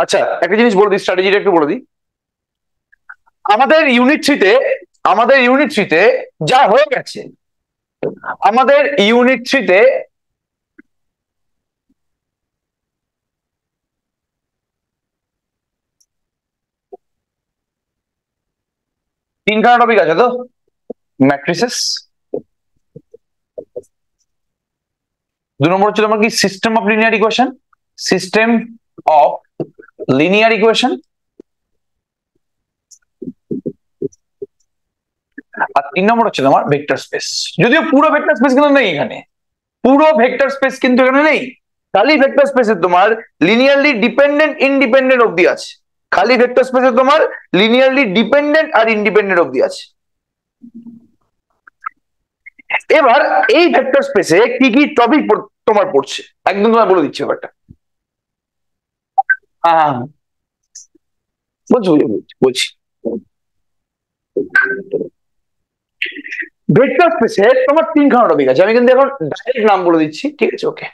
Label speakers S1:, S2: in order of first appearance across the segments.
S1: আচ্ছা, একটা জিনিস বলে দিই, স্ট্র্যাটেজিটা একটু বলে দিই। আমাদের ইউনিট থ্রিতে যা হয়ে গেছে, আমাদের ইউনিট থ্রিতে তিনখানা টপিক আছে তো, ম্যাট্রিসেস, 2 নম্বর ছিল আমার কি system of linear equation, system of linear equation, আর 3 নম্বর হচ্ছে তোমার ভেক্টর স্পেস। যদিও পুরো ভেক্টর স্পেস কিন্তু নেই এখানে, পুরো ভেক্টর স্পেস কিন্তু এখানে নেই, খালি ভেক্টর স্পেসে তোমার লিনিয়ারলি ডিপেন্ডেন্ট ইন্ডিপেন্ডেন্ট অবধি আছে, খালি ভেক্টর স্পেসে তোমার লিনিয়ারলি ডিপেন্ডেন্ট আর ইন্ডিপেন্ডেন্ট অবধি আছে। এবার এই ভেক্টর স্পেসে কি কি টপিক তোমার পড়ছে একদম তোমার বলে দিচ্ছি ব্যাপারটা। হ্যাঁ, বলছি বলছি ভেক্টর স্পেসে তোমার 3খানা টপিক আছে, আমি কিন্তু এখন ডাইরেক্ট নাম বলে দিচ্ছি, ঠিক আছে? ওকে,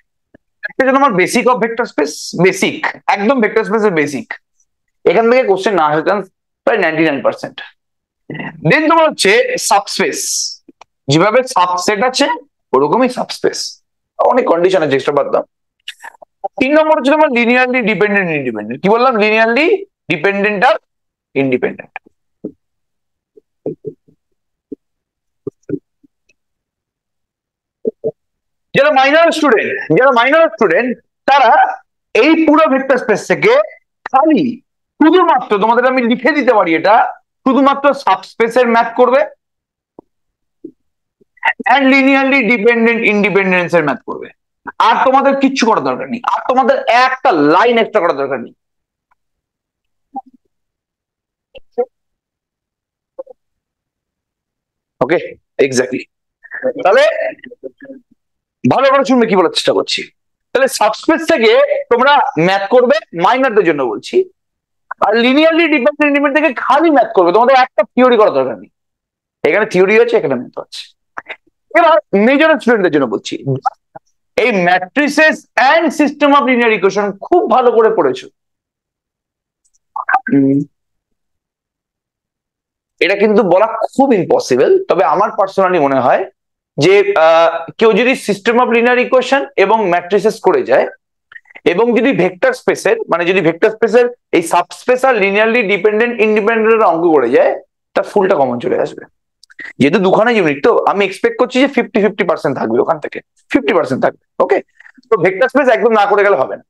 S1: একটা হচ্ছে তোমার basic of vector space, basic একদম ভেক্টর স্পেসের বেসিক, এখান থেকে কোশ্চেন না আসার চান্স প্রায় 99%। দেন তোমার হচ্ছে সাবস্পেস, যেভাবে সাবসেট আছে ওরকমই সাবস্পেস, অনেক কন্ডিশন আছে এক্সট্রা বাদ দাও। 3 নম্বর হচ্ছে তোমার লিনিয়ারলি ডিপেন্ডেন্ট ইন্ডিপেন্ডেন্ট, কি বললাম? লিনিয়ারলি ডিপেন্ডেন্ট আর ইন্ডিপেন্ডেন্ট। যারা মাইনর স্টুডেন্ট তারা এই পুরো ভেক্টর স্পেস থেকে খালি শুধুমাত্র, তোমাদের আমি লিখে দিতে পারি এটা, শুধুমাত্র সাবস্পেসের ম্যাথ করবে এন্ড লিনিয়ারলি ডিপেন্ডেন্ট ইন্ডিপেন্ডেন্স এর ম্যাথ করবে, আর তোমাদের কিচ্ছু করার দরকার নেই, আর তোমাদের একটা লাইন এক্সট্রা করার দরকার নেই। ওকে, এক্স্যাক্টলি। তাহলে ভালো করে শুনবে কি বলার চেষ্টা করছি। তাহলে সাবস্পেস থেকে তোমরা ম্যাথ করবে, মাইনরদের জন্য বলছি, আর লিনিয়ারলি ডিপেন্ডেন্ট ইন্ডিপেন্ডেন্ট থেকে খালি ম্যাথ করবে, তোমাদের একটা থিওরি করার দরকার নেই, এখানে থিওরি আছে এখানে ম্যাথ আছে। এবার মেজর স্টুডেন্টদের জন্য বলছি, এই matrices and system of linear equation খুব ভালো করে পড়েছো, এটা কিন্তু বলা খুব ইম্পসিবল, তবে আমার পার্সোনালি মনে হয় যে কেউ যদি সিস্টেম অফ লিনিয়ার ইকুয়েশন এবং ম্যাট্রিসেস করে যায়, এবং যদি ভেক্টর স্পেসের মানে যদি ভেক্টর স্পেসের এই সাবস্পেস আর লিনিয়ারলি ডিপেন্ডেন্ট ইন্ডিপেন্ডেন্ট অঙ্ক করে যায়, তার ফুলটা কমন চলে আসবে। যেহেতু দুখানা ইউনিট তো আমি এক্সপেক্ট করছি যে 50-50% থাকবে, ওখান থেকে 50% থাকবে। ওকে, তো ভেক্টর স্পেস একদম না করে গেলে হবে না,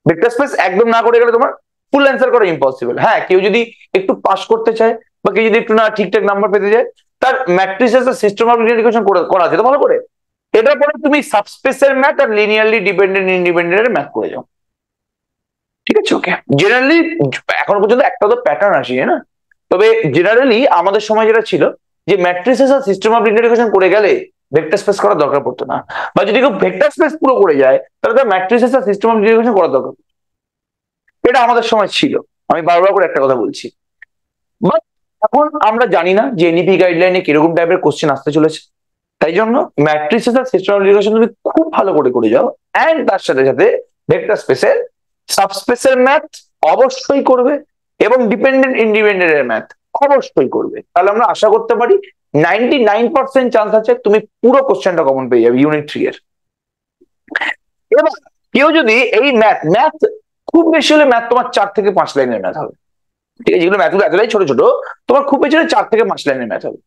S1: ভেক্টর স্পেস একদম না করে গেলে তোমার ফুল অ্যান্সার করা ইম্পসিবল। হ্যাঁ, কেউ যদি একটু পাস করতে চায় বা কেউ যদি একটু না ঠিকঠাক নাম্বার পেতে যায়, তার ম্যাট্রিসেস আর সিস্টেম অফ লিনিয়ার ইকুয়েশন করা আছে তো ভালো করে, এটার পরে তুমি সাবস্পেসের ম্যাথ আর লিনিয়ারলি ডিপেন্ডেন্ট ইন্ডিপেন্ডেন্টের ম্যাথ করে যাও, ঠিক আছে? ওকে, জেনারেলি এখনো পর্যন্ত একটা তো প্যাটার্ন আসি না, তবে জেনারেলি আমাদের সময় যেটা ছিল যে ম্যাট্রিসেস আর সিস্টেম অফ লিনিয়ার ইকুয়েশন করে গেলে ভেক্টর স্পেস করার দরকার পড়তো না, বা যদি কেউ ভেক্টর স্পেস পুরো করে যায় তাহলে তার ম্যাট্রিসেস আর সিস্টেম অফ লিনিয়ার ইকুয়েশন করার দরকার, এটা আমাদের সময় ছিল। আমি বারবার করে একটা কথা বলছি, বাট এখন আমরা জানি না যে এনইপি গাইডলাইনে কিরকম টাইপের কোশ্চেন আসতে চলেছে, তাই জন্য ম্যাট্রিসেস আর সিস্টেম অফ লিনিয়ার ইকুয়েশন তুমি খুব ভালো করে যাও, এন্ড তার সাথে সাথে ভেক্টর স্পেসের সাবস্পেসের ম্যাথ অবশ্যই করবে এবং ডিপেন্ডেন্ট ইন্ডিপেন্ডেন্টের ম্যাথ অবশ্যই করবে, তাহলে আমরা আশা করতে পারি 99% চান্স আছে তুমি পুরো কোশ্চেনটা কমন পেয়ে যাবে ইউনিট 3 এর। এবার কেউ যদি এই ম্যাথ খুব বেশি হলে ম্যাথ তোমার 4 থেকে 5 লাইনের ম্যাথ হবে, ঠিক আছে? যেগুলো ম্যাথগুলো এতটাই ছোট ছোট, তোমার খুব বেশি হলে 4 থেকে 5 লাইনের ম্যাথ হবে।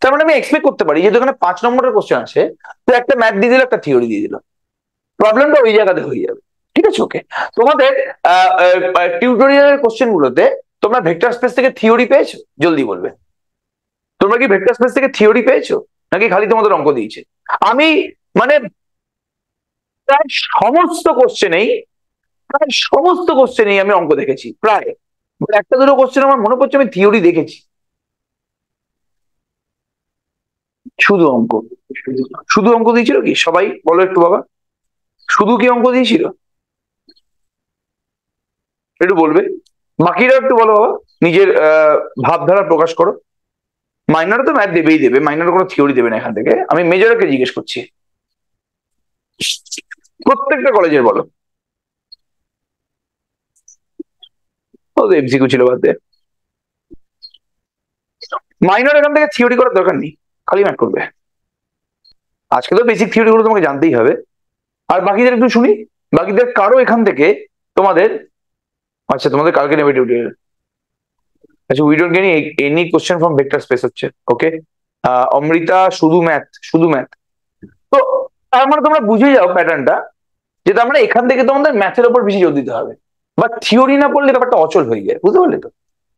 S1: তার মানে আমি এক্সপেক্ট করতে পারি যেহেতু এখানে 5 নম্বরের কোশ্চেন আছে, তো একটা ম্যাথ দিয়ে দিল, একটা থিওরি দিয়ে দিল, প্রবলেমটা ওই জায়গাতে হয়ে যাবে, ঠিক আছে? ওকে, তোমাদের টিউটোরিয়ালের কোশ্চেন গুলোতে তোমরা ভেক্টর স্পেস থেকে থিওরি পেয়েছো? জলদি বলবে, তোমরা কি ভেক্টর স্পেস থেকে থিওরি পেয়েছো নাকি খালি তোমাদের অঙ্ক দিয়েছে? আমি মানে প্রায় সমস্ত কোশ্চেনেই আমি অঙ্ক দেখেছি, প্রায় একটা দুটো কোশ্চেন আমার মনে পড়ছে আমি থিওরি দেখেছি, শুধু অঙ্ক, শুধু অঙ্ক দিয়েছিল কি সবাই বলো একটু বাবা, শুধু কি অঙ্ক দিয়েছিল একটু বলবে? বাকিরা একটু বলো বাবা, নিজের ভাবধারা প্রকাশ করো। মাইনরে তো ম্যাথ দেবেই দেবে, মাইনরে কোনো থিওরি দেবে না এখান থেকে, আমি মেজরকে জিজ্ঞেস করছি, প্রত্যেকটা কলেজের বলো। ও তো এমসিকিউ ছিল, বাদ দে। মাইনর এখান থেকে থিওরি করার দরকার নেই, খালি ম্যাথ করবে। আজকে তো বেসিক থিওরি গুলো তোমাকে জানতেই হবে। আর বাকিদের একটু শুনি, বাকিদের কারো এখান থেকে তোমাদের, আচ্ছা তোমাদের কালকে নেবে ডিউটি, আচ্ছা we don't get any question from vector space হচ্ছে, ওকে। অমৃতা শুধু ম্যাথ, শুধু ম্যাথ। তো তার মানে তোমরা বুঝে যাও প্যাটার্নটা, যে তার মানে এখান থেকে তোমাদের ম্যাথের উপর বেশি জোর দিতে হবে, বা থিওরি না পড়লে ব্যাপারটা অচল হয়ে যায়, বুঝতে পারলে তো?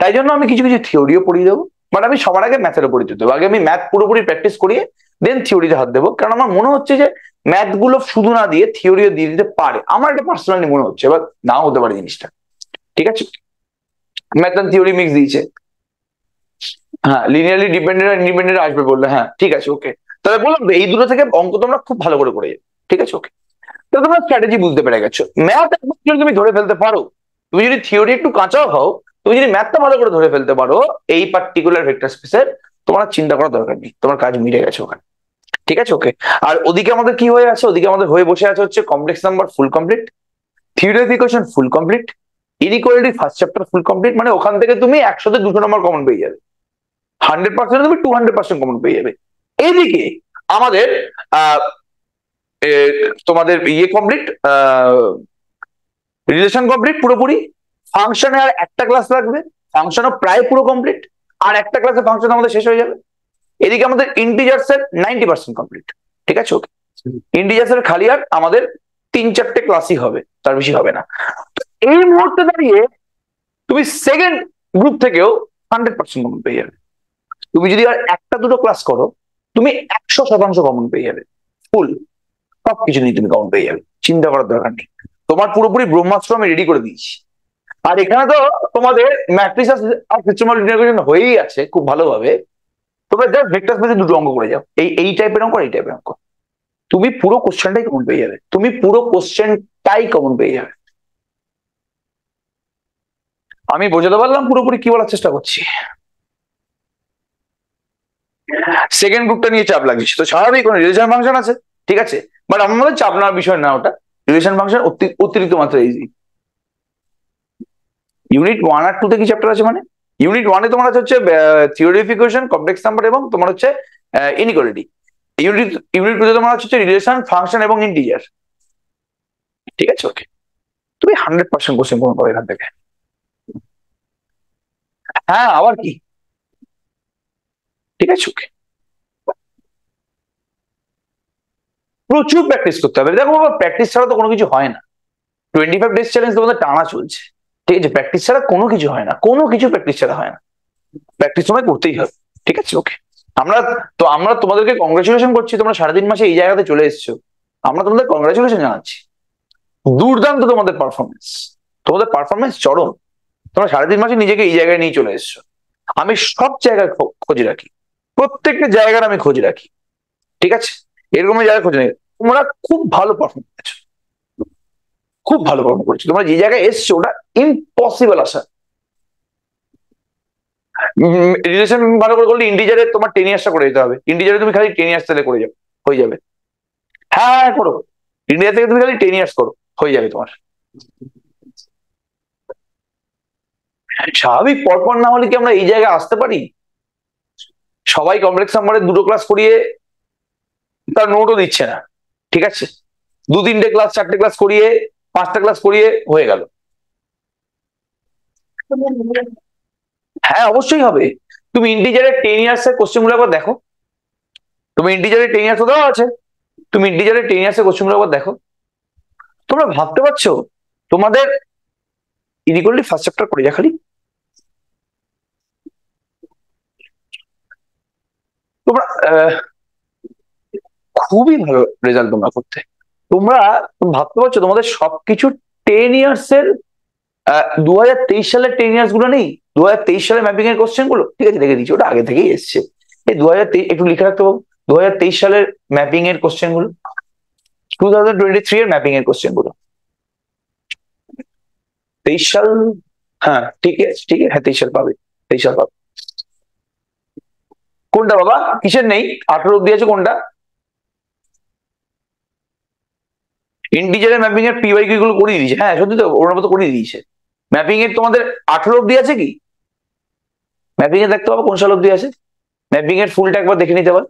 S1: তাই জন্য আমি কিছু কিছু থিওরিও পড়িয়ে দেবো, বাট আমি সবার আগে ম্যাথের উপর দিতে দেবো। আগে আমি ম্যাথ পুরোপুরি প্র্যাকটিস করিয়ে দেন থিওরিতে হাত দেবো, কারণ আমার মনে হচ্ছে যে ম্যাথ গুলো শুধু না দিয়ে থিওরিও দিয়ে দিতে পারে, আমার এটা পার্সোনালি মনে হচ্ছে, এবার নাও হতে পারে জিনিসটা, ঠিক আছে। ম্যাথ অ্যান্ড থিওরি মিক্স দিয়েছে, হ্যাঁ লিনিয়ারলি ডিপেন্ডেন্ট আর ইন্ডিপেন্ডেন্ট আসবে বললে, হ্যাঁ ঠিক আছে ওকে। তাহলে বললাম এই দুটো থেকে অঙ্ক তোমরা খুব ভালো করে করে যাবে, ঠিক আছে ওকে। তো তোমরা স্ট্র্যাটেজি বুঝতে পেরে গেছো, ম্যাথ যদি তুমি ধরে ফেলতে পারো, তুমি যদি থিওরি একটু কাঁচাও হও, তুমি যদি ম্যাথটা ভালো করে ধরে ফেলতে পারো এই পার্টিকুলার ভেক্টর স্পেসের, তোমার চিন্তা করার দরকার নেই, তোমার কাজ মিটে গেছে ওখানে, ঠিক আছে ওকে। আর ওদিকে আমাদের কি হয়ে আছে, ওদিকে আমাদের হয়ে বসে আছে হচ্ছে complex number full complete, theory of equation full complete, inequality first chapter full complete, মানে ওখান থেকে তুমি 100-তে 200 নম্বর কমন পেয়ে যাবে, 100% তুমি 200% কমন পেয়ে যাবে। এইদিকে আমাদের আহ তোমাদের ইয়ে কমপ্লিট, রিলেশন কমপ্লিট পুরোপুরি, ফাংশনে আর একটা ক্লাস লাগবে, ফাংশনও প্রায় পুরো কমপ্লিট, আর একটা ক্লাসে ফাংশন আমাদের শেষ হয়ে যাবে। এদিকে আমাদের ইন্টিজার্স এর 90% কমপ্লিট, ঠিক আছে ওকে। ইন্টিজার্স এর খালি আর আমাদের 3-4টে ক্লাসই হবে, তার বেশি হবে না। এই মুহূর্তে দাঁড়িয়ে তুমি সেকেন্ড গ্রুপ থেকেও 100% কমন পেয়ে যাবে। তুমি যদি আর একটা দুটো ক্লাস করো, তুমি 100% কমন পেয়ে যাবে, ফুল সবকিছু নিয়ে তুমি কমন পেয়ে যাবে, চিন্তা করার দরকার নেই। তোমার পুরোপুরি ব্রহ্মাস্ত্র আমি রেডি করে দিয়েছি। আর এখানে তো তোমাদের ম্যাট্রিক্স আর সিস্টেম অফ লিনিয়ার ইকুয়েশন হয়েই আছে খুব ভালোভাবে, তোমরা জাস্ট ভেক্টর স্পেসে দুটো অঙ্ক করে যাও, এই টাইপের অঙ্ক, এই টাইপের অঙ্ক, তুমি পুরো কোশ্চেনটাই কমন পেয়ে যাবে, তুমি পুরো কোশ্চেনটাই কমন পেয়ে যাবে। আমি বোঝাতে পারলাম পুরোপুরি কি বলার চেষ্টা করছি? সেকেন্ড গ্রুপটা নিয়ে চাপ লাগছে তো স্বাভাবিক, কোনো রিলেশন ফাংশন আছে, ঠিক আছে, বাট আমাদের চাপ নেওয়ার বিষয় না ওটা, রিলেশন ফাংশন অতিরিক্ত মাত্রা ইজি। ইউনিট 1 আর 2 তে কি চ্যাপ্টার আছে, মানে ইউনিট 1 এ তোমার আছে হচ্ছে theory of equation, complex number এবং তোমার হচ্ছে ইনইকুয়ালিটি। ইউনিট ইউনিট 2 তে তোমার হচ্ছে রিলেশন ফাংশন এবং ইন্টিজার, ঠিক আছে ওকে। তুমি 100% কোশ্চেন কমন পাবে এখান থেকে, হ্যাঁ আবার কি, ঠিক আছে ওকে। প্রচুর প্র্যাকটিস করতে হবে, দেখো বাবা প্র্যাকটিস ছাড়া তো কোনো কিছু হয় না। 25 ডেজ চ্যালেঞ্জ তোমাদের টানা চলছে, ঠিক আছে, প্র্যাকটিস ছাড়া কোনো কিছু হয় না, কোনো কিছু প্র্যাকটিস ছাড়া হয় না, প্র্যাকটিস সময় করতেই হবে, ঠিক আছে ওকে। আমরা তোমাদেরকে কংগ্রেচুলেশন করছি, তোমরা 3.5 মাসে এই জায়গাতে চলে এসেছো, আমরা তোমাদের কংগ্রেচুলেশন জানাচ্ছি। দুর্দান্ত তোমাদের পারফরমেন্স, তোমাদের পারফরমেন্স চরম, তোমরা 3.5 মাসে নিজেকে এই জায়গায় নিয়ে চলে এসেছো। আমি সব জায়গায় খোঁজ রাখি, প্রত্যেকটা জায়গার আমি খোঁজ রাখি, ঠিক আছে, এরকম জায়গায় খোঁজ রাখি। তোমরা খুব ভালো পারফর্ম করেছো, খুব ভালো পারফর্ম করেছো, তোমরা যে জায়গায় এসছো ওটা ইম্পসিবল আসা। রিলেশন ভালো করে করলে ইন্টিজারে তোমার 10 ইয়ার্সটা করে যেতে হবে, ইন্টিজারে তুমি খালি 10 ইয়ার্স তাহলে করে যাবে, হয়ে যাবে। হ্যাঁ করো, ইন্ডিয়া থেকে তুমি খালি 10 ইয়ার্স করো, হয়ে যাবে তোমার। স্বাভাবিক পরপর না হলে কি আমরা এই জায়গায় আসতে পারি? সবাই কমপ্লেক্স নাম্বারের দুটো ক্লাস করিয়ে তার নোটও দিচ্ছে না, ঠিক আছে, 2-3টে ক্লাস 4টে ক্লাস করিয়ে 5টা ক্লাস করিয়ে হয়ে গেল। হ্যাঁ অবশ্যই হবে, তুমি ইন্টিজারের 10 ইয়ার্স এর কোশ্চেন গুলো একবার দেখো, তুমি ইন্টিজারের 10 ইয়ার্স দেওয়া আছে, তুমি ইন্টিজারের 10 ইয়ার্স এর কোশ্চেন গুলো একবার দেখো, তোমরা ভাবতে পারছো তোমাদের ইনইকুয়ালিটি ফার্স্ট চ্যাপ্টার করে যা খালি, তোমরা খুবই ভালো রেজাল্ট তোমরা করতে, তোমরা ভাবতে পারছো তোমাদের সবকিছু 10 ইয়ার্স এর 2023 সালের 10 ইয়ার্স গুলো নেই, 2023 সালের ম্যাপিং এর কোশ্চেন গুলো, ঠিক আছে দেখে দিচ্ছি, ওটা আগে থেকেই এসছে। এই 2023 একটু লিখে রাখতে পারবো, 2023 সালের ম্যাপিং এর কোশ্চেন গুলো, 2023 এর ম্যাপিং এর কোশ্চেন গুলো, 23 সাল, হ্যাঁ ঠিক আছে ঠিক আছে, হ্যাঁ 23 সাল পাবে, 23 সাল পাবে। কোনটা বাবা কিসের নেই, 18 অব্দি আছে কোনটা? ইন্টিজারের ম্যাপিং এর পিওয়াইকিউ গুলো করিয়ে দিয়েছে, হ্যাঁ সত্যি তো ওর মতো করিয়ে দিয়েছে, ম্যাপিং এর তোমাদের 18 অব্দি আছে কি? ম্যাপিং এ দেখতে পাবো কোন সাল অব্দি আছে। ম্যাপিং এর ফুলটা একবার দেখে নিতে বল।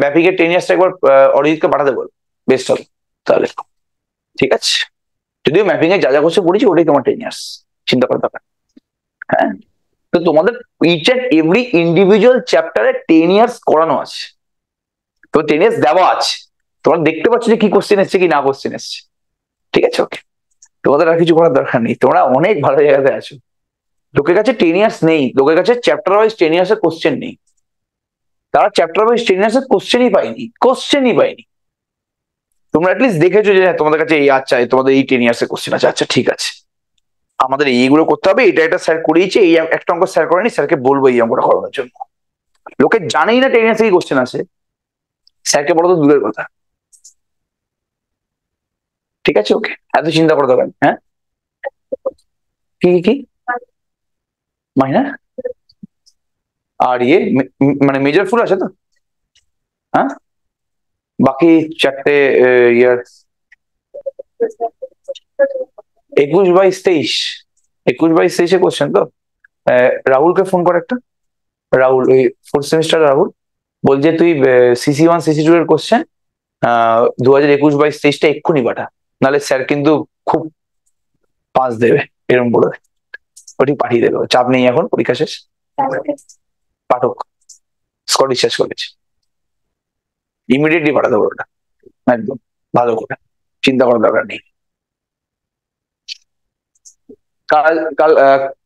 S1: ম্যাপিং এর 10 ইয়ার্সটা একবার অরিজিৎকে পাঠাতে বল, বেস্ট হবে তাহলে। ঠিক আছে, যদিও ম্যাপিং এ যা যা কোর্সে পড়েছি ওটাই তোমার 10 ইয়ার্স, চিন্তা করার ব্যাপার। হ্যাঁ, তো তোমাদের ইচ এন্ড এভরি ইন্ডিভিজুয়াল চ্যাপ্টারে 10 ইয়ার্স করানো আছে, তো 10 ইয়ার্স দেওয়া আছে, তোমরা দেখতে পাচ্ছ যে কি কোশ্চেন এসছে কি না কোশ্চেন এসছে। ঠিক আছে, ওকে, তোমাদের আর কিছু করার দরকার নেই, তোমরা অনেক ভালো জায়গাতে আছো। লোকের কাছে 10 ইয়ার্স নেই, লোকের কাছে চ্যাপ্টার ওয়াইজ 10 ইয়ার্স এর কোশ্চেন নেই, তারা চ্যাপ্টার ওয়াইজ 10 ইয়ার্স এর কোশ্চেনই পাইনি। তোমরা অ্যাটলিস্ট দেখেছো যে তোমাদের কাছে এই আচ্ছা তোমাদের এই 10 ইয়ার্স এর কোশ্চেন আছে, আচ্ছা ঠিক আছে আমাদের এইগুলো করতে হবে, এটা এটা স্যার করিয়েছে, এই একটা অঙ্ক স্যার করেনি, স্যারকে বলবো এই অঙ্কটা করানোর জন্য। লোকে জানেই না 10 ইয়ার্স কি কোশ্চেন আছে, স্যারকে বলো তো দূরের কথা। ঠিক আছে, ওকে, এত চিন্তা করে দেবেন। হ্যাঁ, কি কি কি মাইনার আর ইয়ে মানে মেজর ফুল আছে তো? হ্যাঁ, বাকি চারটে ইয়ার 21, 22, 23, 21, 22, 23 কোশ্চেন তো। রাহুলকে ফোন করে একটা, রাহুল ওই 4th সেমিস্টার রাহুল, বলছে তুই CC1 CC2 এর কোশ্চেন 2021, 22, 23টা এক্ষুনি পাঠা, নাহলে স্যার কিন্তু খুব পাস দেবে, এরকম বলে। ওটি পাঠিয়ে দেবে, চাপ নেই এখন, পরীক্ষা শেষ। পাঠক স্কটিশ শেষ করেছে, ইমিডিয়েটলি পাঠাতে পারো ওটা, একদম ভালো করে, চিন্তা করার দরকার নেই। কাল কাল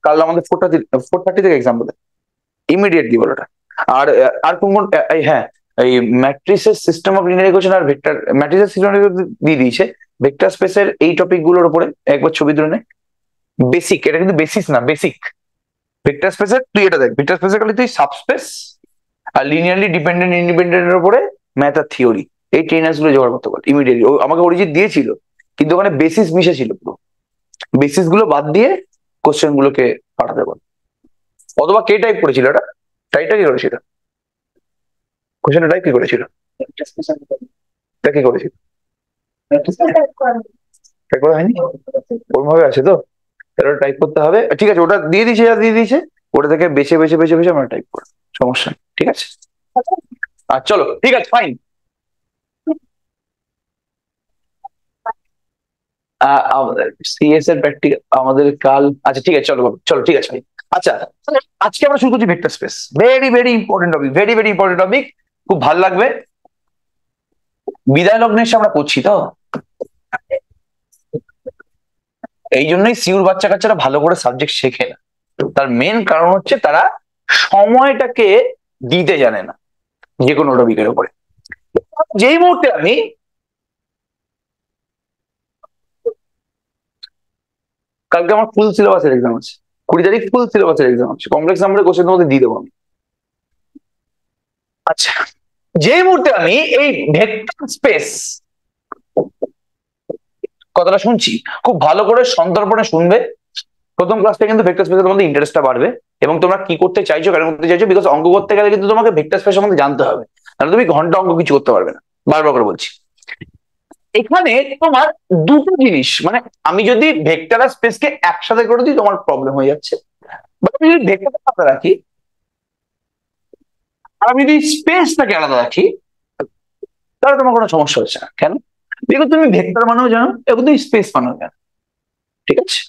S1: কাল আমাদের 4:30 থেকে এক্সাম বলে, ইমিডিয়েটলি বলো ওটা। আর আর কোন কোন হ্যাঁ, এই ম্যাট্রিসের সিস্টেম অফ লিনিয়ার ইকুয়েশন আর ভেক্টর ম্যাট্রিসের সিস্টেম দিয়ে দিয়েছে, ভেক্টর স্পেসের এই টপিক গুলোর উপরে একবার ছবি ধরে নে। বেসিক, এটা কিন্তু বেসিস না, বেসিক। ভেক্টর স্পেসের তুই এটা দেখ, ভেক্টর স্পেসের খালি তুই সাবস্পেস আর লিনিয়ারলি ডিপেন্ডেন্ট ইন্ডিপেন্ডেন্টের উপরে ম্যাথ আর থিওরি, এই ট্রেনার্স গুলো জোগাড় করতে পার ইমিডিয়েটলি। আমাকে অরিজিৎ দিয়েছিল, কিন্তু ওখানে বেসিস মিশে ছিল পুরো, বেসিস গুলো বাদ দিয়ে কোশ্চেন গুলোকে পাঠাতে পার। অথবা কে টাইপ করেছিল এটা, টাইপটা কি করেছিল, কোশ্চেনটা টাইপ কি করেছিল, এটা কি করেছিল, টাইপ করা হয়নি, ওরভাবে আছে তো, তাহলে টাইপ করতে হবে। ঠিক আছে, ওটা দিয়ে দিয়েছে, যা দিয়ে দিয়েছে ওটা থেকে বেছে বেছে বেছে বেছে আমরা টাইপ করবো, সমস্যা নেই। ঠিক আছে, আর চলো ঠিক আছে ফাইন। সিএস এর প্র্যাকটিক্যাল আমাদের কাল, আচ্ছা ঠিক আছে, চলো চলো ঠিক আছে ভাই। আচ্ছা, আজকে আমরা শুরু করছি vector space, very very important topic, very very important topic, খুব ভালো লাগবে। বিদায় লগ্নে এসে আমরা করছি তো, এই জন্যই সিউর বাচ্চা কাচ্চারা ভালো করে সাবজেক্ট শেখে না, তার মেন কারণ হচ্ছে তারা সময়টাকে দিতে জানে না যে কোনো টপিকের উপরে। যেই মুহূর্তে আমি কালকে আমার ফুল সিলেবাসের এক্সাম আছে, 20 তারিখ ফুল সিলেবাসের এক্সাম আছে, কমপ্লেক্স নাম্বারের কোশ্চেন তোমাদের দিয়ে দেবো আমি। আচ্ছা, যে মুহূর্তে আমি এই ভেক্টর স্পেস কথাটা শুনছি, খুব ভালো করে সন্তর্পণে শুনবে। প্রথম ক্লাসটা কিন্তু ভেক্টর স্পেসের মধ্যে ইন্টারেস্টটা বাড়বে, এবং তোমরা কি করতে চাইছো, কেন করতে চাইছো, বিকজ অঙ্ক করতে গেলে কিন্তু তোমাকে ভেক্টর স্পেস সম্বন্ধে জানতে হবে, তাহলে তুমি ঘন্টা অঙ্ক কিছু করতে পারবে না। বারবার করে বলছি, এখানে তোমার দুটো জিনিস, মানে আমি যদি ভেক্টর আর স্পেসকে একসাথে করে দিই তোমার প্রবলেম হয়ে যাচ্ছে, বাট আমি যদি ভেক্টরটা আলাদা রাখি আর আমি যদি স্পেসটাকে আলাদা রাখি, তাহলে তোমার কোনো সমস্যা হচ্ছে না। কেন? বিকজ তুমি ভেক্টর মানেও জানো এবং তুমি স্পেস মানেও জানো। ঠিক আছে,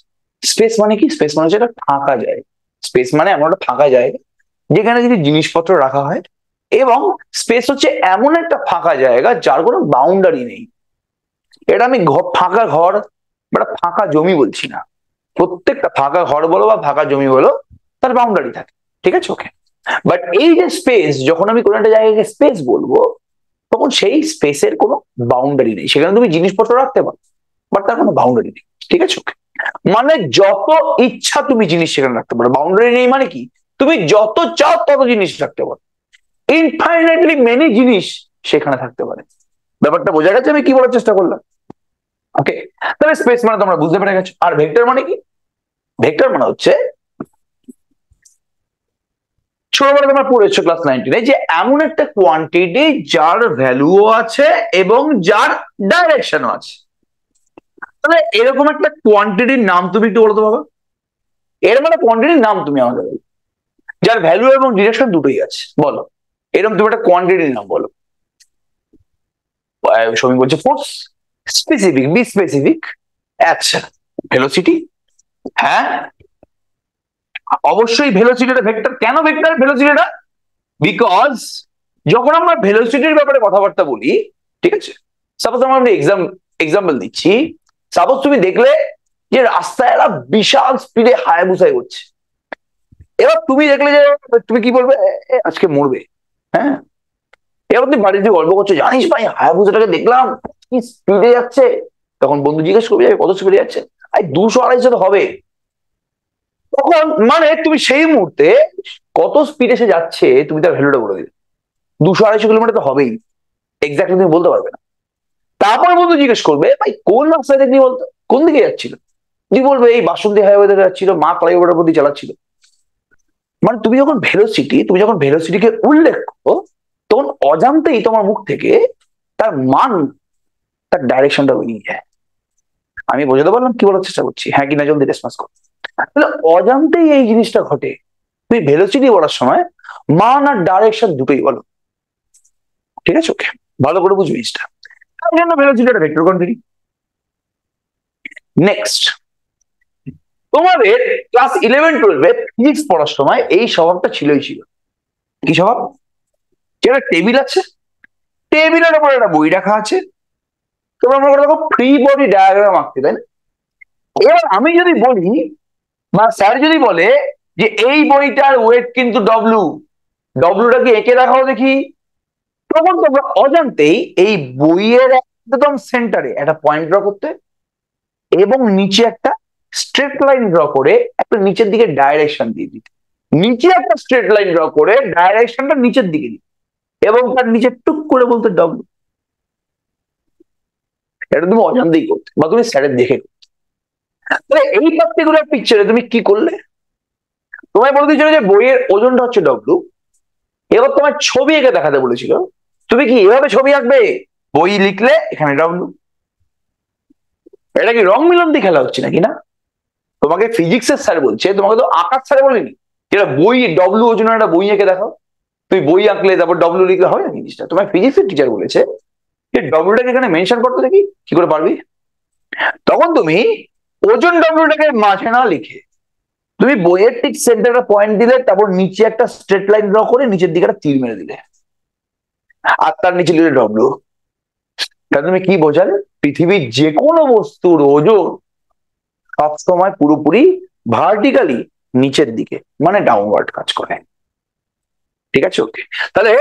S1: স্পেস মানে কি, স্পেস মানে হচ্ছে একটা ফাঁকা জায়গা, স্পেস মানে এমন একটা ফাঁকা জায়গা যেখানে যদি জিনিসপত্র রাখা হয়, এবং স্পেস হচ্ছে এমন একটা ফাঁকা জায়গা যার কোনো বাউন্ডারি নেই। এটা আমি ফাঁকা ঘর বা ফাঁকা জমি বলছি না, প্রত্যেকটা ফাঁকা ঘর বলো বা ফাঁকা জমি বলো তার বাউন্ডারি থাকে। ঠিক আছে, ওকে। বাট এই যে স্পেস, যখন আমি কোনো একটা জায়গাকে স্পেস বলবো, তখন সেই স্পেসের কোনো বাউন্ডারি নেই, সেখানে তুমি জিনিসপত্র রাখতে পারো বাট তার কোনো বাউন্ডারি নেই। ঠিক আছে, ওকে। মানে যত ইচ্ছা তুমি জিনিস সেখানে রাখতে পারো, বাউন্ডারি নেই মানে কি, তুমি যত চাও তত জিনিস রাখতে পারো, ইনফাইনাইটলি মেনি জিনিস সেখানে থাকতে পারে। ব্যাপারটা বোঝা গেছে আমি কি বলার চেষ্টা করলাম? ওকে, তাহলে স্পেস মানে তোমরা বুঝতে পেরে গেছো। আর ভেক্টর মানে কি, ভেক্টর মানে হচ্ছে ছোটবেলা তোমরা পড়েছো ক্লাস 19-এ, যে এমন একটা কোয়ান্টিটি যার ভ্যালুও আছে এবং যার ডাইরেকশনও আছে। তাহলে এরকম একটা কোয়ান্টিটির নাম তুমি একটু বলতে পারো? এর মানে কোয়ান্টিটির নাম তুমি আমাদের বলো, যার ভ্যালু এবং ডিরেকশন দুটোই আছে, বলো এরকম তুমি একটা কোয়ান্টিটির নাম বলো। সমী বলছে ফোর্স, স্পেসিফিক, বি স্পেসিফিক। আচ্ছা, ভেলোসিটি, হ্যাঁ অবশ্যই ভেলোসিটিটা ভেক্টর। কেন ভেক্টর ভেলোসিটিটা? বিকজ যখন আমরা ভেলোসিটির ব্যাপারে কথাবার্তা বলি, ঠিক আছে, সাপোজ আমরা এক্সাম্পল দিচ্ছি, সাপোজ তুমি দেখলে যে রাস্তায় একটা বিশাল স্পিডে হায়াবুসাই হচ্ছে, এবার তুমি দেখলে যে তুমি কি বলবে, আজকে মরবে, হ্যাঁ। এবার তুমি বাড়িতে গল্প করছো, জানিস ভাই হায়াবুসাটাকে দেখলাম কি স্পিডে যাচ্ছে, তখন বন্ধু জিজ্ঞেস করবে কত স্পিডে যাচ্ছে, 200-250 তো হবে। তখন মানে তুমি সেই মুহূর্তে কত স্পিডে সে যাচ্ছে তুমি তার ভ্যালুটা বলে দিলে, 200-250 কিলোমিটার তো হবেই, এক্স্যাক্টলি তুমি বলতে পারবে না। তারপর বন্ধু জিজ্ঞেস করবে ভাই কোন রাস্তায় দেখলি বলতো, কোন দিকে যাচ্ছিল, তুই বলবে এই বাসন্তী হাইওয়ে থেকে যাচ্ছিল, মা ফ্লাইওভারের প্রতি চালাচ্ছিল। মানে তুমি যখন ভেলোসিটিকে উল্লেখ করো, তখন অজান্তেই তোমার মুখ থেকে তার মান, তার ডাইরেকশনটা বেরিয়ে যায়। আমি বোঝাতে পারলাম কি বলার চেষ্টা করছি? হ্যাঁ কিনা জলদি রেসপন্স করো। তাহলে অজান্তেই এই জিনিসটা ঘটে। তুমি ভেলোসিটি বলার সময় মান আর ডাইরেকশন দুটোই বলো, ঠিক আছে? ওকে, ভালো করে বুঝবি জিনিসটা। তার জন্য ভেলোসিটি একটা ভেক্টর কোয়ান্টিটি। নেক্সট, তোমাদের ক্লাস 11-12-এ ফিজিক্স পড়ার সময় এই স্বভাবটা ছিল। কি স্বভাব? যে একটা টেবিল আছে, টেবিলের উপর একটা বই রাখা আছে, তোমরা মনে করো ফ্রি বডি ডায়াগ্রাম আঁকতে, তাই না? এবার আমি যদি বলি বা স্যার যদি বলে যে এই বইটার ওয়েট কিন্তু ডব্লুটাকে এঁকে দেখাও দেখি, তখন তোমরা অজান্তেই এই বইয়ের একদম সেন্টারে একটা পয়েন্ট ড্র করতে এবং নিচে একটা স্ট্রেট লাইন ড্র করে একটা নিচের দিকে ডাইরেকশন দিয়ে দিতে, নিচে একটা স্ট্রেট লাইন ড্র করে ডাইরেকশনটা নিচের দিকে দিতে এবং তার নিচে টুক করে বলতে ডব্লু। এটা তুমি অজান্তেই করতে বা তুমি স্যারের দেখে করতে। তাহলে এই পার্টিকুলার পিকচারে তুমি কি করলে? তোমায় বলে দিয়েছিল যে বইয়ের ওজনটা হচ্ছে ডব্লু, এবার তোমার ছবি এঁকে দেখাতে বলেছিল, তুমি কি এভাবে ছবি আঁকবে? বই লিখলে এখানে ডব্লু। এটা কি রং মিলন্তি খেলা হচ্ছে নাকি? না, তোমাকে ফিজিক্সের স্যার বলছে, তোমাকে তো আঁকার স্যার বলেনি যেটা বই ডব্লু ওজনের একটা বই এঁকে দেখাও। তুমি বই আঁকলে তারপর ডব্লু লিখলে হয় না জিনিসটা? তোমার ফিজিক্সের টিচার বলেছে যে ডব্লুটাকে এখানে মেনশন করতে, দেখি কি করে পারবি? তখন তুমি ওজন ডব্লুটাকে মাঝে না লিখে তুমি বইয়ের ঠিক সেন্টারে পয়েন্ট দিলে, তারপর নিচে একটা স্ট্রেট লাইন ড্র করে নিচের দিকে একটা তীর মেরে দিলে, আর তার নিচে লিখলে ডব্লু। তাহলে তুমি কি বোঝালে? পৃথিবীর যে কোনো বস্তুর ওজন সবসময় পুরোপুরি ভার্টিক্যালি নিচের দিকে, মানে ডাউনওয়ার্ড কাজ করে, ঠিক আছে? ওকে, তাহলে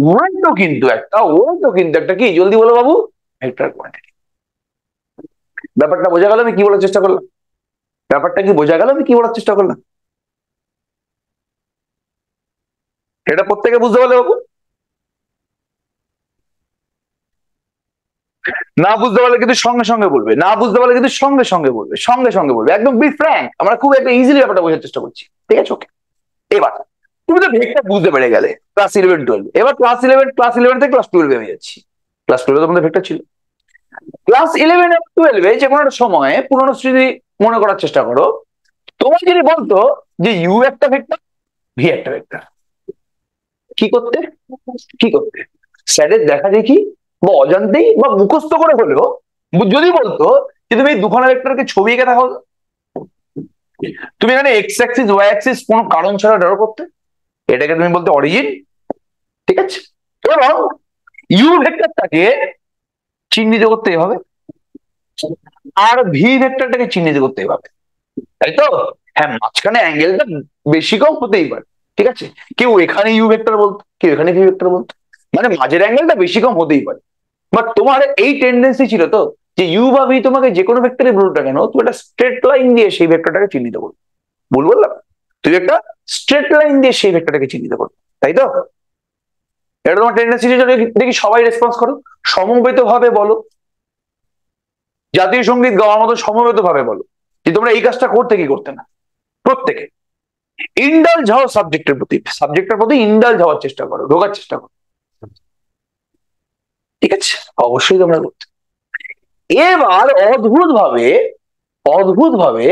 S1: ওয়েটও কিন্তু একটা কি, জলদি বলো বাবু, ভেক্টর কোয়ান্টিটি। ব্যাপারটা বোঝা গেল আমি কি বলার চেষ্টা করলাম? ব্যাপারটা কি বোঝা গেল আমি কি বলার চেষ্টা করলাম? এটা প্রত্যেকে বুঝতে পারলে বাবু? না বুঝতে পারলে কিন্তু সঙ্গে সঙ্গে বলবে, না বুঝতে পারলে কিন্তু সঙ্গে সঙ্গে বলবে, সঙ্গে সঙ্গে বলবে, একদম বি ফ্র্যাঙ্ক। আমরা খুব একটা ইজিলি ব্যাপারটা বোঝার চেষ্টা করছি, ঠিক আছে? ওকে, এবার তুমি তো ভেক্টর বুঝতে পেরে গেলে ক্লাস 11-12। এবার ক্লাস ইলেভেন থেকে ক্লাস 12-এ আমি যাচ্ছি। ক্লাস 12-এ তোমাদের ভেক্টর ছিল। ক্লাস 11-12-এ যে কোনো একটা সময়ে পুরোনো স্মৃতি মনে করার চেষ্টা করো। তোমার যদি বলতো যে ইউ একটা ভেক্টর, ভি একটা ভেক্টর, কি করতে? কি করতে? স্যারের দেখা দেখি বা অজান্তেই বা মুখস্থ করে হলেও যদি বলতো যে তুমি এই দুখানা ভেক্টরকে ছবি এঁকে দেখাও, তুমি এখানে এক্স অ্যাক্সিস ওয়াই অ্যাক্সিস কোনো কারণ ছাড়া ড্র করতে, এটাকে তুমি বলতে অরিজিন, ঠিক আছে? এবং ইউ ভেক্টরটাকে চিহ্নিত করতে হবে আর ভি ভেক্টরটাকে চিহ্নিত করতে হবে, তাই তো? হ্যাঁ, মাঝখানে অ্যাঙ্গেলটা বেশি কম হতেই পারে, ঠিক আছে? কেউ এখানে ইউ ভেক্টর বলতো, কেউ এখানে ভি ভেক্টর বলতো, মানে মাঝের অ্যাঙ্গেলটা বেশি কম হতেই পারে। বাট তোমার এই টেন্ডেন্সি ছিল তো যে ইউ বা ভি তোমাকে যে কোনো ভেক্টরে বলুক না কেন, তুমি একটা স্ট্রেট লাইন দিয়ে সেই ভেক্টরটাকে চিহ্নিত করবে। ভুল বললাম? তুমি একটা স্ট্রেট লাইন দিয়ে সেই ভেক্টরটাকে চিহ্নিত করবে, তাই তো? এটা তোমার টেন্ডেন্সি ছিল। দেখি সবাই রেসপন্স করো, সমবেত ভাবে বলো, জাতীয় সঙ্গীত গাওয়ার মতো সমবেত ভাবে বলো যে তোমরা এই কাজটা করতে কি করতে না। প্রত্যেকে ইন্ডালজ হও সাবজেক্টের প্রতি ইন্ডালজ হওয়ার চেষ্টা করো, ঢোকার চেষ্টা করো, ঠিক আছে? অবশ্যই তোমরা করতে। এবার অদ্ভুত ভাবে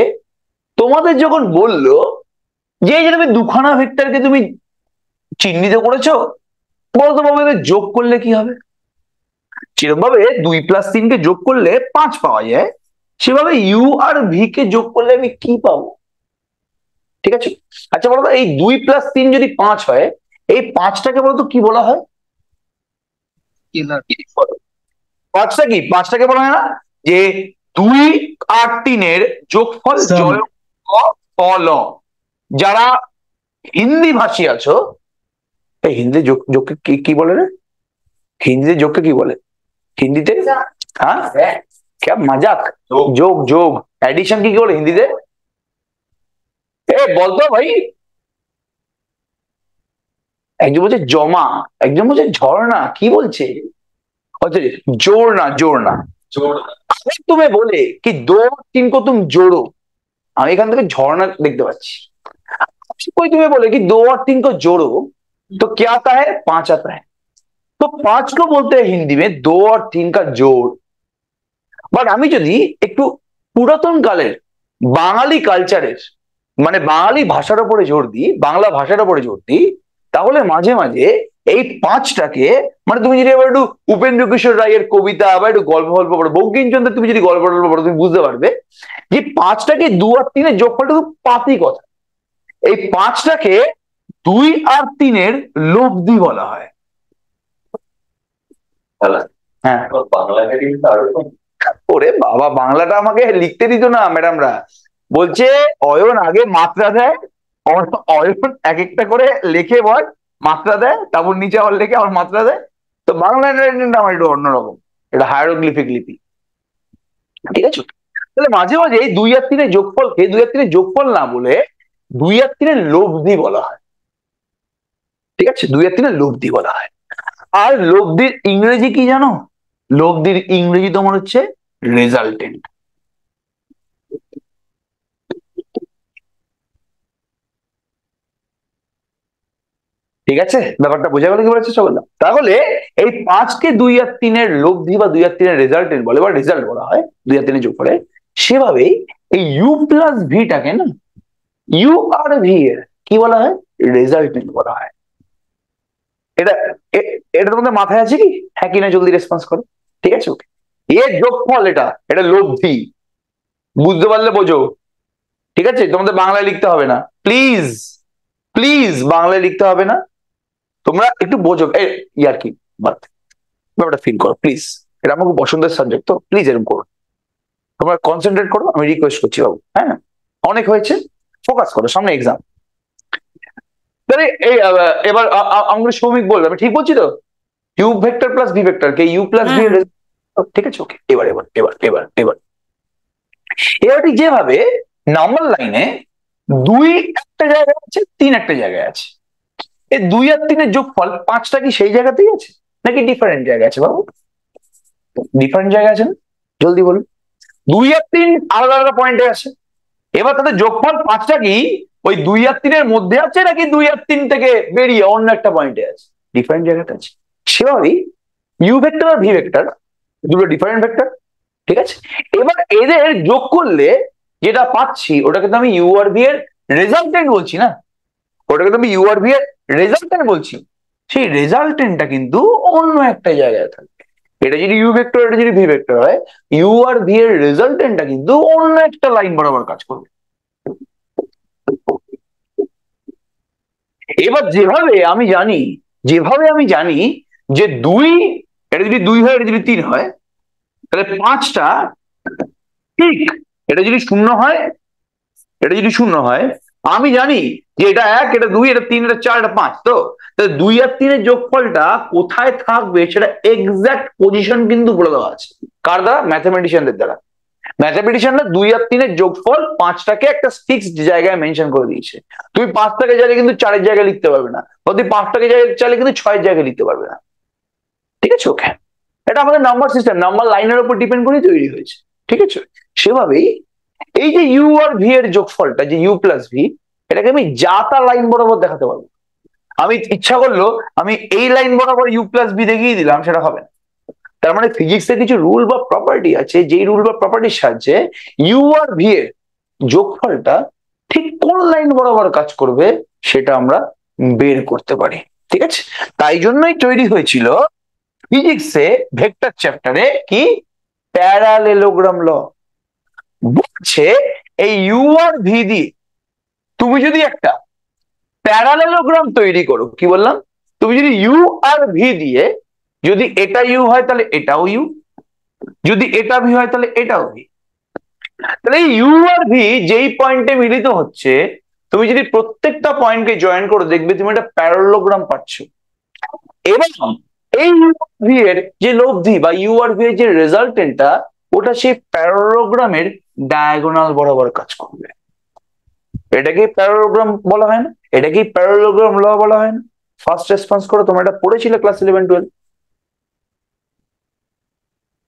S1: তোমাদের যখন বললো যে তুমি দুখানা ভেক্টরকে তুমি চিহ্নিত করেছো, বলতো বাবু এদের যোগ করলে কি হবে? যেরকম ভাবে 2+3 কে যোগ করলে 5 পাওয়া যায়, সেভাবে ইউ আর ভি কে যোগ করলে আমি কি পাবো? ঠিক আছে, আচ্ছা বলতো এই 2+3 যদি 5 হয়, এই 5টাকে বলতো কি বলা হয়? পাঁচটা কি, 5টাকে বলা হয় না যে 2 আর 3-এর যোগফল জয় ফল। যারা হিন্দি ভাষী আছো, এই হিন্দি যোগকে কি বলে রে? হিন্দিতে যোগকে কি বলে হিন্দিতে? হ্যাঁ, क्या मजाक? যোগ যোগ এডিশন কি বলে হিন্দিতে? এ বলতো ভাই। একজন বলছে জমা, একজন বলছে ঝর্ণা, কি বলছে? जोड़ना जोड़ना अगर तुम्हें बोले कि 2 और 3 को तुम जोड़ो, আমি এখান থেকে ঝর্ণা দেখতে পাচ্ছি। कोई तुम्हें बोले कि 2 और 3 को जोड़ो, तो क्या आता है? 5 आता है। तो 5 को बोलते हैं हिंदी में 2 और 3 का जोड़। বাট আমি যদি একটু পুরাতন কালের বাঙালি কালচারের, মানে বাঙালি ভাষার উপরে জোর দিই, বাংলা ভাষার উপরে জোর দিই, তাহলে মাঝে মাঝে এই 5টাকে, মানে তুমি যদি এবার একটু উপেন্দ্র কিশোর রায়ের কবিতা বা একটু গল্প গল্প পড়ো, বঙ্কিমচন্দ্র তুমি যদি গল্প টল্প পড়ো, তুমি বুঝতে পারবে যে 5টাকে 2 আর 3-এর যোগফলটা খুব পাতি কথা। এই 5টাকে 2 আর 3-এর লব্ধি বলা হয়। হ্যাঁ, বাংলাটা কিন্তু আরো, ওরে বাবা, বাংলাটা আমাকে লিখতে দিত না ম্যাডামরা, বলছে অয়ন আগে মাত্রা দেয়, অয়ন এক একটা করে লেখে বল, মাত্রা দেয়, তারপর নিচে আবার লেখে আবার মাত্রা দেয়। তো বাংলা হ্যান্ডরাইটিংটা আমার একটু অন্যরকম, এটা হায়ারোগ্লিফিক লিপি। ঠিক আছে, তাহলে মাঝে মাঝে এই 2 আর 3-এর যোগফলকে 2 আর 3-এর যোগফল না বলে 2 আর 3-এর লব্ধি বলা হয়। ঠিক আছে, 2 আর 3-এর লব্ধি বলা হয়। আর লব্ধির ইংরেজি কি জানো? লব্ধির ইংরেজি তোমার হচ্ছে রেজাল্টেন্ট। ঠিক আছে, ব্যাপারটা বোঝা গেল কি বলে চেষ্টা করলাম? তাহলে এই 5কে 2 আর 3-এর লব্ধি বা 2 আর 3-এর রেজাল্টেন্ট বলে বা রেজাল্ট বলা হয়, 2 আর 3-এর যোগ করে। সেভাবেই এই ইউ প্লাস ভিটাকে না, ইউ আর ভি এর কি বলা হয়? রেজাল্টেন্ট বলা হয়। এটা এটা তোমাদের মাথায় আছে কি? হ্যাঁ কিনা জলদি রেসপন্স করো। ঠিক আছে, ওকে, এর যোগফল এটা, এটা লব্ধি, বুঝতে পারলে বোঝো। ঠিক আছে, তোমাদের বাংলায় লিখতে হবে না, প্লিজ প্লিজ, বাংলায় লিখতে হবে না, তোমরা একটু বোঝো। ইয়ার কি বাদ, ব্যাপারটা ফিল করো প্লিজ। এটা আমার খুব পছন্দের সাবজেক্ট, তো প্লিজ এরকম করো, তোমরা কনসেন্ট্রেট করো, আমি রিকোয়েস্ট করছি বাবু। হ্যাঁ, অনেক হয়েছে, ফোকাস করো, সামনে এক্সাম। তাহলে এই এবার আমাকে সৌমিক বলবে আমি ঠিক বলছি তো? U vector plus V vector কে ইউ প্লাস ভি, ঠিক আছে, ওকে। এবার এবার এবার এবার এবার এবার ঠিক যেভাবে নর্মাল লাইনে 2 একটা জায়গায় আছে, 3 একটা জায়গায় আছে, এই 2 আর 3-এর যোগফল 5টা কি সেই জায়গাতেই আছে নাকি ডিফারেন্ট জায়গায় আছে বাবু? ডিফারেন্ট জায়গায় আছে না? জলদি বলুন। 2 আর 3 আলাদা আলাদা পয়েন্টে আছে, এবার তাদের যোগফল 5টা কি ওই 2 আর 3-এর মধ্যে আছে নাকি 2 আর 3 থেকে বেরিয়ে অন্য একটা পয়েন্টে আছে? ডিফারেন্ট জায়গাতে আছে। সেভাবেই ইউ ভেক্টর আর ভি ভেক্টর দুটো ডিফারেন্ট ভেক্টর। ঠিক আছে, এবার এদের যোগ করলে যেটা পাচ্ছি ওটাকে তো আমি ইউ আর ভি এর রেজাল্টেন্ট বলছি না, ওটাকে তো আমি ইউ আর ভি এর রেজাল্টেন্ট বলছি। সেই রেজাল্টেন্টটা কিন্তু অন্য একটা জায়গায় থাকবে। এটা যদি ইউ ভেক্টর, এটা যদি ভি ভেক্টর হয়, ইউ আর ভি এর রেজাল্টেন্টটা কিন্তু অন্য একটা লাইন বরাবর কাজ করবে। এবার যেভাবে আমি জানি যে 2, এটা যদি 2 হয়, এটা যদি 3 হয়, তাহলে 5টা ঠিক, এটা যদি 0 হয়, এটা যদি 0 হয়, আমি জানি যে এটা 1, এটা 2, এটা 3, এটা 4, এটা 5। তো 2 আর 3-এর যোগফলটা কোথায় থাকবে সেটা এক্সাক্ট পজিশন কিন্তু বলে দেওয়া আছে। কার দ্বারা? ম্যাথমেটিশিয়ানদের দ্বারা। ম্যাথমেটিশিয়ানরা 2 আর 3-এর যোগফল 5টাকে একটা ফিক্সড জায়গায় মেনশন করে দিয়েছে। তুমি 5টাকে চাইলে কিন্তু 4-এর জায়গায় লিখতে পারবে না, বা তুমি 5টাকে চাইলে কিন্তু 6-এর জায়গায় লিখতে পারবে না। ঠিক আছে, ওকে, এটা আমাদের নাম্বার সিস্টেম, নাম্বার লাইনের উপর ডিপেন্ড করে তৈরি হয়েছে। ঠিক আছে, সেভাবেই এই যে ইউ আর ভি এর যোগফলটা, যে ইউ প্লাস ভি, এটাকে আমি যা তা লাইন বরাবর দেখাতে পারবো। আমি ইচ্ছা করলো আমি এই লাইন বরাবর ইউ প্লাস ভি দেখিয়ে দিলাম, সেটা হবে না। তার মানে ফিজিক্সের কিছু রুল বা প্রপার্টি আছে, যেই রুল বা প্রপার্টির সাহায্যে ইউ আর ভি এর যোগফলটা ঠিক কোন লাইন বরাবর কাজ করবে সেটা আমরা বের করতে পারি। ঠিক আছে, তাই জন্যই তৈরি হয়েছিল ফিজিক্সে ভেক্টর চ্যাপ্টারে কি প্যারালেলোগ্রাম ল। বলছে এই ইউ আর ভি দিয়ে তুমি যদি একটা প্যারালেলোগ্রাম তৈরি করো, কি বললাম, তুমি যদি ইউ আর ভি দিয়ে যদি এটা ইউ হয় তাহলে এটাও ইউ, যদি এটা ভি হয় তাহলে এটাও ভি, তাহলে ইউ আর ভি যেই পয়েন্টে মিলিত হচ্ছে তুমি যদি প্রত্যেকটা পয়েন্টকে জয়েন করে দেখবে তুমি একটা প্যারালেলোগ্রাম পাচ্ছ। এবং এই ইউ আর ভি এর যে লব্ধি বা ইউ আর ভি এর যে রেজাল্টেন্টটা ওটা সেই প্যারালেলোগ্রামের ডায়াগোনাল বরাবর কাজ করবে। এটাকে প্যারালেলোগ্রাম বলা হয় না? এটাকে প্যারালেলোগ্রাম ল বলা হয় না? ফার্স্ট রেসপন্স করো, তোমরা এটা পড়েছিলে ক্লাস 11-12?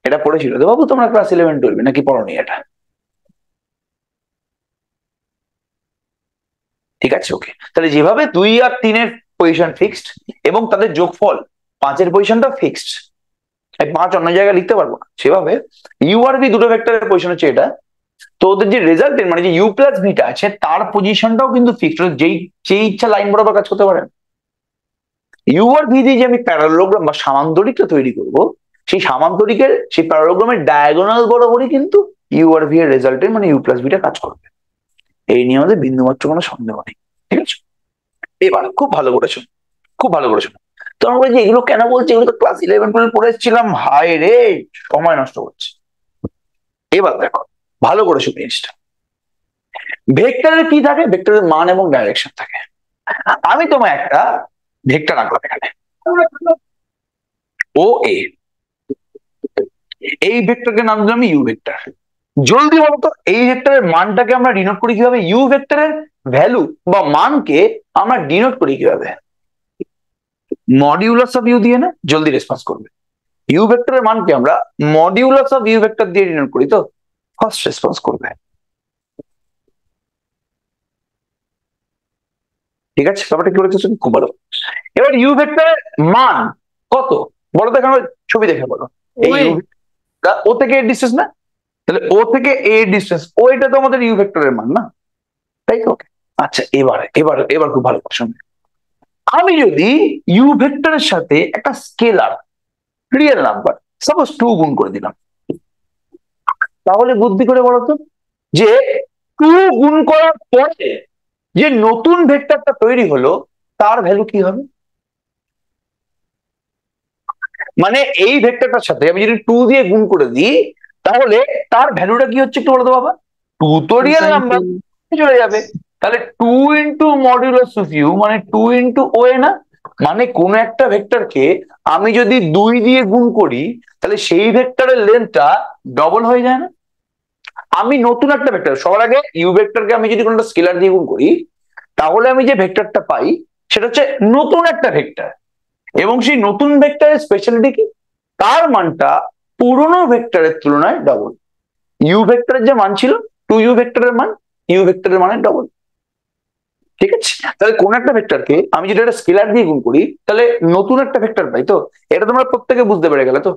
S1: এটা পড়েছিল তো বাবু তোমরা ক্লাস 11-12 নাকি পড়োনি এটা? ঠিক আছে, ওকে। তাহলে যেভাবে 2 আর 3-এর পজিশন ফিক্সড এবং তাদের যোগফল 5-এর পজিশনটা ফিক্সড, 5 অন্য জায়গায় লিখতে পারবো না, সেভাবে ইউ আর ভি দুটো ভেক্টরের পজিশন হচ্ছে এটা, তো ওদের যে রেজাল্টেন্ট মানে যে ইউ প্লাস ভিটা আছে তার পজিশনটাও কিন্তু ফিক্সড, যেই যেই ইচ্ছা লাইন বরাবর কাজ করতে পারেন। ইউ আর ভি দিয়ে যে আমি প্যারালোগ্রাম বা সামান্তরিকটা তৈরি করব, সেই সামান্তরিকের সেই প্যারালোগ্রামের ডায়াগোনাল বরাবরই কিন্তু ইউ আর ভি এর রেজাল্টেন্ট মানে ইউ প্লাস ভিটা কাজ করবে। এই নিয়ে আমাদের বিন্দুমাত্র কোনো সন্দেহ নেই। ঠিক আছে, এবার খুব ভালো করেছো, খুব ভালো করেছো। তো আমরা বলছি এগুলো কেন বলছি, এগুলো তো ক্লাস 11-12 পড়ে এসেছিলাম, হাই রে সময় নষ্ট করছে। এবার দেখো ভালো করেছো জিনিসটা, ভেক্টরের কি থাকে, ভেক্টরের মান এবং ডাইরেকশন থাকে। আমি তোমায় একটা ভেক্টর আঁকলাম এখানে ও এ, এই ভেক্টরকে নাম দিলাম ইউ ভেক্টর। জলদি বলতো এই ভেক্টরের মানটাকে আমরা ডিনোট করি কিভাবে, ইউ ভেক্টরের ভ্যালু বা মানকে আমরা ডিনোট করি কিভাবে, মডিউলাস অফ ইউ দিয়ে না? জলদি রেসপন্স করবে। ইউ ভেক্টরের মানকে আমরা মডিউলাস অফ ইউ ভেক্টর দিয়ে ডিনোট করি, তো ফার্স্ট রেসপন্স করবে। ঠিক আছে, ব্যাপারটা কি বলেছে খুব ভালো। এবার ইউ ভেক্টরের মান কত বলো তো, এখানে ছবি দেখে বলো। এই ও থেকে এর ডিস্টেন্স না, তাহলে ও থেকে এর ডিস্টেন্স, ও এটা তো আমাদের ইউ ভেক্টরের মান না, তাই তো? আচ্ছা এবার এবার এবার খুব ভালো প্রশ্ন, আমি যদি ইউ ভেক্টরের সাথে একটা স্কেলার রিয়েল নাম্বার সাপোজ 2 গুণ করে দিলাম, তাহলে বুদ্ধি করে বলো তো যে 2 গুণ করার পরে যে নতুন ভেক্টরটা তৈরি হলো তার ভ্যালু কি হবে? মানে এই ভেক্টরটার সাথে আমি যদি 2 দিয়ে গুণ করে দিই তাহলে তার ভ্যালুটা কি হচ্ছে একটু বলতো বাবা? 2 তো রিয়েল নাম্বার চলে যাবে, তাহলে 2 ইন্টু মডিউলাস অফ ইউ মানে 2 ইন্টু ও এ না? মানে কোন একটা ভেক্টরকে আমি যদি 2 দিয়ে গুণ করি তাহলে সেই ভেক্টরের লেন্থটা ডবল হয়ে যায় না? আমি নতুন একটা ভেক্টর, সবার আগে ইউ ভেক্টরকে আমি যদি কোনটা স্কেলার দিয়ে গুণ করি তাহলে আমি যে ভেক্টরটা পাই সেটা হচ্ছে নতুন একটা ভেক্টর, এবং সেই নতুন ভেক্টরের স্পেশালিটি কি, তার মানটা পুরনো ভেক্টরের তুলনায় ডবল। ইউ ভেক্টরের যে মান ছিল 2 ইউ ভেক্টরের মান ইউ ভেক্টরের মানের ডবল। ঠিক আছে, তাহলে কোন একটা ভেক্টরকে আমি যদি একটা স্কেলার দিয়ে গুণ করি তাহলে নতুন একটা ভেক্টর পাই, তো এটা তোমরা প্রত্যেকে বুঝতে পেরে গেলে তো?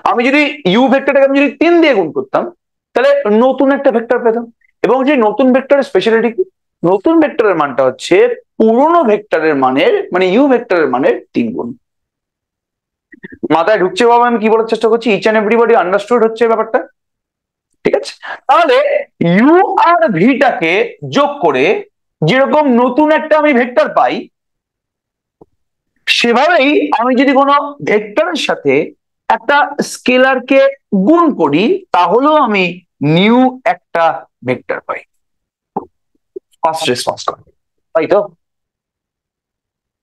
S1: আমি যদি ইউ ভেক্টরটাকে আমি যদি 3 দিয়ে গুণ করতাম তাহলে নতুন একটা ভেক্টর পেতাম, এবং যে নতুন ভেক্টরের স্পেশালিটি কি, নতুন ভেক্টরের মানটা হচ্ছে পুরনো ভেক্টরের মানের মানে ইউ ভেক্টরের মানের 3 গুণ। মাথায় ঢুকছে বাবা আমি কি বলার চেষ্টা করছি? ইচ এন্ড এভরিবডি আন্ডারস্টুড হচ্ছে ব্যাপারটা? ঠিক আছে, তাহলে ইউ আর ভিটাকে যোগ করে যেরকম নতুন একটা আমি ভেক্টর পাই, সেভাবেই আমি যদি কোনো ভেক্টরের সাথে একটা স্কেলারকে গুণ করি তাহলেও আমি নিউ একটা ভেক্টর পাই। ফার্স্ট রেসপন্স করে তাই তো?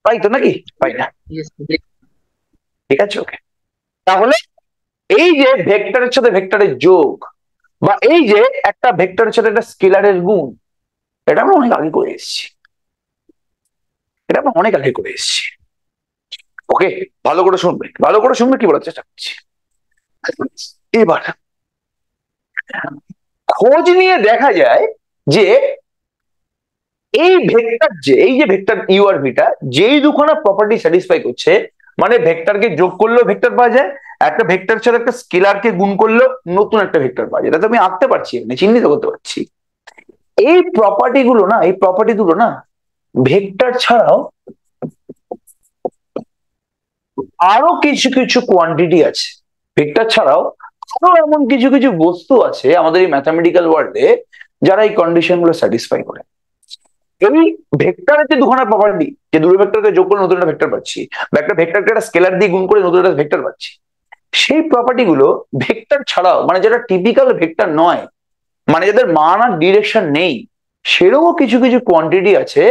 S1: তাই তো নাকি? পাই না? ঠিক আছে, ওকে। তাহলে এই যে ভেক্টরের সাথে ভেক্টরের যোগ বা এই যে একটা ভেক্টরের সাথে একটা স্কেলারের গুণ, এটা আমরা অনেক আগে করে এসেছি, এটা আমরা অনেক আগে করে এসেছি। ওকে, ভালো করে শুনবে, ভালো করে শুনবে কি বলার চেষ্টা করছি। এবার খোঁজ নিয়ে দেখা যায় যে এই ভেক্টর এই যে ভেক্টর ইউ আর ভিটা যেই দুখানা প্রপার্টি স্যাটিসফাই করছে, মানে ভেক্টরকে যোগ করলেও ভেক্টর পাওয়া যায়, একটা ভেক্টর সাথে একটা স্কেলারকে গুণ করলেও নতুন একটা ভেক্টর পাওয়া যায়, এটা তো আমি আঁকতে পারছি, এখানে চিহ্নিত করতে পারছি। এই প্রপার্টি গুলো না ভেক্টর ছাড়াও আরো কিছু কিছু কোয়ান্টিটি আছে। ভেক্টর ছাড়াও আরো এমন কিছু কিছু বস্তু আছে আমাদের এই ম্যাথামেটিক্যাল ওয়ার্ল্ডে যারা এই কন্ডিশন গুলো স্যাটিসফাই করে। এই ভেক্টরের যে দুখানা প্রপার্টি, যে দুটো ভেক্টরকে যোগ করে নতুন একটা ভেক্টর পাচ্ছি, বা একটা ভেক্টরকে একটা স্কেলার দিয়ে গুণ করে নতুন একটা ভেক্টর পাচ্ছি, সেই প্রপার্টি গুলো ভেক্টর ছাড়াও, মানে যেটা টিপিক্যাল ভেক্টর নয়, মানে যাদের মান আর ডিরেকশন নেই, সেরকমও কিছু কিছু কোয়ান্টিটি আছে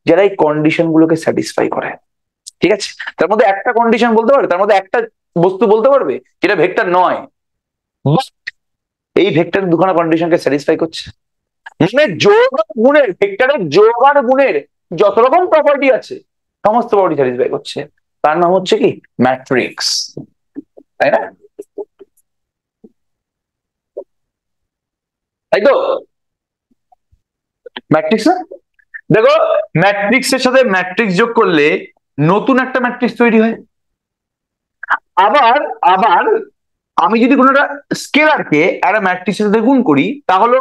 S1: যারা এই কন্ডিশন গুলোকে স্যাটিসফাই করে। ঠিক আছে, তার মধ্যে একটা কন্ডিশন বলতে পারবে, তার মধ্যে একটা বস্তু বলতে পারবে যেটা ভেক্টর নয়, বাট এই ভেক্টর দুখানা কন্ডিশনকে স্যাটিসফাই করছে। মানে যোগ আর গুণের, ভেক্টরের যোগ আর গুণের যত রকম প্রপার্টি আছে সমস্ত প্রপার্টি স্যাটিসফাই করছে। তার নাম হচ্ছে কি ম্যাট্রিক্স, তাই না? তাই তো, ম্যাট্রিক্স না? দেখো, ম্যাট্রিক্সের সাথে ম্যাট্রিক্স যোগ করলে নতুন একটা ম্যাট্রিক্স তৈরি হয়। আবার আবার আমি যদি কোনো একটা স্কেলারকে একটা ম্যাট্রিক্সের সাথে গুণ করি, তাহলে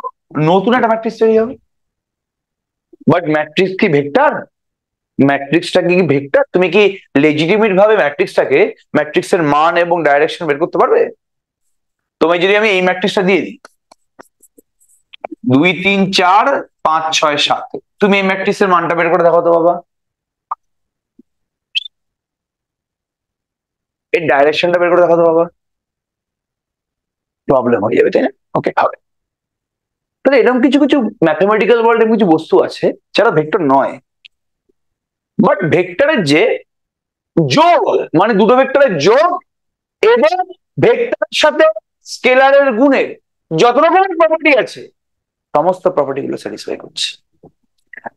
S1: নতুন একটা ম্যাট্রিক্স তৈরি হবে। বাট ম্যাট্রিক্স কি ভেক্টর? ম্যাট্রিক্সটা কি ভেক্টর? তুমি কি লেজিটিমেট ভাবে ম্যাট্রিক্সটাকে, ম্যাট্রিক্সের মান এবং ডাইরেকশন বের করতে পারবে? তোমায় যদি আমি এই ম্যাট্রিক্সটা দিয়ে দিই 2 3 4 5 6 7, তুমি এই ম্যাট্রিক্সের মানটা বের করে দেখো তো বাবা। এর ডাইরেকশনটা বের করে দেখো তো বাবা। প্রবলেম হয়ে যাবে, তাই না? ওকে, হবে। তাহলে এরকম কিছু কিছু ম্যাথমেটিক্যাল ওয়ার্ল্ডে কিছু বস্তু আছে যারা ভেক্টর নয়, বাট ভেক্টরের যে যোগ, মানে দুটো ভেক্টরের যোগ এবং ভেক্টরের সাথে স্কেলারের গুণের যত রকমের প্রপার্টি আছে সমস্ত প্রপার্টি গুলো স্যাটিসফাই করছে।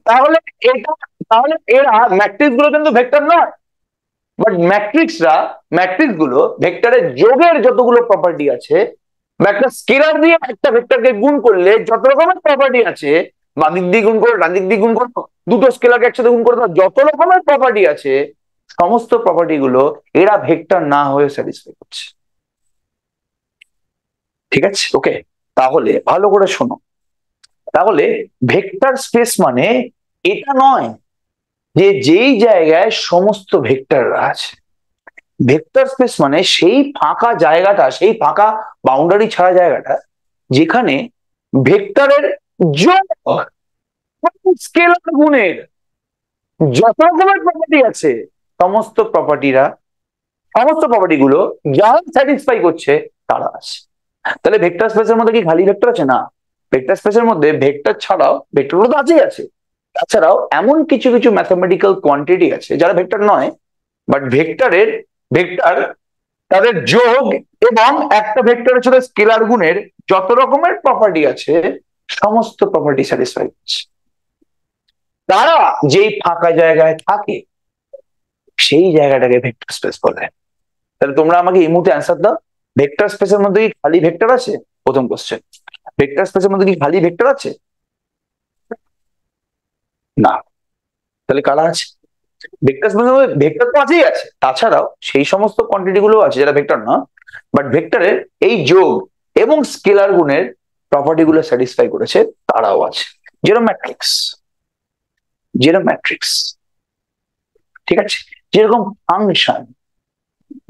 S1: তাহলে এটা, তাহলে এরা ম্যাট্রিক্স গুলো কিন্তু ভেক্টর নয়, বাট ম্যাট্রিক্স গুলো ভেক্টরের যোগের যতগুলো প্রপার্টি আছে, বা একটা স্কেলার দিয়ে একটা ভেক্টরকে গুণ করলে যত রকমের প্রপার্টি আছে, বাম দিক দিয়ে গুণ করো, ডান দিক দিয়ে গুণ করো, দুটো স্কেলারকে একসাথে গুণ করো, যত রকমের প্রপার্টি আছে সমস্ত প্রপার্টি গুলো এরা ভেক্টর না হয়ে স্যাটিসফাই করছে। ঠিক আছে, ওকে। তাহলে ভালো করে শোনো, তাহলে ভেক্টর স্পেস মানে এটা নয় যে যেই জায়গায় সমস্ত ভেক্টররা আছে। ভেক্টর স্পেস মানে সেই ফাঁকা জায়গাটা, সেই ফাঁকা বাউন্ডারি ছাড়া জায়গাটা যেখানে ভেক্টরের যোগ, স্কেলার গুণের যত রকমের প্রপার্টি আছে সমস্ত প্রপার্টি গুলো যারা স্যাটিসফাই করছে তারা আছে। তাহলে ভেক্টর স্পেসের মধ্যে কি খালি ভেক্টর আছে? না, ভেক্টর স্পেসের মধ্যে ভেক্টর ছাড়াও, ভেক্টর গুলো তো আছেই আছে, তাছাড়াও এমন কিছু কিছু ম্যাথমেটিক্যাল কোয়ান্টিটি আছে যারা ভেক্টর নয়, বাট ভেক্টর তাদের যোগ এবং একটা ভেক্টরের সাথে স্কেলার গুণের যত রকমের প্রপার্টি আছে সমস্ত প্রপার্টি স্যাটিসফাই করছে। তারা যেই ফাঁকা জায়গায় থাকে সেই জায়গাটাকে ভেক্টর স্পেস বলে। তাহলে তোমরা আমাকে এই মুহূর্তে অ্যান্সার দাও, ভেক্টর স্পেসের মধ্যে কি খালি ভেক্টর আছে? প্রথম কোশ্চেন, ভেক্টর স্পেসের মধ্যে কি খালি ভেক্টর আছে? না। তাহলে কারা আছে? ভেক্টর স্পেসের মধ্যে ভেক্টর তো আছেই আছে, তাছাড়াও সেই সমস্ত কোয়ান্টিটি গুলো আছে যারা ভেক্টর না, বাট ভেক্টরের এই যোগ এবং স্কেলার গুণের প্রপার্টি গুলো স্যাটিসফাই করেছে তারাও আছে, যেরকম ম্যাট্রিক্স। ঠিক আছে, যেরকম ফাংশন,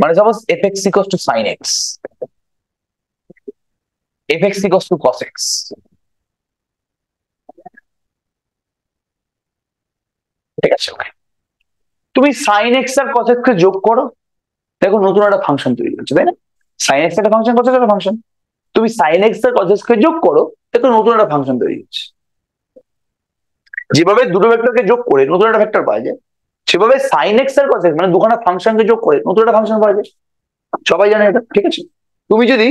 S1: মানে suppose f(x) = sin x, f(x) = cos x। ঠিক আছে, ওকে। তুমি sin x আর cos x কে যোগ করো, দেখো নতুন একটা ফাংশন তৈরি হচ্ছে, তাই না? sin x একটা ফাংশন, cos x একটা ফাংশন। তুমি sin x আর cos x কে যোগ করো, দেখো নতুন একটা ফাংশন তৈরি হচ্ছে। যেভাবে দুটো ভেক্টরকে যোগ করে নতুন একটা ভেক্টর পাওয়া যায়, সেভাবে sin x আর cos x মানে দুখানা ফাংশনকে যোগ করে নতুন একটা ফাংশন পাওয়া যায়। সবাই জানে এটা, ঠিক আছে? তুমি যদি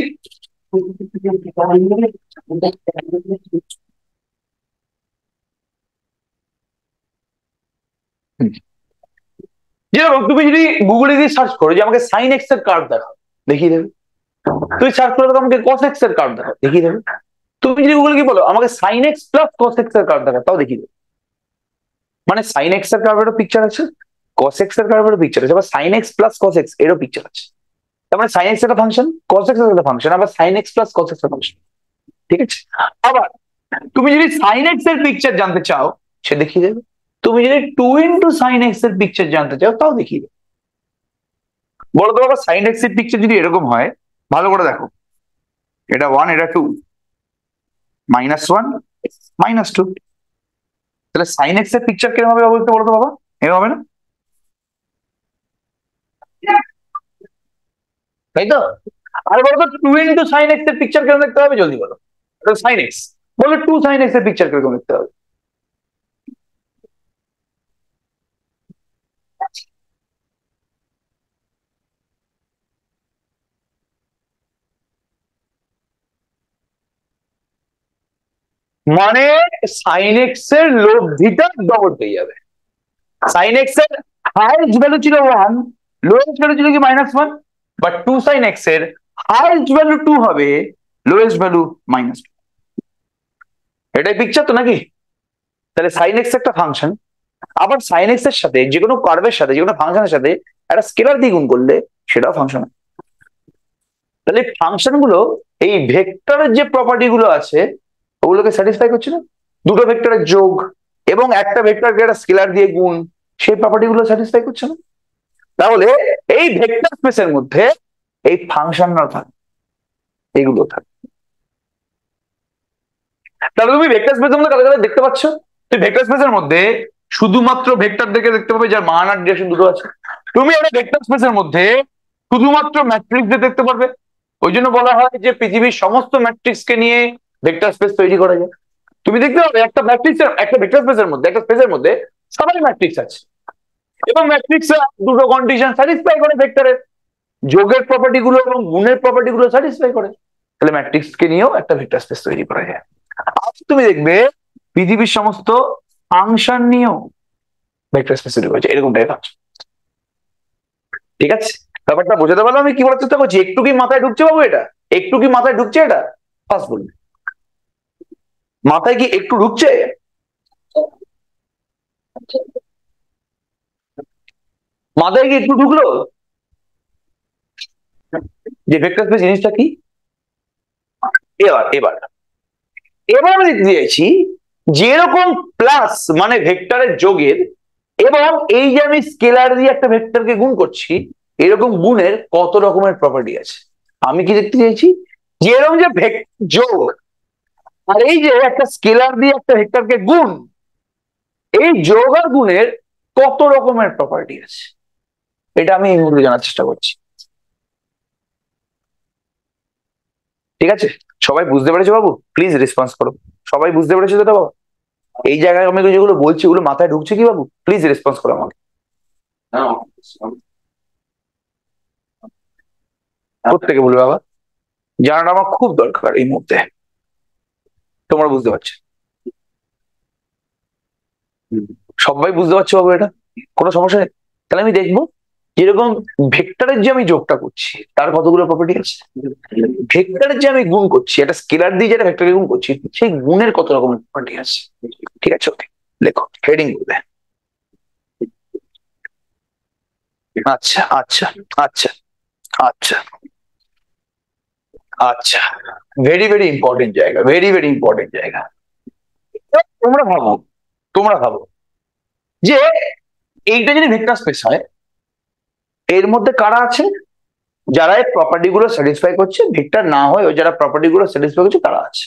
S1: যেরকম তুমি যদি গুগলে দিয়ে সার্চ করো যে আমাকে sin x এর কার্ভ দেখাও, দেখিয়ে দেবে। তুমি সার্চ করে আমাকে cos x এর কার্ভ দেখাও, দেখিয়ে দেবে। তুমি যদি গুগলে কি বলো আমাকে sin x + cos x এর কার্ভ দেখাও, তাও দেখিয়ে দেবে। মানে sin x এর কার্ভেরও পিকচার আছে, cos x এর কার্ভেরও পিকচার আছে, আবার sin x + cos x এরও পিকচার আছে। তার মানে sin x একটা ফাংশন, cos x একটা ফাংশন, আবার sin x + cos x একটা ফাংশন। ঠিক আছে? আবার তুমি যদি sin x এর পিকচার জানতে চাও সে দেখিয়ে দেবে, তুমি যদি 2 × sin x এর পিকচার জানতে চাও তাও দেখিয়ে দেবে। বলো তো বাবা, sin x এর পিকচার যদি এরকম হয়, ভালো করে দেখো, এটা 1 এটা 2, -1 -2, তাহলে sin x এর পিকচার কিরকম হবে বলতে, বলো তো বাবা, এরকম হবে না? তাই তো? আর বলো তো 2 × sin x এর পিকচার কিরকম দেখতে হবে, জলদি বলো। sin x, বলো 2 sin x এর পিকচার কিরকম দেখতে হবে? মানে sin x এর লব্ধিটা ডবল পেয়ে যাবে। sin x এর হাইয়েস্ট ভ্যালু ছিল 1, লোয়েস্ট ভ্যালু ছিল কি -1, বাট 2 sin x এর হাইয়েস্ট ভ্যালু 2 হবে, লোয়েস্ট ভ্যালু -2। এটাই পিকচার তো নাকি? তাহলে sin x একটা ফাংশন, আবার sin x এর সাথে যে কোনো কার্ভের সাথে, যে কোনো ফাংশনের সাথে একটা স্কেলার দিয়ে গুণ করলে সেটাও ফাংশন। তাহলে ফাংশন গুলো এই ভেক্টরের যে প্রপার্টি গুলো আছে ওগুলোকে স্যাটিসফাই করছে না? দুটো ভেক্টরের যোগ এবং একটা ভেক্টরকে একটা স্কেলার দিয়ে গুণ, সেই প্রপার্টি গুলো স্যাটিসফাই করছে না? তাহলে এই ভেক্টর স্পেসের মধ্যে এই ফাংশনরা থাকে, এগুলো থাকে। তাহলে তুমি ভেক্টর স্পেসের মধ্যে কাদের কাদের দেখতে পাচ্ছ? তুমি ভেক্টর স্পেসের মধ্যে শুধুমাত্র ভেক্টর দেখে দেখতে পাবে যার মান আর ডিরেকশন দুটো আছে। তুমি একটা ভেক্টর স্পেসের মধ্যে শুধুমাত্র ম্যাট্রিক্স দিয়ে দেখতে পারবে। ওই জন্য বলা হয় যে পৃথিবীর সমস্ত ম্যাট্রিক্সকে নিয়ে ভেক্টর স্পেস তৈরি করা যায়। তুমি দেখতে পাবে একটা ম্যাট্রিক্সের, একটা ভেক্টর স্পেসের মধ্যে, একটা স্পেসের মধ্যে সবাই ম্যাট্রিক্স আছে এবং ম্যাট্রিক্স দুটো কন্ডিশন স্যাটিসফাই করে, ভেক্টরের যোগের প্রপার্টি গুলো এবং গুণের প্রপার্টি গুলো স্যাটিসফাই করে। তাহলে ম্যাট্রিক্স কে নিয়েও একটা ভেক্টর স্পেস তৈরি করা যায়। আজ তুমি দেখবে পৃথিবীর সমস্ত ফাংশন নিয়েও ভেক্টর স্পেস তৈরি করেছে, এরকম টাইপ আছে। ঠিক আছে, ব্যাপারটা বোঝাতে পারলাম আমি কি বলার চেষ্টা করছি? একটু কি মাথায় ঢুকছে বাবু? এটা একটু কি মাথায় ঢুকছে? এটা ফার্স্ট বলবে, মাথায় কি একটু ঢুকছে? মাথায় কি একটু ঢুকলো যে ভেক্টর স্পেস জিনিসটা কি? এবার এবার এবার আমি দেখতে চাইছি যেরকম প্লাস মানে ভেক্টরের যোগের, এবং এই যে আমি স্কেলার দিয়ে একটা ভেক্টরকে গুণ করছি, এরকম গুণের কত রকমের প্রপার্টি আছে। আমি কি দেখতে চাইছি যে এরকম যে যোগ আর এই যে একটা স্কেলার দিয়ে একটা ভেক্টরকে গুণ, এই যোগ আর গুণের কত রকমের প্রপার্টি আছে, এটা আমি এই মুহূর্তে জানার চেষ্টা করছি। ঠিক আছে, সবাই বুঝতে পেরেছো বাবু? প্লিজ রেসপন্স করো। সবাই বুঝতে পেরেছো তো বাবা? এই জায়গায় আমি যেগুলো বলছি ওগুলো মাথায় ঢুকছে কি বাবু? প্লিজ রেসপন্স করো আমাকে। প্রত্যেকে বলবে বাবা, জানাটা আমার খুব দরকার এই মুহূর্তে। তোমরা বুঝতে পারছো? সবাই বুঝতে পারছো বাবু? এটা কোনো সমস্যা নেই। তাহলে আমি দেখবো যেরকম ভেক্টরের যে আমি যোগটা করছি তার কতগুলো প্রপার্টি আছে, ভেক্টরের যে আমি গুণ করছি, একটা স্কেলার দিয়ে যেটা ভেক্টরকে গুণ করছি সেই গুণের কত রকমের প্রপার্টি আছে। ঠিক আছে, ওকে, লেখো হেডিং করবে। আচ্ছা আচ্ছা আচ্ছা আচ্ছা আচ্ছা, ভেরি ভেরি ইম্পর্টেন্ট জায়গা, ভেরি ভেরি ইম্পর্টেন্ট জায়গা। তোমরা ভাবো, তোমরা ভাবো যে এইটা যদি ভেক্টর স্পেস হয়, এর মধ্যে কারা আছে? যারা এই প্রপার্টি গুলো স্যাটিসফাই করছে, ভেক্টর না হয় ওই যারা প্রপার্টি গুলো স্যাটিসফাই করছে তারা আছে।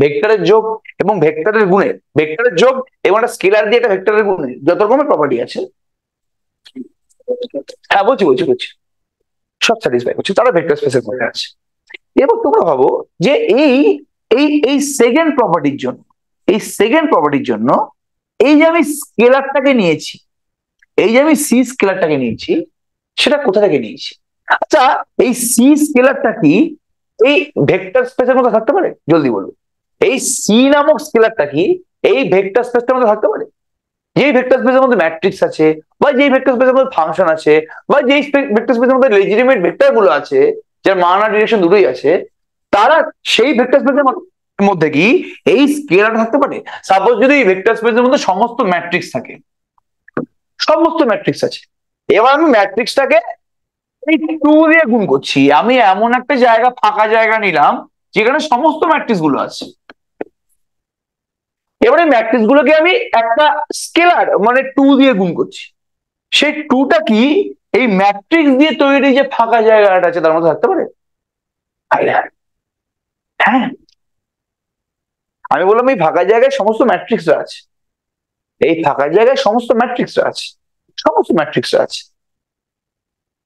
S1: ভেক্টরের যোগ এবং ভেক্টরের গুণের, ভেক্টরের যোগ এবং একটা স্কেলার দিয়ে একটা ভেক্টরের গুণের যত রকমের প্রপার্টি আছে, হ্যাঁ বলছি বলছি বলছি, সব স্যাটিসফাই করছে, তারা ভেক্টর স্পেসের মধ্যে আছে। এবার তোমরা ভাবো যে এই এই এই সেকেন্ড প্রপার্টির জন্য, এই সেকেন্ড প্রপার্টির জন্য এই যে আমি স্কেলারটাকে নিয়েছি, এই যে আমি সি স্কেলারটাকে নিয়েছি, সেটা কোথা থেকে নিয়েছি? আচ্ছা, এই সি স্কেলারটা কি এই ভেক্টর স্পেসের মধ্যে থাকতে পারে? জলদি বলবো, এই সি নামক স্কেলারটা কি এই ভেক্টর স্পেসের মধ্যে থাকতে পারে? যেই ভেক্টর স্পেসের মধ্যে ম্যাট্রিক্স আছে, বা যেই ভেক্টর স্পেসের মধ্যে ফাংশন আছে, বা যেই ভেক্টর স্পেসের মধ্যে লেজিটিমেট ভেক্টর গুলো আছে যার মান আর ডিরেকশন দুটোই আছে, তারা সেই ভেক্টর স্পেসের মধ্যে কি এই স্কেলার থাকতে পারে? সাপোজ যদি এই ভেক্টর স্পেসের মধ্যে সমস্ত ম্যাট্রিক্স থাকে, সমস্ত ম্যাট্রিক্স আছে, এবার আমি ম্যাট্রিক্সটাকে এই 2 দিয়ে গুণ করছি, আমি এমন একটা জায়গা, ফাঁকা জায়গা নিলাম যেখানে সমস্ত ম্যাট্রিক্স গুলো আছে। এবারে ম্যাট্রিক্স গুলোকে আমি একটা স্কেলার মানে 2 দিয়ে গুণ করছি। সেই 2টা কি এই ম্যাট্রিক্স দিয়ে তৈরি যে ফাঁকা জায়গাটা আছে তার মধ্যে থাকতে পারে? হ্যাঁ, আমি বললাম এই ফাঁকা জায়গায় সমস্ত ম্যাট্রিক্সরা আছে, এই ফাঁকা জায়গায় সমস্ত ম্যাট্রিক্সরা আছে, সমস্ত ম্যাট্রিক্সরা আছে।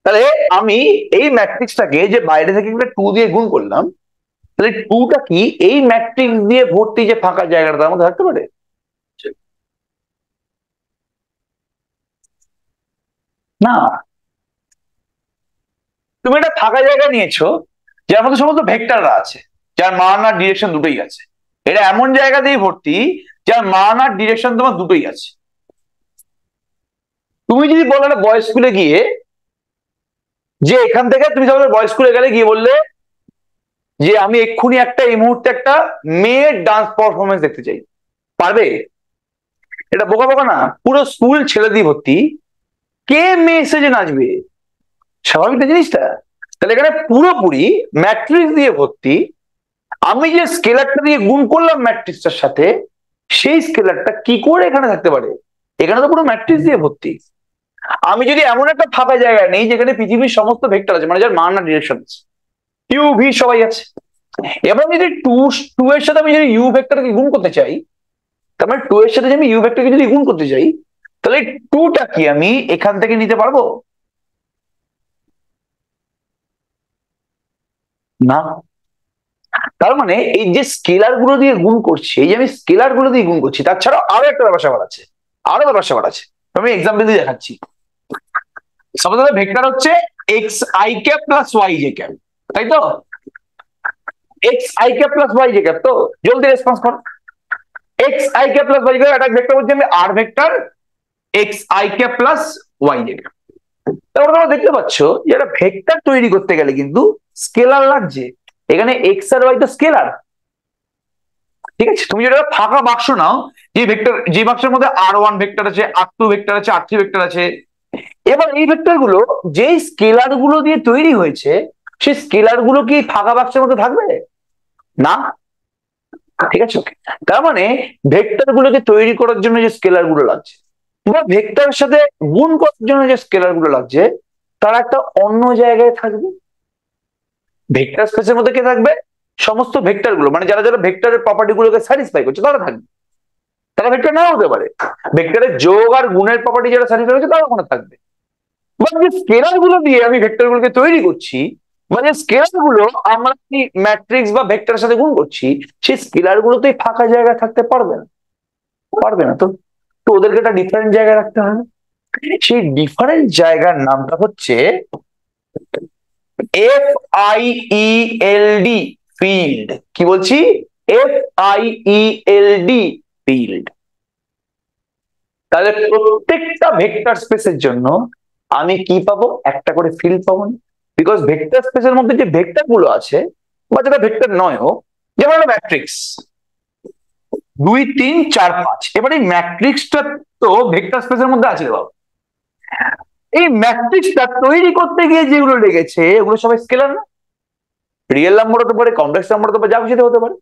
S1: তাহলে আমি এই ম্যাট্রিক্সটাকে যে বাইরে থেকে একটা 2 দিয়ে গুণ করলাম, তাহলে 2টা কি এই ম্যাট্রিক্স দিয়ে ভর্তি যে ফাঁকা জায়গাটা তার মধ্যে থাকতে পারে? না। তুমি একটা ফাঁকা জায়গা নিয়েছো যার মধ্যে সমস্ত ভেক্টররা আছে, যার মান আর ডিরেকশন দুটোই আছে। এটা এমন জায়গা দিয়ে ভর্তি যার মান আর ডিরেকশন তোমার দুটোই আছে। তুমি যদি বলো একটা বয়েজ স্কুলে গিয়ে যে এখান থেকে তুমি যখন বয়েজ স্কুলে গেলে গিয়ে বললে যে আমি এক্ষুনি একটা এই মুহূর্তে একটা মেয়ের ডান্স পারফরমেন্স দেখতে চাই, পারবে? এটা বোকা বোকা না? পুরো স্কুল ছেলে দিয়ে ভর্তি, কে মেয়ে এসে যে নাচবে? স্বাভাবিক না জিনিসটা? তাহলে এখানে পুরোপুরি ম্যাট্রিক্স দিয়ে ভর্তি, আমি যে স্কেলারটা দিয়ে গুণ করলাম ম্যাট্রিক্সটার সাথে, সেই স্কেলারটা কি করে এখানে থাকতে পারে? এখানে তো পুরো ম্যাট্রিক্স দিয়ে ভর্তি। আমি যদি এমন একটা ফাঁকা জায়গায় নেই যেখানে পৃথিবীর সমস্ত ভেক্টর আছে, মানে যার মান আর ডিরেকশন আছে, ইউ ভি সবাই আছে, এবার যদি টু টু এর সাথে আমি যদি ইউ ভেক্টরকে গুণ করতে চাই, তার মানে 2 এর সাথে যদি আমি ইউ ভেক্টরকে যদি গুণ করতে চাই, তাহলে 2টা কি আমি এখান থেকে নিতে পারবো? না। তার মানে এই যে স্কেলার গুলো দিয়ে গুণ করছি, এই যে আমি স্কেলার গুলো দিয়ে গুণ করছি, তাছাড়াও আরো একটা ব্যাপার স্যাপার আছে, আরো ব্যাপার স্যাপার আছে। আমি এক্সাম্পল দিয়ে দেখাচ্ছি। সাপোজ ভেক্টর হচ্ছে X I cap plus Y J cap, তাই তো? X I cap plus Y J cap, তো জলদি রেসপন্স করো। X I cap plus Y cap একটা ভেক্টর বলছি আমি, আর vector X I cap plus Y J cap. তারপরে তোমরা দেখতে পাচ্ছ যে একটা ভেক্টর তৈরি করতে গেলে কিন্তু স্কেলার লাগছে। এখানে এক্স আর ওয়াই তো স্কেলার, ঠিক আছে? তুমি যদি একটা ফাঁকা বাক্স নাও, যে ভেক্টর, যে বাক্সের মধ্যে আর 1 ভেক্টর আছে, আর 2 ভেক্টর আছে, আর 3 ভেক্টর আছে, এবার এই ভেক্টর গুলো যেই স্কেলার গুলো দিয়ে তৈরি হয়েছে, সেই স্কেলার গুলো কি ফাঁকা বাক্সের মধ্যে থাকবে? না। ঠিক আছে, ওকে। তার মানে ভেক্টর গুলোকে তৈরি করার জন্য যে স্কেলার গুলো লাগছে বা ভেক্টরের সাথে গুণ করার জন্য যে স্কেলার গুলো লাগছে, তারা একটা অন্য জায়গায় থাকবে। ভেক্টর স্পেসের মধ্যে কে থাকবে? সমস্ত ভেক্টর গুলো, মানে যারা যারা ভেক্টরের প্রপার্টি গুলোকে স্যাটিসফাই করছে তারা থাকবে। তারা ভেক্টর নাও হতে পারে, ভেক্টরের যোগ আর গুণের প্রপার্টি যারা স্যাটিসফাই করছে তারা ওখানে থাকবে। বা যে স্কেলার গুলো দিয়ে আমি ভেক্টর গুলোকে তৈরি করছি, বা যে স্কেলার গুলো আমরা ম্যাট্রিক্স বা ভেক্টরের সাথে গুণ করছি, সেই স্কেলার গুলোতেই ফাঁকা জায়গায় থাকতে পারবে না, পারবে না। তো তো ওদেরকে একটা ডিফারেন্ট জায়গায় রাখতে হবে। সেই ডিফারেন্ট জায়গার নামটা হচ্ছে F I E L D, field. কি বলছি? F I E L D, field. তাহলে প্রত্যেকটা ভেক্টর স্পেসের জন্য আমি কি পাবো? একটা করে ফিল্ড পাবো না? বিকজ ভেক্টর স্পেসের মধ্যে যে ভেক্টর গুলো আছে, বা যেটা ভেক্টর নয় হোক, যেমন একটা ম্যাট্রিক্স 2 3 4 5, এবার এই ম্যাট্রিক্সটা তো ভেক্টর স্পেসের মধ্যে আছে রে বাবা। এই ম্যাট্রিক্সটা তৈরি করতে গিয়ে যেগুলো লেগেছে এগুলো সবাই স্কেলার না? রিয়েল নাম্বার হতে পারে, কমপ্লেক্স নাম্বার হতে পারে, যা খুশি হতে পারে।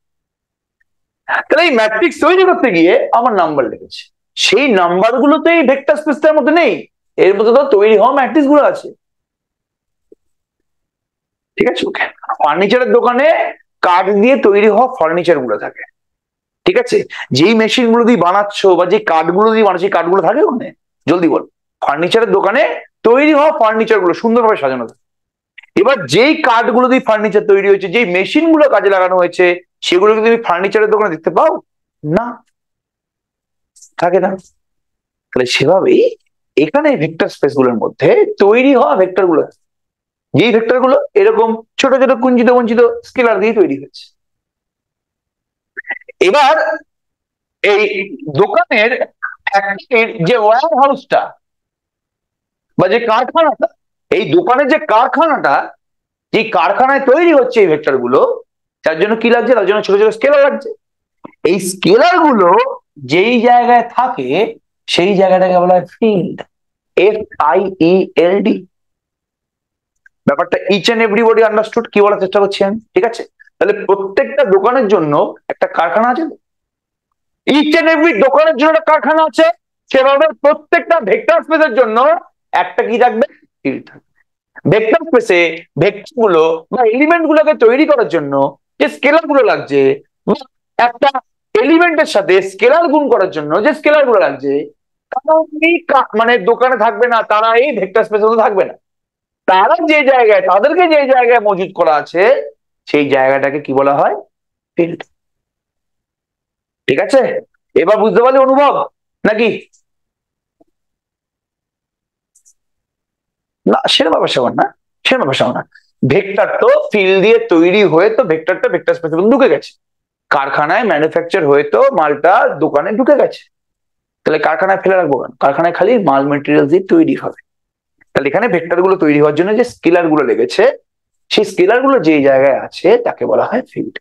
S1: তাহলে এই ম্যাট্রিক্স তৈরি করতে গিয়ে আমার নাম্বার লেগেছে, সেই নাম্বার গুলো তো এই ভেক্টর স্পেসটার মধ্যে নেই, এর মধ্যে তো তৈরি হওয়া ম্যাট্রিক্স গুলো আছে। ঠিক আছে, ওকে। ফার্নিচারের দোকানে কাঠ দিয়ে তৈরি হওয়া ফার্নিচার গুলো থাকে, ঠিক আছে? যেই মেশিন গুলো দিয়ে বানাচ্ছো বা যে কাঠগুলো দিয়ে বানাচ্ছো, কাঠগুলো থাকে ওখানে? জলদি বল। ফার্নিচারের দোকানে তৈরি হওয়া ফার্নিচার গুলো সুন্দরভাবে সাজানো থাকে। এবার যেই কাঠগুলো দিয়ে ফার্নিচার তৈরি হয়েছে, যেই মেশিন গুলো কাজে লাগানো হয়েছে, সেগুলোকে তুমি ফার্নিচারের দোকানে দেখতে পাও না? থাকে না। তাহলে সেভাবেই এখানে ভেক্টর স্পেস গুলোর মধ্যে তৈরি হওয়া ভেক্টর গুলো, যেই ভেক্টর গুলো এরকম ছোট ছোট কুঞ্চিত বঞ্চিত স্কেলার দিয়ে তৈরি হয়েছে। এবার এই দোকানের ফ্যাক্টরির যে ওয়্যার হাউসটা বা যে কারখানাটা, এই দোকানের যে কারখানাটা, যে কারখানায় তৈরি হচ্ছে এই ভেক্টর গুলো, তার জন্য কি লাগছে? তার জন্য ছোট ছোট স্কেলার লাগছে। এই স্কেলার গুলো যেই জায়গায় থাকে সেই জায়গাটাকে বলা হয় field, F I E L D. ব্যাপারটা ইচ এন্ড এভরিবডি আন্ডারস্টুড? কি বলার চেষ্টা করছি আমি, ঠিক আছে? তাহলে প্রত্যেকটা দোকানের জন্য একটা কারখানা আছে, ইচ এন্ড এভরি দোকানের জন্য একটা কারখানা আছে, সেভাবে প্রত্যেকটা ভেক্টর স্পেসের জন্য একটা কি থাকবে, ফিল্ড থাকবে। ভেক্টর স্পেসে ভেক্টর গুলো বা এলিমেন্ট গুলোকে তৈরি করার জন্য যে স্কেলার গুলো লাগছে, একটা এলিমেন্টের সাথে স্কেলার গুণ করার জন্য যে স্কেলার গুলো লাগছে, তারা মানে দোকানে থাকবে না, তারা এই ভেক্টর স্পেসে থাকবে না, তারা যে জায়গায়, তাদেরকে যে জায়গায় মজুদ করা আছে সেই জায়গাটাকে কি বলা হয়, ফিল্ড। ঠিক আছে, এবার বুঝতে পারলে অনুভব নাকি? না সেরকম ব্যাপার সেমন না, সেরকম ব্যাপার সেমন না। ভেক্টর তো ফিল্ড দিয়ে তৈরি হয়ে তো ভেক্টরটা ভেক্টর স্পেসে ঢুকে গেছে, কারখানায় ম্যানুফ্যাকচার হয়ে তো মালটা দোকানে ঢুকে গেছে, তাহলে কারখানায় ফেলে রাখবো কেন? কারখানায় খালি মাল মেটেরিয়াল দিয়ে তৈরি হবে। তাহলে এখানে ভেক্টর গুলো তৈরি হওয়ার জন্য যে স্কেলার গুলো লেগেছে, সেই স্কেলার গুলো যে জায়গায় আছে তাকে বলা হয় ফিল্ড।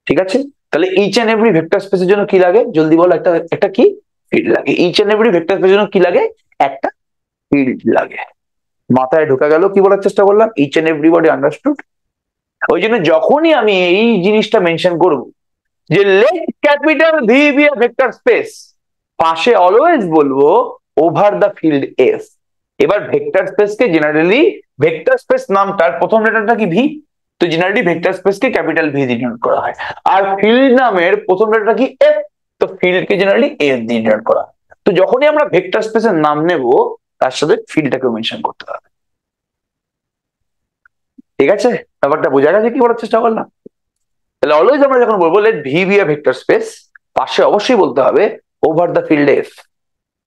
S1: ঠিক আছে, তাহলে ইচ এন্ড এভরি ভেক্টর স্পেসের জন্য কি লাগে, জলদি বলো, একটা একটা কি ফিল্ড লাগে। ইচ এন্ড এভরি ভেক্টর স্পেসের জন্য কি লাগে, একটা ফিল্ড লাগে। মাথায় ঢোকা গেল কি বলার চেষ্টা করলাম? Each and everybody understood? ওই জন্য যখনই আমি এই জিনিসটা মেনশন করব যে let capital V be a vector space, পাশে অলওয়েজ বলবো ওভার দ্য ফিল্ড এফ। এবার ভেক্টর স্পেসকে জেনারেলি, ভেক্টর স্পেস নামটার প্রথম লেটারটা কি ভি, তো জেনারেলি ভেক্টর স্পেসকে ক্যাপিটাল ভি দিয়ে ডিনোট করা হয়। আর ফিল্ড নামের প্রথম লেটারটা কি এফ, তো ফিল্ডকে জেনারেলি এফ দিয়ে ডিনোট করা হয়। তো যখনই আমরা ভেক্টর স্পেসের নাম নেব তার সাথে ফিল্ডটাকে মেনশন করতে হবে। ঠিক আছে, ব্যাপারটা বোঝা গেছে কি বলার চেষ্টা করলাম? তাহলে অলওয়েজ আমরা যখন বলবো let V be a vector space, পাশে অবশ্যই বলতে হবে ওভার দ্য ফিল্ড এফ,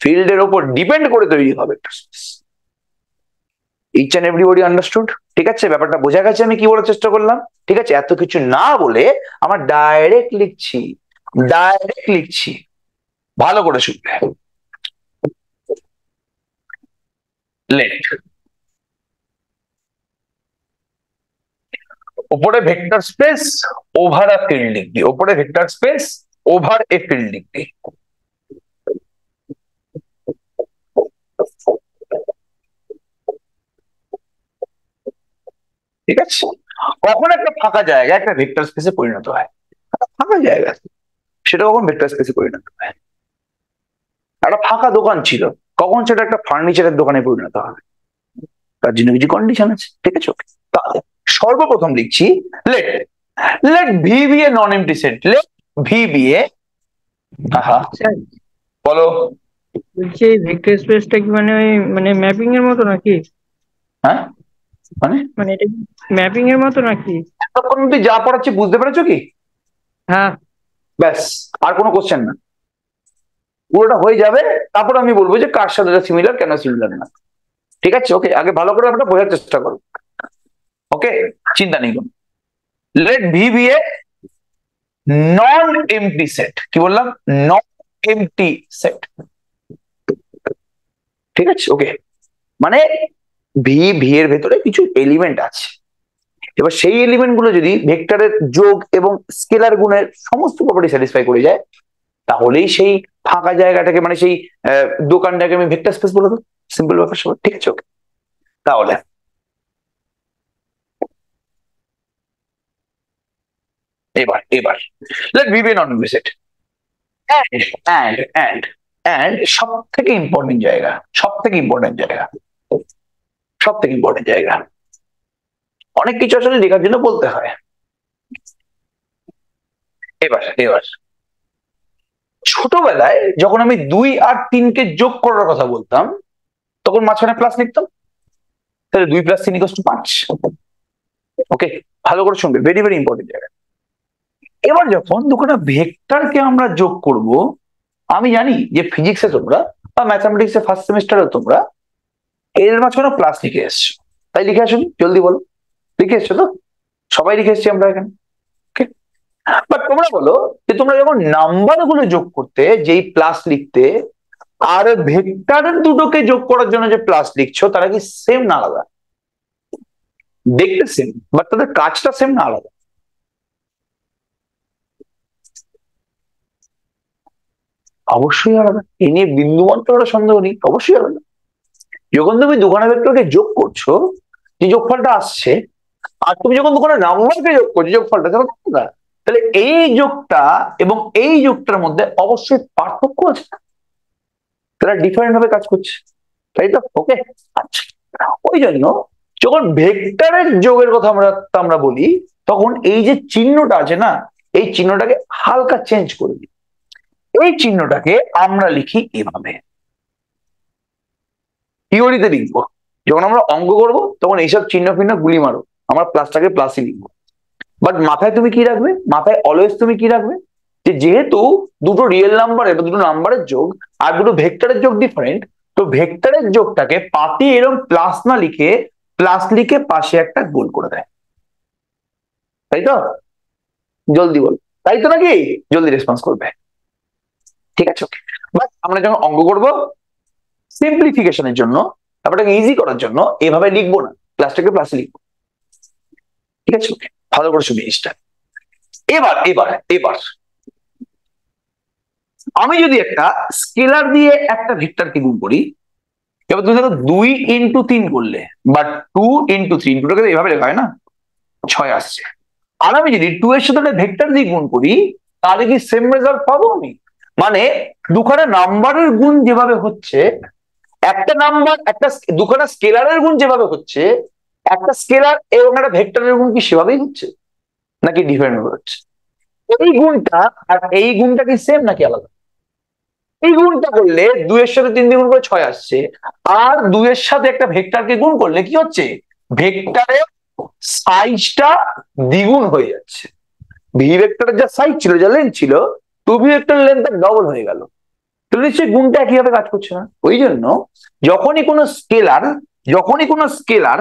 S1: ফিল্ডের উপর ডিপেন্ড করে তৈরি হবে vector space. Each and everybody understood? ঠিক আছে, ব্যাপারটা বোঝা গেছে আমি কি বলার চেষ্টা করলাম? ঠিক আছে, এত কিছু না বলে আমার ডাইরেক্ট লিখছি, ডাইরেক্ট লিখছি, ভালো করে শুনবে। লেট, ওপরে ভেক্টর স্পেস ওভার আ ফিল্ড লিখবি, ওপরে vector space over a field লিখবি। ঠিক আছে, কখন একটা ফাঁকা জায়গা একটা ভেক্টর স্পেসে পরিণত হয়, ফাঁকা জায়গা সেটা কখন ভেক্টর স্পেসে পরিণত হয়? একটা ফাঁকা দোকান ছিল, কখন সেটা একটা ফার্নিচারের দোকানে পরিণত হবে? তার জন্য কিছু কন্ডিশন আছে। ঠিক আছে, তাহলে সর্বপ্রথম লিখছি let, let V be a non empty set, let V be a,
S2: sir
S1: বলো।
S2: বলছি এই ভেক্টর স্পেসটা কি মানে ওই মানে ম্যাপিং এর মতো নাকি?
S1: হ্যাঁ, মানে
S2: মানে এটা ম্যাপিং এর মতো নাকি?
S1: এতক্ষণ তুই যা পড়াচ্ছি বুঝতে পেরেছো কি?
S2: হ্যাঁ।
S1: ব্যাস, আর কোনো কোশ্চেন না, পুরোটা হয়ে যাবে, তারপর আমি বলবো যে কার সাথে সিমিলার, কেন সিমিলার না। ঠিক আছে, ওকে, আগে ভালো করে আমরা বোঝার চেষ্টা করো। ওকে, চিন্তা নেই কোনো। Late V be a non empty set, কি বললাম? নন এমটি সেট। ঠিক আছে, ওকে, মানে ভি ভি এর ভেতরে কিছু এলিমেন্ট আছে, এবার সেই এলিমেন্ট গুলো যদি ভেক্টরের যোগ এবং স্কেলার গুণের সমস্ত প্রপার্টি স্যাটিসফাই করে যায়, তাহলেই সেই ফাঁকা জায়গাটাকে, মানে সেই দোকানটাকে আমি ভেক্টর স্পেস বলে দেবো। সিম্পল ব্যাপার সব। ঠিক আছে, ওকে, তাহলে এবার এবার let V be non empty set, and সব থেকে ইম্পর্টেন্ট জায়গা, সব থেকে ইম্পর্টেন্ট জায়গা, সব থেকে ইম্পর্টেন্ট জায়গা, অনেক কিছু আসলে লেখার জন্য বলতে হয়। এবার এবার ছোটবেলায় যখন আমি 2 আর 3কে যোগ করার কথা বলতাম, তখন মাঝখানে প্লাস লিখতাম, তাহলে 2 + 3 = 5। ওকে, ভালো করে শুনবে, ভেরি ভেরি ইম্পর্টেন্ট জায়গা। এবার যখন দুটো ভেক্টরকে আমরা যোগ করব, আমি জানি যে ফিজিক্সে তোমরা বা ম্যাথামেটিক্সে ফার্স্ট সেমিস্টারে তোমরা এর মাঝখানে প্লাস লিখে এসছো, তাই লিখে আসুন, জলদি বলো, লিখে এসছো তো? সবাই লিখে এসছি আমরা এখানে। বাট তোমরা বলো যে তোমরা যখন নাম্বার গুলো যোগ করতে যেই প্লাস লিখতে, আর ভেক্টরের দুটোকে যোগ করার জন্য যে প্লাস লিখছো, তারা কি সেম না আলাদা? দেখতে সেম, বাট তাদের কাজটা সেম না আলাদা? অবশ্যই আলাদা, এ নিয়ে বিন্দুমাত্র একটা সন্দেহ নেই, অবশ্যই আলাদা। যখন তুমি দুখানা ভেক্টরকে যোগ করছো, যে যোগফলটা আসছে, আর তুমি যখন দুখানা নাম্বারকে যোগ করছো যোগফলটা, তাহলে তাহলে এই যোগটা এবং এই যোগটার মধ্যে অবশ্যই পার্থক্য আছে, তারা ডিফারেন্ট ভাবে কাজ করছে, তাই তো? ওকে, আচ্ছা। ওই জন্য যখন ভেক্টরের যোগের কথা আমরা বলি, তখন এই যে চিহ্নটা আছে না, এই চিহ্নটাকে হালকা চেঞ্জ করে দিই। এই চিহ্নটাকে আমরা লিখি এভাবে, থিওরিতে লিখবো। যখন আমরা অঙ্ক করবো তখন এইসব চিহ্ন ফিহ্ন গুলি মারো, আমরা প্লাসটাকে প্লাসই লিখবো। বাট মাথায় তুমি কি রাখবে, মাথায় অলওয়েজ তুমি কি রাখবে, যে যেহেতু দুটো রিয়েল নাম্বারের বা দুটো নাম্বারের যোগ আর দুটো ভেক্টরের যোগ ডিফারেন্ট, তো ভেক্টরের যোগটাকে পাতি এরকম প্লাস না লিখে প্লাস লিখে পাশে একটা গোল করে দেয়, তাই তো? জলদি বল, তাই তো নাকি? জলদি রেসপন্স করবে, ঠিক আছে? ওকে, বাট আমরা যখন অঙ্ক করবো সিম্পলিফিকেশনের জন্য, ব্যাপারটাকে ইজি করার জন্য এভাবে লিখবো না, প্লাসটাকে প্লাসে লিখবো, ঠিক আছে? ওকে, ভালো করে শুনি জিনিসটা। এবার এবার এবার আমি যদি একটা স্কেলার দিয়ে একটা ভেক্টরকে গুণ করি, এবার তুমি দেখো 2 × 3 করলে বা 2 × 3, দুটোকে এভাবে লেখা হয় না, 6 আসছে। আর আমি যদি 2 এর সাথে একটা ভেক্টর দিয়ে গুণ করি, তাহলে কি সেম রেজাল্ট পাবো আমি? মানে দুখানা নাম্বারের গুণ যেভাবে হচ্ছে, একটা নাম্বার একটা দুখানা স্কেলারের গুণ যেভাবে হচ্ছে, একটা স্কেলার এবং একটা ভেক্টরের গুণ কি সেভাবেই হচ্ছে, নাকি ডিফারেন্ট ভাবে হচ্ছে? এই গুণটা আর এই গুণটা কি সেম নাকি আলাদা? এই গুণটা করলে 2 এর সাথে 3 দিয়ে গুণ করে 6 আসছে, আর 2 এর সাথে একটা ভেক্টরকে গুণ করলে কি হচ্ছে, ভেক্টরের সাইজটা দ্বিগুণ হয়ে যাচ্ছে। ভি ভেক্টরের যা সাইজ ছিল, যা লেন্থ ছিল, 2 ভি ভেক্টরের লেন্থ ডবল হয়ে গেল। তাহলে নিশ্চয়ই গুণটা একইভাবে কাজ করছে না? ওই জন্য যখনই কোনো স্কেলার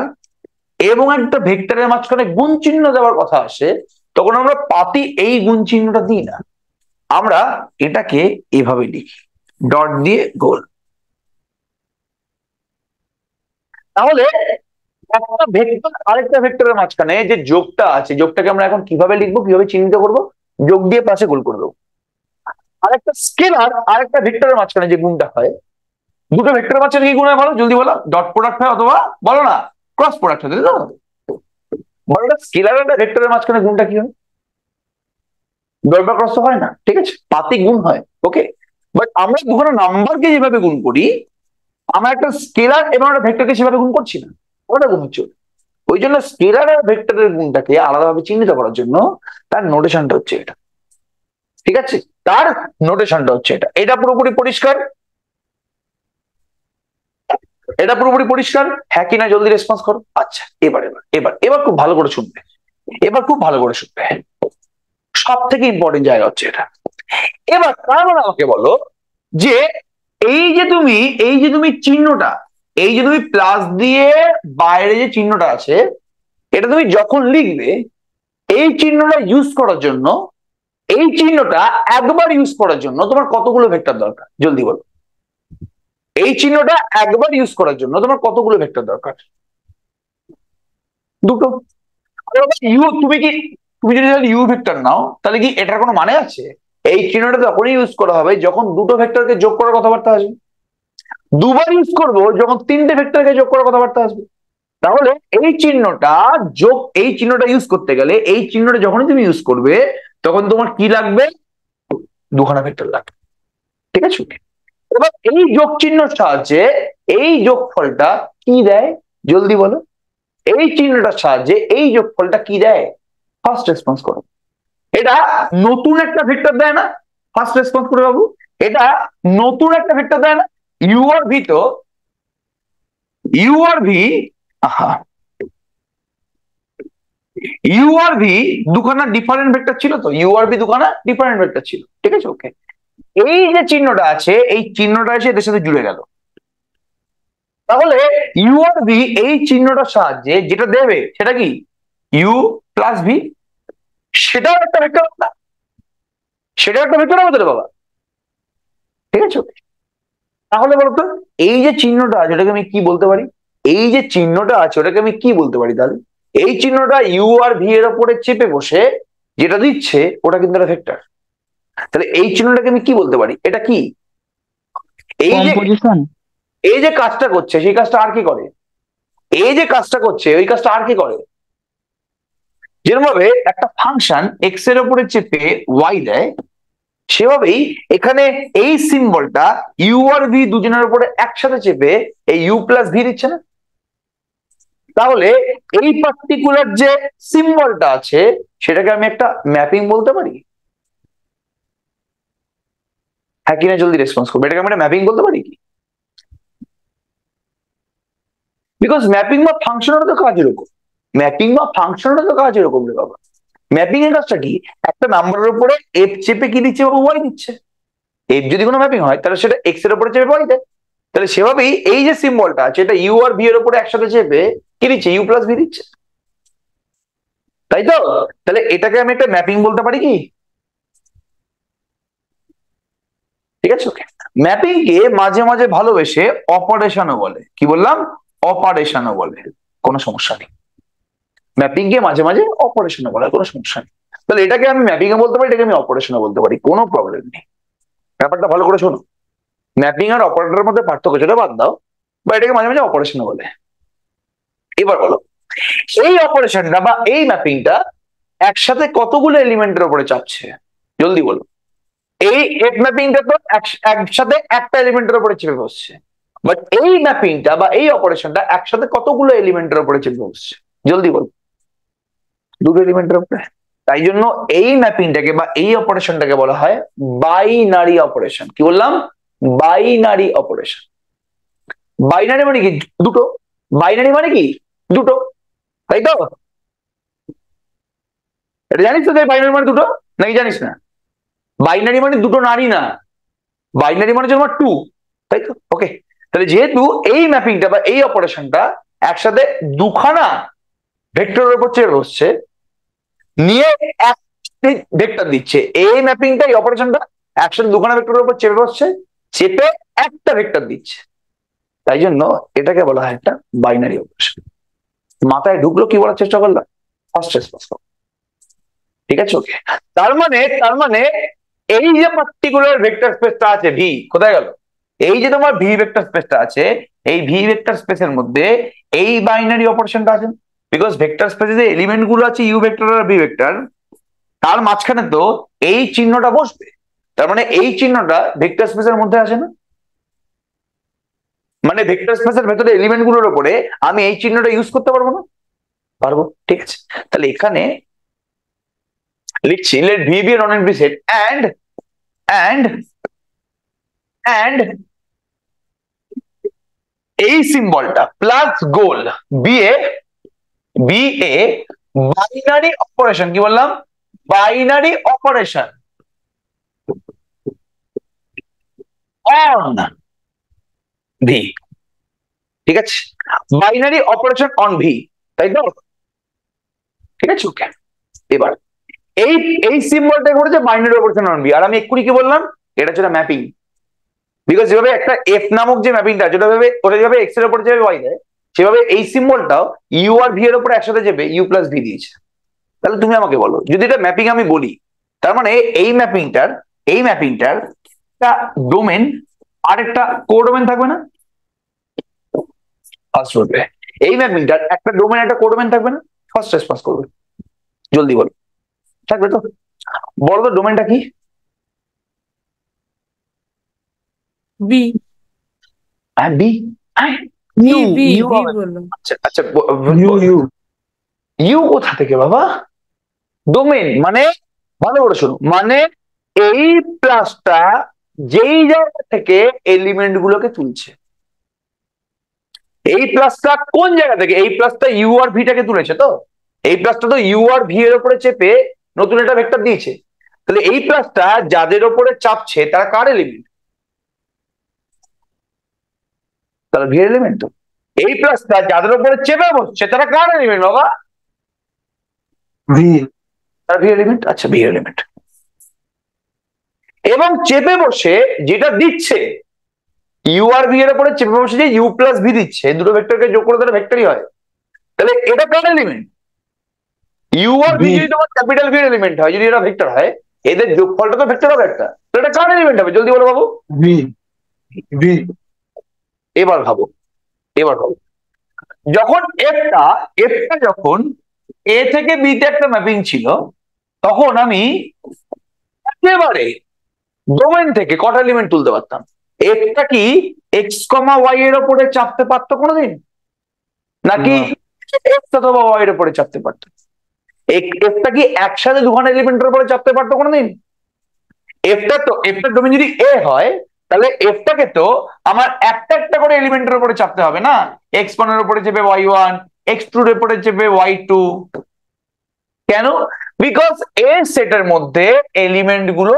S1: এবং একটা ভেক্টরের মাঝখানে গুণ চিহ্ন দেওয়ার কথা আসে, তখন আমরা পাতি এই গুণ চিহ্নটা দিই না, আমরা এটাকে এভাবে লিখি, ডট দিয়ে গোল। তাহলে একটা ভেক্টর আরেকটা ভেক্টরের মাঝখানে যে যোগটা আছে, যোগটাকে আমরা এখন কিভাবে লিখবো, কিভাবে চিহ্নিত করবো? যোগ দিয়ে পাশে গোল করে দেবো। আরেকটা স্কেলার আরেকটা ভেক্টরের মাঝখানে যে গুণটা হয়, দুটো ভেক্টরের মাঝখানে কি গুণ হয় বলো, জলদি বলো। ডট প্রোডাক্ট হয়, অথবা বলো না ক্রস প্রোডাক্ট হয়, তাই তো? বলো, স্কেলার আর একটা ভেক্টরের মাঝখানে গুণটা কি হয়? ডট বা ক্রস হয় না, ঠিক আছে, পাতি গুণ হয়। ওকে, বাট আমরা দুখানা নাম্বারকে যেভাবে গুণ করি, আমরা একটা স্কেলার এবং একটা ভেক্টরকে সেভাবে গুণ করছি না, ওটা গুণ হচ্ছে। ওই জন্য স্কেলার আর ভেক্টরের গুণটাকে আলাদাভাবে চিহ্নিত করার জন্য তার নোটেশনটা হচ্ছে এটা, ঠিক আছে? তার নোটেশনটা হচ্ছে এটা। এটা পুরোপুরি পরিষ্কার? এটা পুরোপুরি পরিষ্কার, হ্যাঁ কিনা জলদি রেসপন্স করো। আচ্ছা, এবার এবার এবার এবার খুব ভালো করে শুনবে, এবার খুব ভালো করে শুনবে, সব থেকে ইম্পর্টেন্ট জায়গা হচ্ছে এটা। এবার তারপর আমাকে বলো যে এই যে তুমি চিহ্নটা, এই যে তুমি প্লাস দিয়ে বাইরে যে চিহ্নটা আছে, এটা তুমি যখন লিখবে, এই চিহ্নটা ইউজ করার জন্য, এই চিহ্নটা একবার ইউজ করার জন্য তোমার কতগুলো ভেক্টর দরকার, জলদি বলো। এই চিহ্নটা একবার ইউজ করার জন্য তোমার কতগুলো ভেক্টর দরকার? দুটো। তুমি যদি ইউ ভেক্টর নাও, তাহলে কি এটার কোনো মানে আছে? এই চিহ্নটা তখনই ইউজ করা হবে যখন দুটো ভেক্টরকে যোগ করার কথাবার্তা আসবে। দুবার ইউজ করবো যখন তিনটে ভেক্টরকে যোগ করার কথাবার্তা আসবে। তাহলে এই চিহ্নটা ইউজ করতে গেলে, এই চিহ্নটা যখনই তুমি ইউজ করবে, তখন তোমার কি লাগবে? দুখানা ভেক্টর লাগবে, ঠিক আছে? এবার এই যোগ চিহ্নের সাহায্যে এই যোগফলটা কি দেয়, জলদি বলো। এই চিহ্নটার সাহায্যে এই যোগফলটা কি দেয়? ফার্স্ট রেসপন্স করো। এটা নতুন একটা ভেক্টর দেয় না? ফার্স্ট রেসপন্স করে বাবু, এটা নতুন একটা ভেক্টর দেয় না? ইউ আর ভি, তো ইউ আর ভি, আহা, ইউ আর ভি দুখানা ডিফারেন্ট ভেক্টর ছিল, তো ইউ আর ভি দুখানা ডিফারেন্ট ভেক্টর ছিল, ঠিক আছে? ওকে, এই যে চিহ্নটা আছে, এই চিহ্নটা এসে এদের সাথে জুড়ে গেল। তাহলে ইউ আর ভি এই চিহ্নটার সাহায্যে যেটা দেবে সেটা কি? U plus V. সেটাও একটা ভেক্টর না? সেটাও একটা ভেক্টর হবে তো রে বাবা, ঠিক আছে? তাহলে বলতো, এই যে চিহ্নটা আছে ওটাকে আমি কি বলতে পারি? এই যে চিহ্নটা আছে ওটাকে আমি কি বলতে পারি তাহলে? এই চিহ্নটা ইউ আর ভি এর উপরে চেপে বসে যেটা দিচ্ছে, ওটা কিন্তু একটা ভেক্টর। তাহলে এই চিহ্নটাকে আমি কি বলতে পারি? এটা কি? এই যে কাজটা করছে সেই কাজটা আর কি করে? এই যে কাজটা করছে ওই কাজটা আর কি করে? যেরকম ভাবে একটা ফাংশন এক্স এর উপরে চেপে ওয়াই দেয়, সেভাবেই এখানে এই সিম্বলটা ইউ আর ভি দুজনের উপরে একসাথে চেপে এই ইউ প্লাস ভি দিচ্ছে না? তাহলে এই পার্টিকুলার যে সিম্বলটা আছে সেটাকে আমি একটা ম্যাপিং বলতে পারি? হ্যাঁ কিনা জলদি রেসপন্স করবে, এটাকে আমি একটা ম্যাপিং বলতে পারি কি? বিকজ ম্যাপিং বা ফাংশনের তো কাজ এরকম, ম্যাপিং বা ফাংশনের তো কাজ এরকম রে বাবা। ম্যাপিং এর কাজটা কি? একটা নাম্বারের উপরে এফ চেপে কি দিচ্ছে বাবা? ওয়াই দিচ্ছে। এফ যদি কোনো ম্যাপিং হয় তাহলে সেটা এক্স এর উপরে চেপে ওয়াই দেয়। তাহলে সেভাবেই এই যে সিম্বলটা আছে এটা ইউ আর ভি এর উপরে একসাথে চেপে কি দিচ্ছে? ইউ প্লাস ভি দিচ্ছে, তাই তো? তাহলে এটাকে আমি একটা ম্যাপিং বলতে পারি কি? ঠিক আছে, ওকে। ম্যাপিং কে মাঝে মাঝে ভালোবেসে অপারেশনও বলে। কি বললাম? অপারেশনও বলে, কোনো সমস্যা নেই। ম্যাপিং কে মাঝে মাঝে অপারেশনও বলে, কোনো সমস্যা নেই। তাহলে এটাকে আমি ম্যাপিং এ বলতে পারি, এটাকে আমি অপারেশনও বলতে পারি, কোনো প্রবলেম নেই। ব্যাপারটা ভালো করে শোনো, ম্যাপিং আর অপারেটরের মধ্যে পার্থক্য যেটা বাদ দাও, বা এটাকে মাঝে মাঝে অপারেশনও বলে। এবার বলো, এই অপারেশনটা বা এই ম্যাপিংটা একসাথে কতগুলো এলিমেন্টের উপরে চাপছে? জলদি বলো। এই এফ ম্যাপিংটা তো একসাথে একটা এলিমেন্টের উপরে চেপে বসছে, বাট এই ম্যাপিংটা বা এই অপারেশনটা একসাথে কতগুলো এলিমেন্টের উপরে চেপে বসছে? জলদি বলো। দুটো এলিমেন্টের উপরে। তাই জন্য এই ম্যাপিংটাকে বা এই অপারেশনটাকে বলা হয় বাইনারি অপারেশন। কি বললাম? Binary operation. বাইনারি মানে কি? দুটো। বাইনারি মানে কি? দুটো, তাই তো? এটা জানিস তো বাইনারি মানে দুটো, নাকি জানিস না? বাইনারি মানে দুটো নারী না, বাইনারি মানে হচ্ছে তোমার টু, তাই তো? ওকে। তাহলে যেহেতু এই ম্যাপিংটা বা এই অপারেশনটা একসাথে দুখানা ভেক্টরের উপর চেপে বসছে, নিয়ে এক ভেক্টর দিচ্ছে, এই ম্যাপিংটা এই অপারেশনটা একসাথে দুখানা ভেক্টরের উপর চেপে বসছে, চেপে একটা ভেক্টর দিচ্ছে, তাই জন্য এটাকে বলা হয় একটা বাইনারি অপারেশন। মাথায় ঢুকলো কি বলার চেষ্টা করলাম? First response. ঠিক আছে, ওকে। তার মানে এই যে পার্টিকুলার ভেক্টর স্পেসটা আছে ভি, কোথায় গেল? এই যে তোমার ভি ভেক্টর স্পেসটা আছে, এই ভি ভেক্টর স্পেসের মধ্যে এই বাইনারি অপারেশনটা আছে। বিকজ ভেক্টর স্পেসে যে এলিমেন্ট গুলো আছে ইউ ভেক্টর আর ভি ভেক্টর, তার মাঝখানে তো এই চিহ্নটা বসবে। তার মানে এই চিহ্নটা ভেক্টর স্পেসের মধ্যে আসে না? মানে ভেক্টর স্পেসের ভেতরে এলিমেন্ট গুলোর উপরে আমি এই চিহ্নটা ইউজ করতে পারবো না? পারবো, ঠিক আছে। তাহলে এখানে লিখছি let v be a non-empty set and এই সিম্বলটা plus goal B a binary operation. কি বললাম? Binary operation on V. ঠিক আছে, বাইনারি অপারেশন অন ভি, তাই তো? ঠিক আছে, ওকে। এবার এই এই সিম্বলটা করেছে বাইনারি অপারেশন অন ভি, আর আমি এক্ষুনি কি বললাম? এটা হচ্ছে ম্যাপিং। বিকজ যেভাবে একটা এফ নামক যে ম্যাপিংটা যেটা ভাবে ওটা যেভাবে এক্স এর উপর যেভাবে ওয়াই দেয়, সেভাবে এই সিম্বলটাও ইউ আর ভি এর উপর একসাথে যাবে ইউ প্লাস ভি দিয়েছে। তাহলে তুমি আমাকে বলো, যদি এটা ম্যাপিং আমি বলি, তার মানে এই ম্যাপিংটার একটা ডোমেন আর একটা কোডোমেন থাকবে না? ফার্স্ট বলবে এই ম্যাপিংটার একটা ডোমেন একটা কোডোমেন থাকবে না? ফার্স্ট রেসপন্স করবে, জলদি বলো। থাকবে তো? বলো তো ডোমেনটা কি?
S3: বি
S1: হ্যাঁ বি। হ্যাঁ
S3: B
S1: U
S3: B
S1: U
S3: B বললাম।
S1: আচ্ছা আচ্ছা, ইউ কোথা থেকে বাবা? ডোমেন মানে, ভালো করে শোনো, মানে এই প্লাসটা যেই জায়গা থেকে এলিমেন্ট গুলোকে তুলছে, এই প্লাসটা কোন জায়গা থেকে? এই প্লাসটা ইউ আর ভিটাকে তুলেছে তো, এই প্লাসটা তো ইউ আর ভি এর উপরে চেপে নতুন একটা ভেক্টর দিয়েছে। তাহলে এই প্লাসটা যাদের উপরে চাপছে তারা কার এলিমেন্ট? তারা ভি এর এলিমেন্ট তো। এই প্লাসটা যাদের উপরে চেপে বসছে তারা কার এলিমেন্ট বাবা? ভি। তারা ভি এলিমেন্ট, আচ্ছা ভি এলিমেন্ট। এবং চেপে বসে যেটা দিচ্ছে ইউ আর ভি এর উপরে চেপে বসে যে ইউ প্লাস ভি দিচ্ছে, দুটো ভেক্টরকে যোগ করে তারা ভেক্টরই হয়। তাহলে এটা কার এলিমেন্ট? ইউ আর ভি যদি তোমার ক্যাপিটাল ভি এর এলিমেন্ট হয়, যদি এটা ভেক্টর হয়, এদের যোগফলটা তো ভেক্টর হবে একটা, তো এটা কার এলিমেন্ট হবে? জলদি বলো বাবু। ভি। ভি। এবার ভাবো, যখন এফটা যখন এ থেকে বি তে একটা ম্যাপিং ছিল, তখন আমি একেবারে ডোমেন থেকে কটা এলিমেন্ট তুলতে পারতাম? এফটা কি এক্স কমা ওয়াই এর উপরে চাপতে পারতো কোনোদিন, নাকি এক্স অথবা ওয়াই এর উপরে চাপতে পারতো? এফটা কি একসাথে দুখানা এলিমেন্টের উপরে চাপতে পারতো কোনোদিন? এফটার ডোমেন যদি এ হয়, তাহলে এফটাকে তো আমার একটা একটা করে এলিমেন্টের উপরে চাপতে হবে না? এক্স ওয়ান এর উপরে চেপে ওয়াই ওয়ান, এক্স টু এর উপরে চেপে ওয়াই টু। কেন? বিকজ এ সেটের মধ্যে এলিমেন্ট গুলো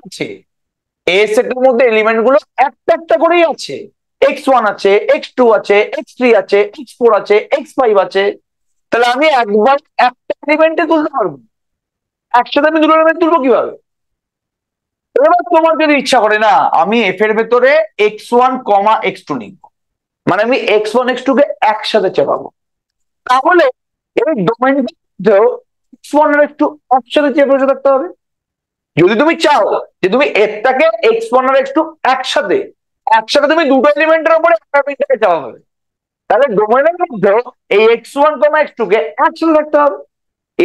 S1: আছে, এ সেটের মধ্যে এলিমেন্ট গুলো একটা একটা করেই আছে। এক্স ওয়ান আছে, এক্স টু আছে, এক্স থ্রি আছে, এক্স ফোর আছে, এক্স ফাইভ আছে। তাহলে আমি একবার একটা এলিমেন্টে তুলতে পারবো, একসাথে আমি দুটো এলিমেন্ট তুলবো কিভাবে? এবার তোমার যদি ইচ্ছা করে না আমি এফ এর ভেতরে X one comma X two লিখবো, মানে আমি এক্স ওয়ান এক্স টু কে একসাথে চেপাবো, তাহলে এই ডোমেনটাও এক্স ওয়ান আর এক্স টু একসাথে চেপে বসে থাকতে হবে। যদি তুমি চাও যে তুমি এফটাকে এক্স ওয়ান আর এক্স টু একসাথে একসাথে তুমি দুটো এলিমেন্টের উপরে ম্যাপিংটাকে চাপাবে, তাহলে ডোমেনের মধ্যেও এই X one comma X two কে একসাথে থাকতে হবে।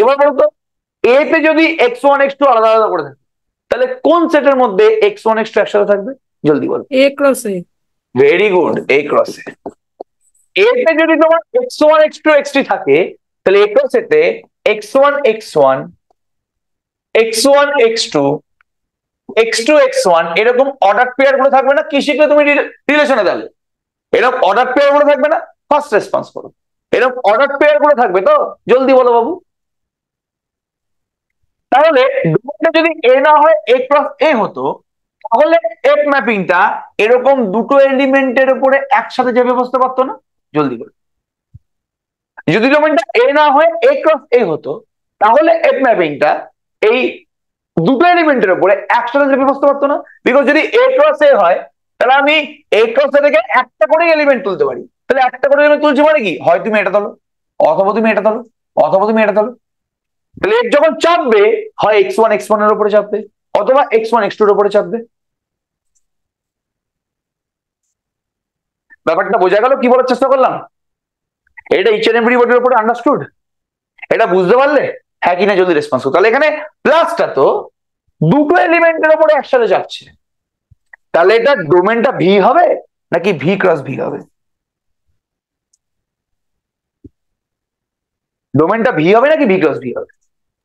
S1: এবার বলতো এ তে যদি এক্স ওয়ান এক্স টু আলাদা আলাদা করে থাকে, তাহলে কোন সেটের মধ্যে এক্স ওয়ান এক্স টু একসাথে থাকবে? জলদি বল।
S3: A cross A.
S1: Very good, A cross A. এতে যদি তোমার X one X two X three থাকে, তাহলে এ ক্রস এতে X one X one, X one X two, X two X one, এরকম অর্ডার পেয়ার গুলো থাকবে না? কি শিখলে তুমি রিলেশনে? তাহলে এরকম অর্ডার পেয়ার গুলো থাকবে না? ফার্স্ট রেসপন্স করো। এরকম অর্ডার পেয়ার গুলো থাকবে তো? জলদি বলো বাবু। তাহলে ডোমেনটা যদি এ না হয় এ ক্রস এ হতো, তাহলে এফ ম্যাপিংটা এরকম দুটো এলিমেন্টের উপরে একসাথে চেপে বসতে পারতো না? জলদি করে। যদি ডোমেনটা এ না হয় এ ক্রস এ হতো, তাহলে এফ ম্যাপিংটা এই দুটো এলিমেন্টের উপরে একসাথে চেপে বসতে পারতো না? বিকজ যদি এ ক্রস এ হয়, তাহলে আমি এ ক্রস এ থেকে একটা করে এলিমেন্ট তুলতে পারি। তাহলে একটা করে এলিমেন্ট তুলছি মানে কি, হয় তুমি এটা তোলো, অথবা তুমি এটা তোলো, অথবা তুমি এটা তোলো। তাহলে এর যখন চাপবে, হয় এক্স ওয়ান এক্স ওয়ান এর উপরে চাপবে, অথবা এক্স ওয়ান এক্স টু এর উপরে চাপবে। ব্যাপারটা বোঝা গেল কি বলার চেষ্টা করলাম? এটা ইচ এন্ড এভরিবডির উপরে আন্ডারস্টুড? এটা বুঝতে পারলে? হ্যাঁ কিনা যদি রেসপন্স করো। তাহলে এখানে প্লাসটা তো দুটো এলিমেন্টের উপরে একসাথে যাচ্ছে, তাহলে এটা ডোমেনটা ভি হবে নাকি ভি ক্রস ভি হবে? ডোমেনটা ভি হবে নাকি ভি ক্রস ভি হবে?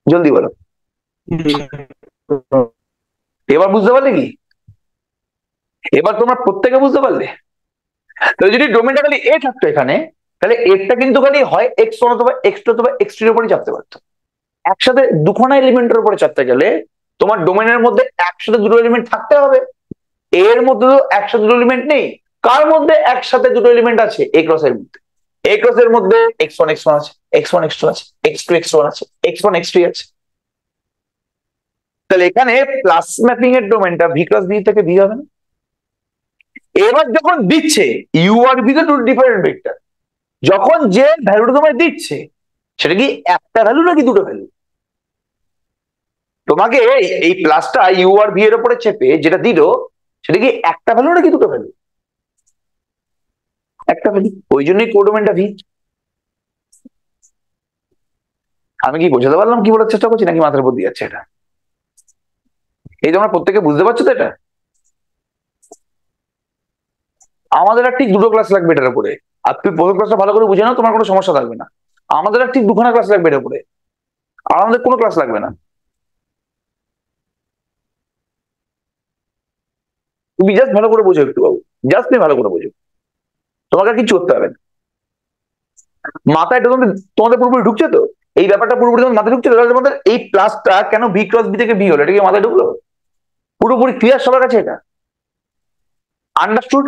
S1: জলদি বলো। এবার বুঝতে পারলে কি? এবার তোমরা প্রত্যেকে বুঝতে পারলে? তাহলে যদি ডোমেনটা খালি এ থাকতো এখানে, তাহলে এরটা কিন্তু খালি হয় এক্স ওয়ান অথবা এক্স টু অথবা এক্স থ্রি এর উপরে চাপতে পারতো। একসাথে দুখানা এলিমেন্টের উপরে চাপতে গেলে তোমার ডোমেনের মধ্যে একসাথে দুটো এলিমেন্ট থাকতে হবে। এর মধ্যে তো একসাথে দুটো এলিমেন্ট নেই। কার মধ্যে একসাথে দুটো এলিমেন্ট আছে? এ ক্রস এর মধ্যে। এ ক্রস এর মধ্যে এক্স ওয়ান এক্স ওয়ান আছে, এক্স ওয়ান এক্স টু আছে, এক্স টু এক্স ওয়ান আছে, এক্স ওয়ান এক্স থ্রি আছে। তাহলে এখানে প্লাস ম্যাপিং এর ডোমেনটা ভি ক্রস ভি থেকে ভি হবে না? এবার যখন দিচ্ছে ইউ আর ভি টু ডিফারেন্ট ভেক্টর, যখন যে ভ্যালুটা তোমায় দিচ্ছে সেটা কি একটা ভ্যালু নাকি দুটো ভ্যালু? তোমাকে এই প্লাসটা ইউ আর ভি এর উপরে চেপে যেটা দিল, সেটা কি একটা ভ্যালু নাকি দুটো ভ্যালু? একটা ভ্যালু। ওই জন্যই কোডোমেনটা ভি। আমি কি বোঝাতে পারলাম কি বলার চেষ্টা করছি, নাকি মাথার উপর দিয়ে যাচ্ছে এটা? এই তোমরা প্রত্যেকে বুঝতে পারছো তো এটা? আমাদের আর ঠিক দুটো ক্লাস লাগবে এটার উপরে। আর তুমি প্রথম ক্লাসটা ভালো করে বুঝে নাও, তোমার কোনো সমস্যা থাকবে না। আমাদের আর ঠিক দুখানা ক্লাস লাগবে এটার উপরে, আর আমাদের কোনো ক্লাস লাগবে না। তুমি জাস্ট ভালো করে বোঝো একটু বাবু, জাস্ট তুমি ভালো করে বোঝো, তোমাকে আর কিছু করতে হবে না। মাথায় এটা তোমাদের পুরোপুরি ঢুকছে তো? এই ব্যাপারটা পুরোপুরি তোমার মাথায় ঢুকছে? তাহলে তোমাদের এই প্লাসটা কেন ভি ক্রস বি থেকে ভি হলো, এটা কি মাথায় ঢুকলো? পুরোপুরি ক্লিয়ার সবার কাছে এটা? আন্ডারস্টুড?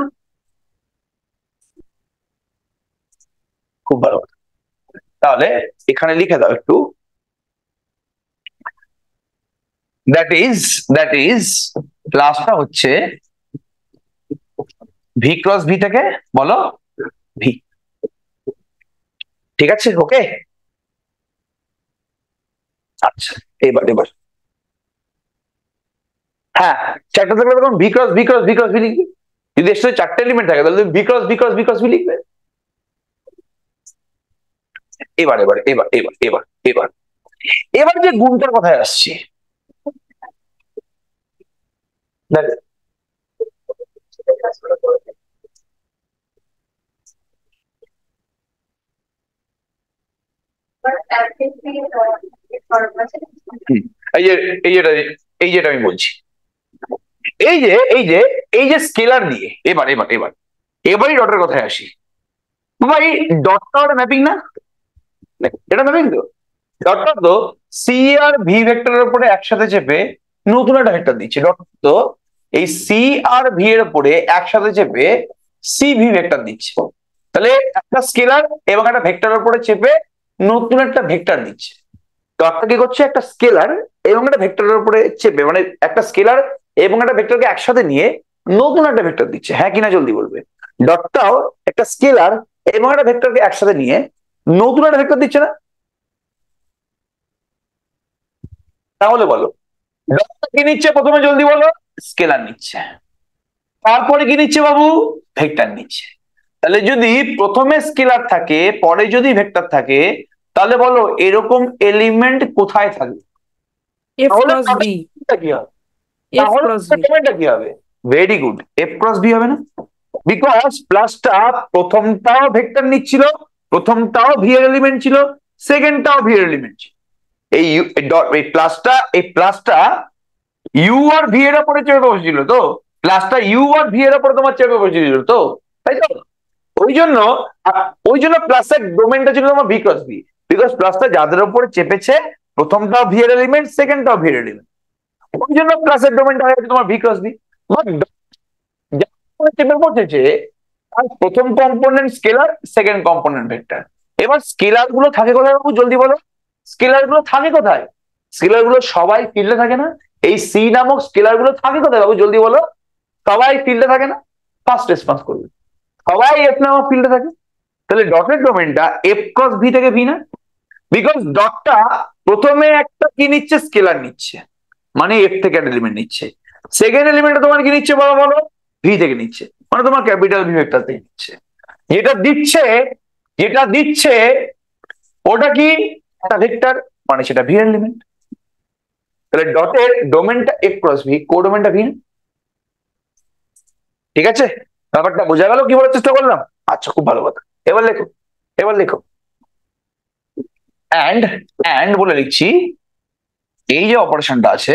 S1: খুব ভালো। তাহলে এখানে লিখে দাও একটু, দ্যাট ইজ প্লাসটা হচ্ছে ভি ক্রস ভি থেকে বলো ভি। ঠিক আছে, ওকে? আচ্ছা, এবার হ্যাঁ, চারটা থাকলে তখন V cross V cross V cross V লিখবে। যদি এর সাথে চারটে এলিমেন্ট থাকে তাহলে V cross V cross V cross V লিখবে। এবার এবার এবার এবার এবার এবার এবার যে গুণটার কথায় আসছি, দেখ, হুম, এই যে এই যেটা এই যেটা আমি বলছি, এই যে এই যে এই যে স্কেলার দিয়ে এবার এবার এবার এবারই ডটের কথায় আসি। ভাই ডটটা ম্যাপিং না, এটা ম্যাপিং তো। ডটটা তো সি আর ভি ভেক্টরের উপরে একসাথে চেপে নতুন একটা ভেক্টর দিচ্ছে। ডট তো এই সি আর ভি এর উপরে একসাথে চেপে সি ভি ভেক্টর দিচ্ছে। তাহলে একটা স্কেলার এবং একটা ভেক্টরের উপরে চেপে নতুন একটা ভেক্টর দিচ্ছে। ডটটা কি করছে, একটা স্কেলার এবং একটা ভেক্টরের উপরে চেপে, মানে একটা স্কেলার এবং একটা ভেক্টরকে একসাথে নিয়ে নতুন একটা ভেক্টর দিচ্ছে, হ্যাঁ কিনা জলদি বলবে। ডটটাও একটা স্কেলার এবং একটা ভেক্টরকে একসাথে নিয়ে নতুন একটা ভেক্টর দিচ্ছে না? তাহলে বলো, ডটটা কি নিচ্ছে প্রথমে জলদি বলো? স্কেলার নিচ্ছে। তারপরে কি নিচ্ছে বাবু? ভেক্টর নিচ্ছে। তাহলে যদি প্রথমে স্কেলার থাকে পরে যদি ভেক্টর থাকে, তাহলে বলো এরকম এলিমেন্ট কোথায় থাকবে?
S3: F
S1: তাহলে
S3: cross B.
S1: ডটটা কি হবে?
S3: F
S1: তাহলে
S3: cross B.
S1: এলিমেন্টটা কি হবে? Very good, F cross B হবে না? বিকজ প্লাসটা প্রথমটাও ভেক্টর নিচ্ছিল, প্রথমটাও ভি এর এলিমেন্ট ছিল, সেকেন্ডটাও ভি এর এলিমেন্ট ছিল। এই প্লাসটা ইউ আর ভি এর উপরে চেপে বসেছিল তো, প্লাসটা ইউ আর ভি এর উপরে তোমার চেপে বসেছিল তো, তাই তো? ওই জন্য ওই জন্য প্লাসের ডোমেনটা ছিল তোমার ভি ক্রস ভি, বিকজ প্লাসটা যাদের উপরে চেপেছে প্রথমটাও ভি এর এলিমেন্ট, সেকেন্ডটাও ভি এর এলিমেন্ট, ওই জন্য প্লাসের ডোমেনটা হয়েছে তোমার ভি ক্রস ভি। বাট চেপে বসেছে আর প্রথম component scalar, second component vector. এবার স্কেলার গুলো থাকে কোথায় বাবু জলদি বলো? স্কেলার গুলো থাকে কোথায়? স্কেলার গুলো সবাই ফিল্ডে থাকে না? এই সি নামক স্কেলার গুলো থাকে কোথায় বাবু জলদি বলো? সবাই ফিল্ডে থাকে না? ফার্স্ট রেসপন্স করবে, সবাই এফ নামক ফিল্ডে থাকে। তাহলে ডটের ডোমেনটা এফ ক্রস ভি থেকে ভি না? বিকজ ডটটা প্রথমে একটা কি নিচ্ছে, স্কেলার নিচ্ছে, মানে এফ থেকে একটা এলিমেন্ট নিচ্ছে। সেকেন্ড এলিমেন্টটা তোমার কি নিচ্ছে বলো বলো? ভি থেকে নিচ্ছে, মানে তোমার ক্যাপিটাল ভি ভেক্টর থেকে নিচ্ছে। যেটা দিচ্ছে, যেটা দিচ্ছে ওটা কি একটা ভেক্টর, মানে সেটা ভি এলিমেন্ট। তাহলে ডটের ডোমেনটা এফ ক্রস ভি, কোডোমেনটা ভি। ঠিক আছে, ব্যাপারটা বোঝা গেল কি বলার চেষ্টা করলাম? আচ্ছা, খুব ভালো কথা। এবার লেখো, এবার লেখো। অ্যান্ড অ্যান্ড বলে লিখছি, এই যে অপারেশনটা আছে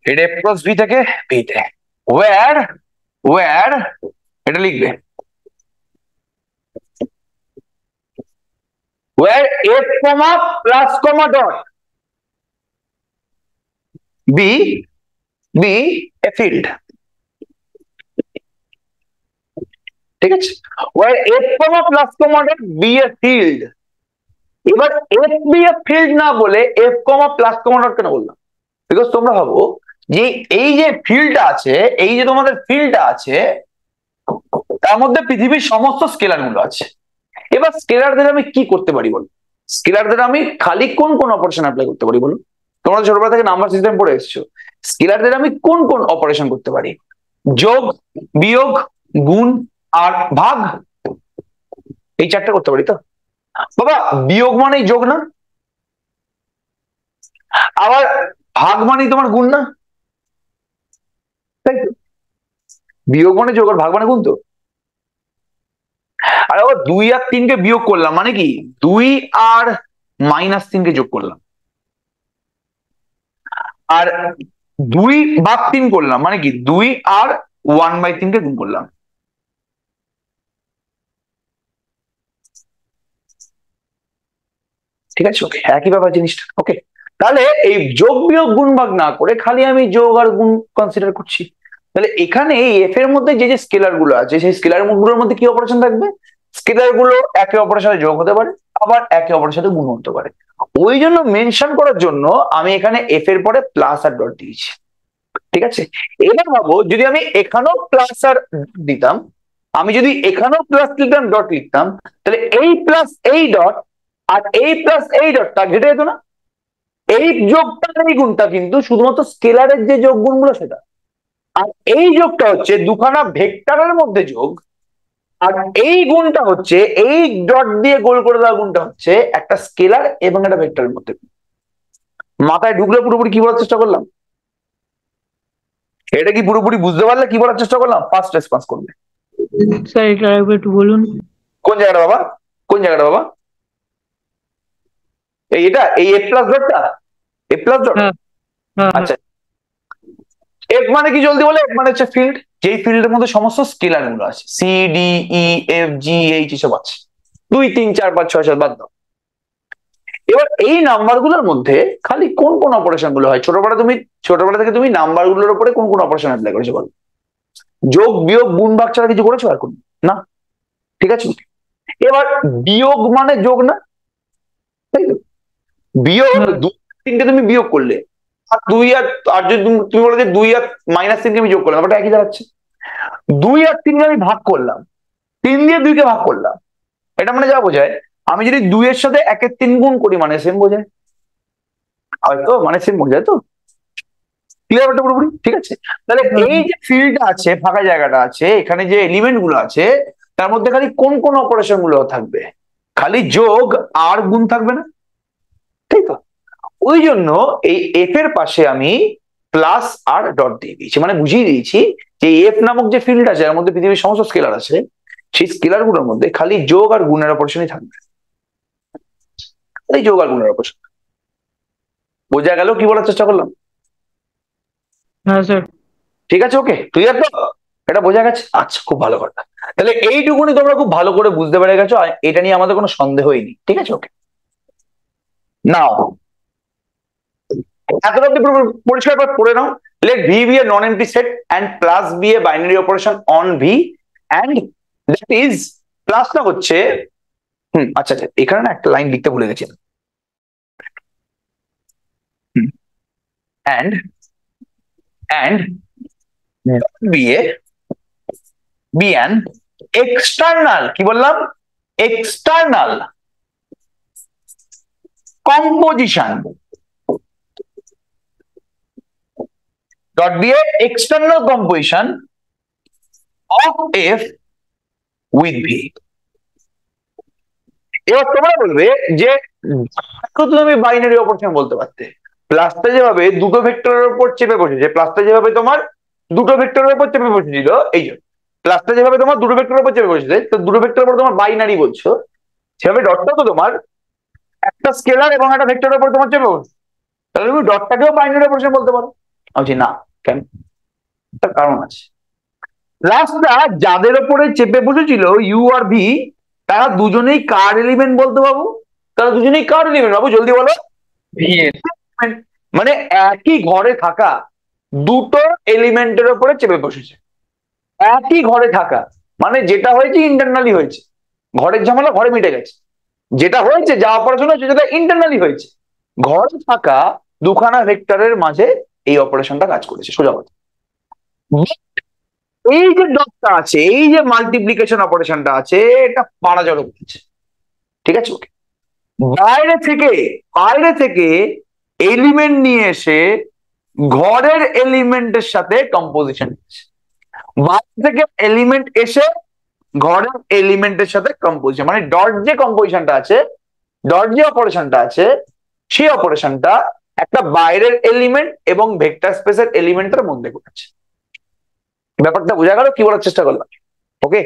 S1: এটা এফ ক্রস ভি থেকে ভিতে, ওয়ার ওয়ার এটা লিখবে where F comma plus comma dot be be a field. ঠিক আছে, where F comma plus comma dot be a field. এবার এফ বি এ ফিল্ড না বলে F comma plus comma dot কেন বললাম? বিকজ তোমরা ভাবো যে এই যে ফিল্ডটা আছে, এই যে তোমাদের ফিল্ডটা আছে, তার মধ্যে পৃথিবীর সমস্ত স্কেলার গুলো আছে। এবার স্কেলারদের আমি কি করতে পারি বলো? স্কেলারদের আমি খালি কোন কোন অপারেশন অ্যাপ্লাই করতে পারি বলো? তোমরা ছোটবেলা থেকে নাম্বার সিস্টেম পড়ে এসেছো। স্কেলারদের আমি কোন কোন অপারেশন করতে পারি? যোগ, বিয়োগ, গুণ আর ভাগ, এই চারটা করতে পারি তো। বাবা বিয়োগ মানেই যোগ না? আবার ভাগ মানেই তোমার গুণ না? তাই তো, বিয়োগ মানে যোগ আর ভাগ মানে গুণ তো। আর আবার 2 আর 3 কে বিয়োগ করলাম মানে কি 2 আর -3 কে যোগ করলাম, আর 2/3 করলাম মানে কি 2 আর 1/3 কে গুণ করলাম। ঠিক আছে, ওকে, একই ব্যাপার জিনিসটা। ওকে, তাহলে এই যোগ বিয়োগ গুণ ভাগ না করে খালি আমি যোগ আর গুণ কনসিডার করছি। তাহলে এখানে এই এফ এর মধ্যে যে যে স্কেলার গুলো আছে, সেই স্কেলার গুলোর মধ্যে কি অপারেশন থাকবে? স্কেলার গুলো একে অপরের সাথে যোগ হতে পারে, আবার একে অপরের সাথে গুণ হতে পারে। ওই জন্য মেনশন করার জন্য আমি এখানে এফ এর পরে প্লাস আর ডট দিয়েছি। ঠিক আছে, এবার ভাবো যদি আমি এখানেও প্লাস আর দিতাম, আমি যদি এখানেও প্লাস লিখতাম ডট লিখতাম, তাহলে এই প্লাস এই ডট আর এই প্লাস এই ডটটা ঘেটে যেত না? এই যোগটা এই গুণটা কিন্তু শুধুমাত্র স্কেলারের যে যোগ গুণগুলো সেটা, আর এই যোগটা হচ্ছে দুখানা ভেক্টরের মধ্যে যোগ, আর এই গুণটা হচ্ছে, এই ডট দিয়ে গোল করে দেওয়া গুণটা হচ্ছে একটা স্কেলার এবং একটা ভেক্টরের মধ্যে। মাথায় ঢুকলে পুরোপুরি কি বলার চেষ্টা করলাম? এটা কি পুরোপুরি বুঝতে পারলে কি বলার চেষ্টা করলাম? ফার্স্ট রেসপন্স করবে।
S2: স্যার এটা আরেকবার একটু বলুন।
S1: কোন জায়গাটা বাবা? কোন জায়গাটা বাবা? এটা এই এফ প্লাস ডটটা, এফ প্লাস ডট।
S2: হ্যাঁ হ্যাঁ
S1: আচ্ছা, এফ মানে কি জলদি বলে? এফ মানে হচ্ছে ফিল্ড, যেই ফিল্ডের মধ্যে সমস্ত স্কেলার গুলো আছে, C D E F G H এসব আছে, 2 3 4 5 6 7 বাদ দাও। এবার এই নাম্বার গুলোর মধ্যে খালি কোন কোন অপারেশন গুলো হয়? ছোটবেলা থেকে তুমি নাম্বার গুলোর উপরে কোন কোন অপারেশন অ্যাপ্লাই করেছো বলো? যোগ বিয়োগ গুণ ভাগ ছাড়া কিছু করেছো আর কোন? না, ঠিক আছে। এবার বিয়োগ মানে যোগ না, তাই তো? বিয়োগ
S2: হ্যাঁ
S1: 2 3কে তুমি বিয়োগ করলে, আর 2 আর যদি তুমি বলো যে 2 আর -3কে আমি যোগ করলাম, ব্যাপারটা একই দাঁড়াচ্ছে। 2 আর 3কে আমি ভাগ করলাম, 3 দিয়ে 2কে ভাগ করলাম, এটা মানে যা বোঝায় আমি যদি 2 এর সাথে 1 এর 3 গুণ করি মানে সেম বোঝায়, হয়তো মানে সেম বোঝায় তো। ক্লিয়ার ব্যাপারটা পুরোপুরি? ঠিক আছে। তাহলে এই যে ফিল্ডটা আছে, ফাঁকা জায়গাটা আছে, এখানে যে এলিমেন্ট গুলো আছে, তার মধ্যে খালি কোন কোন অপারেশন গুলো থাকবে? খালি যোগ আর গুণ থাকবে না, তাই তো? ওই জন্য এই এফ এর পাশে আমি প্লাস আর ডট দিয়ে দিয়েছি, মানে বুঝিয়ে দিয়েছি যে এফ নামক যে ফিল্ড আছে, এর মধ্যে পৃথিবীর সমস্ত স্কেলার আছে, সেই স্কেলার গুলোর মধ্যে খালি যোগ আর গুণের অপারেশনই থাকবে, এই যোগ আর গুণের অপারেশন। বোঝা গেল কি বলার চেষ্টা করলাম?
S2: হ্যাঁ স্যার।
S1: ঠিক আছে, ওকে, ক্লিয়ার তো? এটা বোঝা গেছে? আচ্ছা, খুব ভালো কথা। তাহলে এইটুকুনি তোমরা খুব ভালো করে বুঝতে পেরে গেছো, আর এটা নিয়ে আমাদের কোনো সন্দেহই নেই, ঠিক আছে, ওকে। নাও এতটা অব্দি পরিষ্কার করে পড়ে নাও। Let V be a non empty set and plus be a binary operation on V, and that is, প্লাসটা হচ্ছে, আচ্ছা আচ্ছা, এখানে না একটা লাইন লিখতে ভুলে গেছি। And and B A B an external, কি বললাম? External composition, dot be a external composition of F with V. এবার তোমরা বলবে যে তুমি বাইনারি অপারেশন বলতে পারতে, প্লাসটা যেভাবে দুটো ভেক্টরের উপর চেপে বসেছে, প্লাসটা যেভাবে তোমার দুটো ভেক্টরের উপর চেপে বসেছিল, এই যে প্লাসটা যেভাবে তোমার দুটো ভেক্টরের উপর চেপে বসেছে, তো দুটো ভেক্টরের উপর তোমার বাইনারি বলছো, সেভাবে ডটটা তো তোমার একটা স্কেলার এবং একটা ভেক্টরের উপর তোমার চেপে বসছে, তাহলে তুমি ডটটাকেও বাইনারি অপারেশন বলতে পারো। আমি না, কেন? তার কারণ আছে। প্লাসটা যাদের উপরে চেপে বসেছিল ইউ আর ভি, তারা দুজনেই কার এলিমেন্ট বলতে পাবো? তারা দুজনেই কার এলিমেন্ট বাবু, জলদি বলো।
S2: ভি এর।
S1: মানে একই ঘরে থাকা দুটো এলিমেন্টের উপরে চেপে বসেছে, একই ঘরে থাকা, মানে যেটা হয়েছে ইন্টারনালি হয়েছে, ঘরের ঝামেলা ঘরে মিটে গেছে, যেটা হয়েছে যা অপারেশন হয়েছে সেটা ইন্টারনালি হয়েছে, ঘরে থাকা দুখানা ভেক্টরের মাঝে এই অপারেশনটা কাজ করেছে, সোজা কথা। এই যে ডটটা আছে, এই যে মাল্টিপ্লিকেশন অপারেশনটা আছে, এটা পাড়াজড়ো করেছে, ঠিক আছে, ওকে। বাইরে থেকে এলিমেন্ট নিয়ে এসে ঘরের এলিমেন্টের সাথে কম্পোজিশন, বাইরে থেকে এলিমেন্ট এসে ঘরের এলিমেন্টের সাথে কম্পোজিশন, মানে ডট যে কম্পোজিশনটা আছে, ডট যে অপারেশনটা আছে, সেই অপারেশনটা একটা বাইরের এলিমেন্ট এবং ভেক্টর স্পেসের এলিমেন্টের মধ্যে ঘটেছে। ব্যাপারটা বোঝা গেল কি বলার চেষ্টা করলাম? ওকে,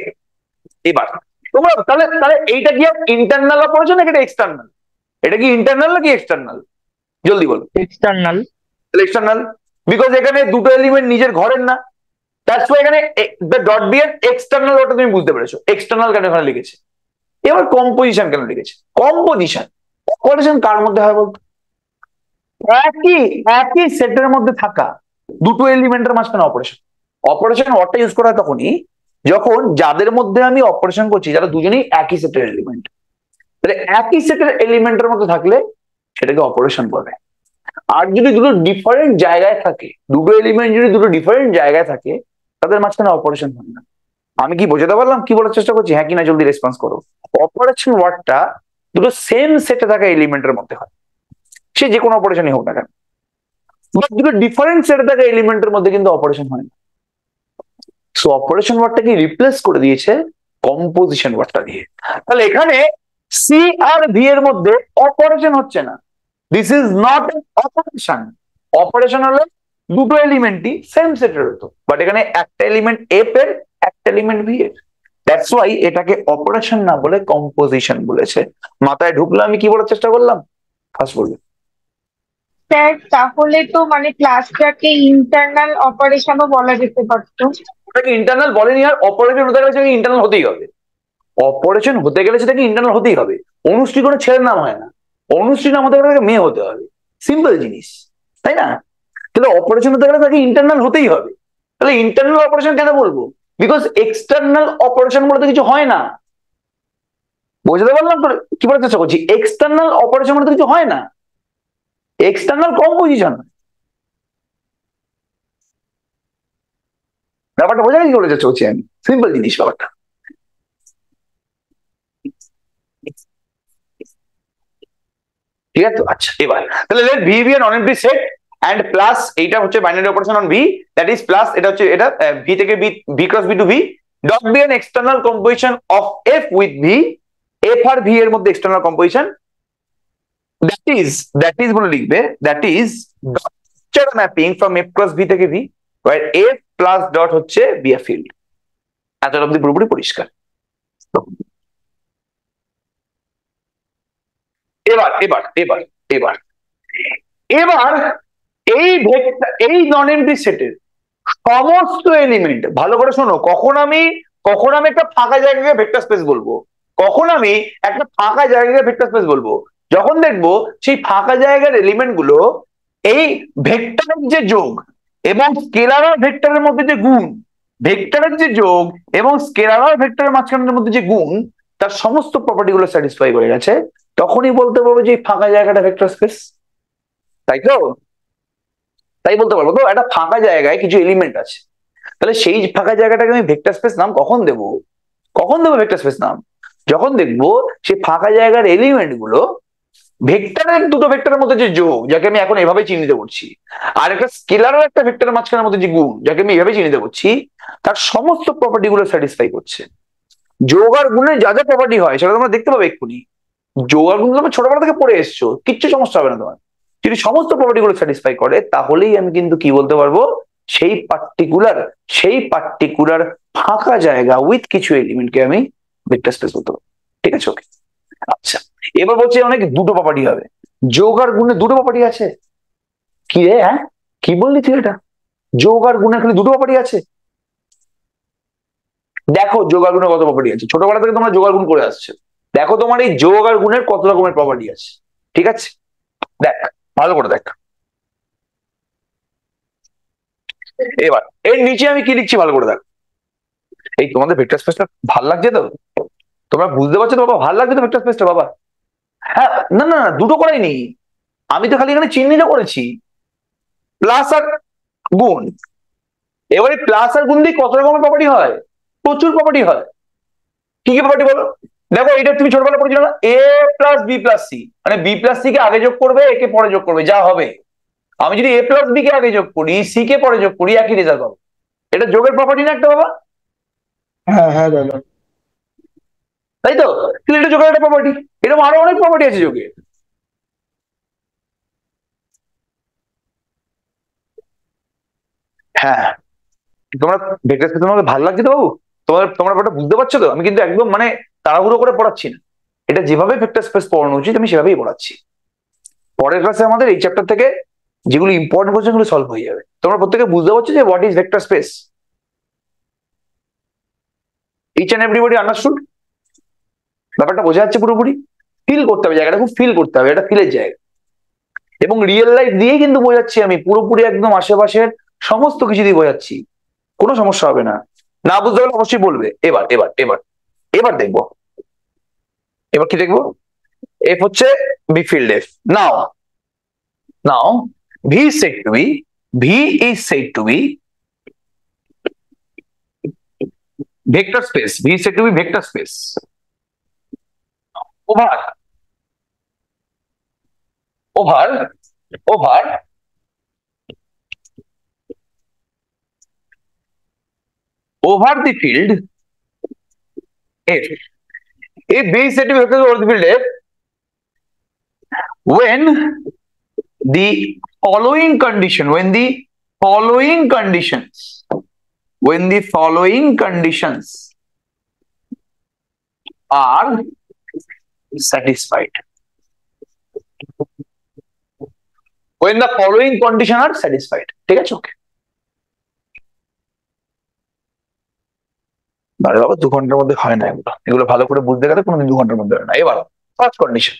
S1: এবার তোমরা তাহলে তাহলে এইটা কি ইন্টারনাল অপারেশন নাকি এটা এক্সটার্নাল? এটা কি ইন্টারনাল নাকি এক্সটার্নাল? জলদি বলো।
S2: এক্সটার্নাল।
S1: এক্সটার্নাল, বিকজ এখানে দুটো এলিমেন্ট নিজের ঘরের না, দ্যাটস ওয়াই এখানে দ্য ডট বি এর এক্সটার্নাল, ওটা তুমি বুঝতে পেরেছো, এক্সটার্নাল কেন এখানে লিখেছে। এবার কম্পোজিশন কেন লিখেছে? কম্পোজিশন অপারেশন কার মধ্যে হয় বলতো? একই একই সেটের মধ্যে থাকা দুটো এলিমেন্টের মাঝখানে অপারেশন। অপারেশন ওয়ার্ডটা ইউজ করা হয় তখনই যখন যাদের মধ্যে আমি অপারেশন করছি যারা দুজনেই একই সেটের এলিমেন্ট, তাহলে একই সেটের এলিমেন্টের মধ্যে থাকলে সেটাকে অপারেশন বলে। আর যদি দুটো ডিফারেন্ট জায়গায় থাকে, দুটো এলিমেন্ট যদি দুটো ডিফারেন্ট জায়গায় থাকে, তাদের মাঝখানে অপারেশন হয় না। আমি কি বোঝাতে পারলাম কি বলার চেষ্টা করছি? হ্যাঁ কিনা জলদি রেসপন্স করো। অপারেশন ওয়ার্ডটা দুটো সেম সেটে থাকা এলিমেন্টের মধ্যে হয়, সে যে কোনো অপারেশনই হোক না কেন। দুটো ডিফারেন্ট সেটে থাকা এলিমেন্টের মধ্যে কিন্তু অপারেশন হয় না। সো অপারেশন ওয়ার্ডটাকে রিপ্লেস করে দিয়েছে কম্পোজিশন ওয়ার্ডটা দিয়ে। তাহলে এখানে সি আর ভি এর মধ্যে অপারেশন হচ্ছে না, this is not operation. Operation হলো দুটো এলিমেন্টই সেম সেটের হতো, বাট এখানে একটা এলিমেন্ট এফ এর, একটা এলিমেন্ট ভি এর। দ্যাটস ওয়াই এটাকে অপারেশন না বলে কম্পোজিশন বলেছে। মাথায় ঢুকলো আমি কি বলার চেষ্টা করলাম? ফার্স্ট বলবে।
S4: স্যার তাহলে তো মানে ক্লাসটাকে ইন্টারনাল অপারেশনও বলা যেতে পারতো।
S1: ওটাকে ইন্টারনাল বলেনি, আর অপারেশন হতে গেলে সেটাকে ইন্টারনাল হতেই হবে। অপারেশন হতে গেলে সেটাকে ইন্টারনাল হতেই হবে। অনুশ্রী কোনো ছেলের নাম হয় না, অনুশ্রী নাম হতে গেলে মেয়ে হতে হবে, সিম্পল জিনিস, তাই না? তাহলে অপারেশন হতে গেলে তাকে ইন্টারনাল হতেই হবে। তাহলে ইন্টারনাল অপারেশন কেন বলবো? বিকজ এক্সটার্নাল অপারেশন বলতে কিছু হয় না। বুঝতে পারলাম তো কি বলার চেষ্টা করছি? এক্সটার্নাল অপারেশন বলতে কিছু হয় না, এক্সটার্নাল কম্পোজিশন। ব্যাপারটা বোঝা গেছে কি বলার চেষ্টা করছি আমি? সিম্পল জিনিস ব্যাপারটা। ঠিক আছে, আচ্ছা এবার তাহলে let V be an nonempty set and plus এইটা হচ্ছে binary operation on V, that is plus এটা হচ্ছে এটা ভি থেকে B, V cross B to V dot B an external composition of F with V, F আর V এর মধ্যে external composition, that is বলে লিখবে, that is dot mapping from F cross V থেকে V, where F plus dot হচ্ছে be a field. এত অব্দি পুরোপুরি পরিষ্কার। এবার এবার এবার এবার এবার এই নন এমপ্টি সেটের সমস্ত এলিমেন্ট ভালো করে শোনো। কখন আমি একটা ফাঁকা জায়গাকে ভেক্টর স্পেস বলবো, কখন আমি একটা ফাঁকা জায়গাকে ভেক্টর স্পেস বলবো? যখন দেখবো সেই ফাঁকা জায়গার এলিমেন্ট গুলো এই ভেক্টরের যে যোগ এবং স্কেলার আর ভেক্টরের মধ্যে যে গুণ, ভেক্টরের যে যোগ এবং স্কেলার আর ভেক্টরের মাঝখানের মধ্যে যে গুণ, তার সমস্ত প্রপার্টি গুলো স্যাটিসফাই করে গেছে, তখনই বলতে পারবো যে এই ফাঁকা জায়গাটা ভেক্টর স্পেস। তাই তো? তাই বলতে পারবো তো একটা ফাঁকা জায়গায় কিছু এলিমেন্ট আছে, তাহলে সেই ফাঁকা জায়গাটাকে আমি ভেক্টর স্পেস নাম কখন দেবো? কখন দেবো ভেক্টর স্পেস নাম? যখন দেখবো সেই ফাঁকা জায়গার এলিমেন্ট গুলো ভেক্টরের, দুটো ভেক্টরের মধ্যে যে যোগ, যাকে আমি এখন এভাবে চিহ্নিত করছি, আর একটা স্কেলার আর একটা ভেক্টরের মাঝখানের মধ্যে যে গুণ, যাকে আমি এভাবে চিহ্নিত করছি, তার সমস্ত প্রপার্টি গুলো স্যাটিসফাই করছে। যোগ আর গুণের যা যা প্রপার্টি হয় সেটা তোমরা দেখতে পাবে এক্ষুনি। যোগ আর গুণ তোমরা ছোটবেলা থেকে পড়ে এসছো, কিচ্ছু সমস্যা হবে না তোমার। যদি সমস্ত প্রপার্টি গুলো স্যাটিসফাই করে, তাহলেই আমি কিন্তু কি বলতে পারবো? সেই পার্টিকুলার ফাঁকা জায়গা উইথ কিছু এলিমেন্টকে আমি ভেক্টর স্পেস বলতে পারবো। ঠিক আছে, ওকে। আচ্ছা, এবার বলছে অনেক দুটো প্রপার্টি হবে। যোগ আর গুণের দুটো প্রপার্টি আছে? কি রে, হ্যাঁ কি বললি তুই এটা? যোগ আর গুণের খালি দুটো প্রপার্টি আছে? দেখো যোগ আর গুণের কত প্রপার্টি আছে, ছোটবেলা থেকে তোমরা যোগ আর গুণ করে আসছো। দেখো তোমার এই যোগ আর গুণের কত রকমের প্রপার্টি আছে। ঠিক আছে, দেখ ভালো করে দেখ। এবার এর নিচে আমি কি লিখছি ভালো করে দেখ। এই তোমাদের ভেক্টর স্পেসটা ভাল লাগছে তো? তোমরা বুঝতে পারছো তো বাবা? ভাল লাগছে তো ভেক্টর স্পেসটা বাবা? হ্যাঁ, না না না, দুটো করাইনি আমি তো, খালি এখানে চিহ্নিত করেছি প্লাস আর গুণ। এবারে প্লাস আর গুণ দিয়ে কত রকমের প্রপার্টি হয়? প্রচুর প্রপার্টি হয়। কি কি প্রপার্টি বলো? দেখো এটা তুমি ছোটবেলা পড়েছিল না, এ প্লাস বি প্লাস সি, মানে বি প্লাস সি কে আগে যোগ করবে, এ কে পরে যোগ করবে, যা হবে। আমি যদি এ প্লাস বি কে আগে যোগ করি, সি কে পরে যোগ করি, একই রেজাল্ট পাবো। এটা যোগের প্রপার্টি না একটা বাবা?
S2: হ্যাঁ হ্যাঁ দাদা।
S1: তাই তো? কিন্তু এটা যোগের একটা প্রপার্টি, এরকম আরো অনেক প্রপার্টি আছে যোগের। হ্যাঁ, তোমরা ভেক্টর স্পেস তোমাকে ভালো লাগছে তো বাবু? তোমরা ব্যাপারটা বুঝতে পারছো তো? আমি কিন্তু একদম মানে তাড়াহুড়ো করে পড়াচ্ছি না, এটা যেভাবে ভেক্টর স্পেস পড়ানো উচিত আমি সেভাবেই পড়াচ্ছি। পরের ক্লাসে আমাদের এই চ্যাপ্টার থেকে যেগুলো ইম্পর্টেন্ট কোশ্চেন গুলো সলভ হয়ে যাবে। তোমরা প্রত্যেকে বুঝতে পারছো যে what is vector space? Each and everybody understood? ব্যাপারটা বোঝা যাচ্ছে পুরোপুরি? ফিল করতে হবে জায়গাটা, খুব ফিল করতে হবে, এটা ফিলের জায়গা। এবং রিয়েল লাইফ দিয়ে কিন্তু বোঝাচ্ছি আমি, পুরোপুরি একদম আশেপাশের সমস্ত কিছু দিয়ে বোঝাচ্ছি, কোনো সমস্যা হবে না। না বুঝতে পারলে অবশ্যই বলবে। এবার এবার এবার এবার দেখবো, এবার কি দেখবো? এফ হচ্ছে be field F. Now V set to be, V is set to be vector space, V set to be vector space over over over over the field F. If B is said to be vector over the field F, when the following condition, when the following conditions are satisfied. When the following condition are satisfied. ঠিক আছে, ওকে। আরে বাবা 2 ঘন্টার মধ্যে হয় না এগুলো, এগুলো ভালো করে বুঝতে গেলে কোনোদিন 2 ঘন্টার মধ্যে হয় না। এবার first condition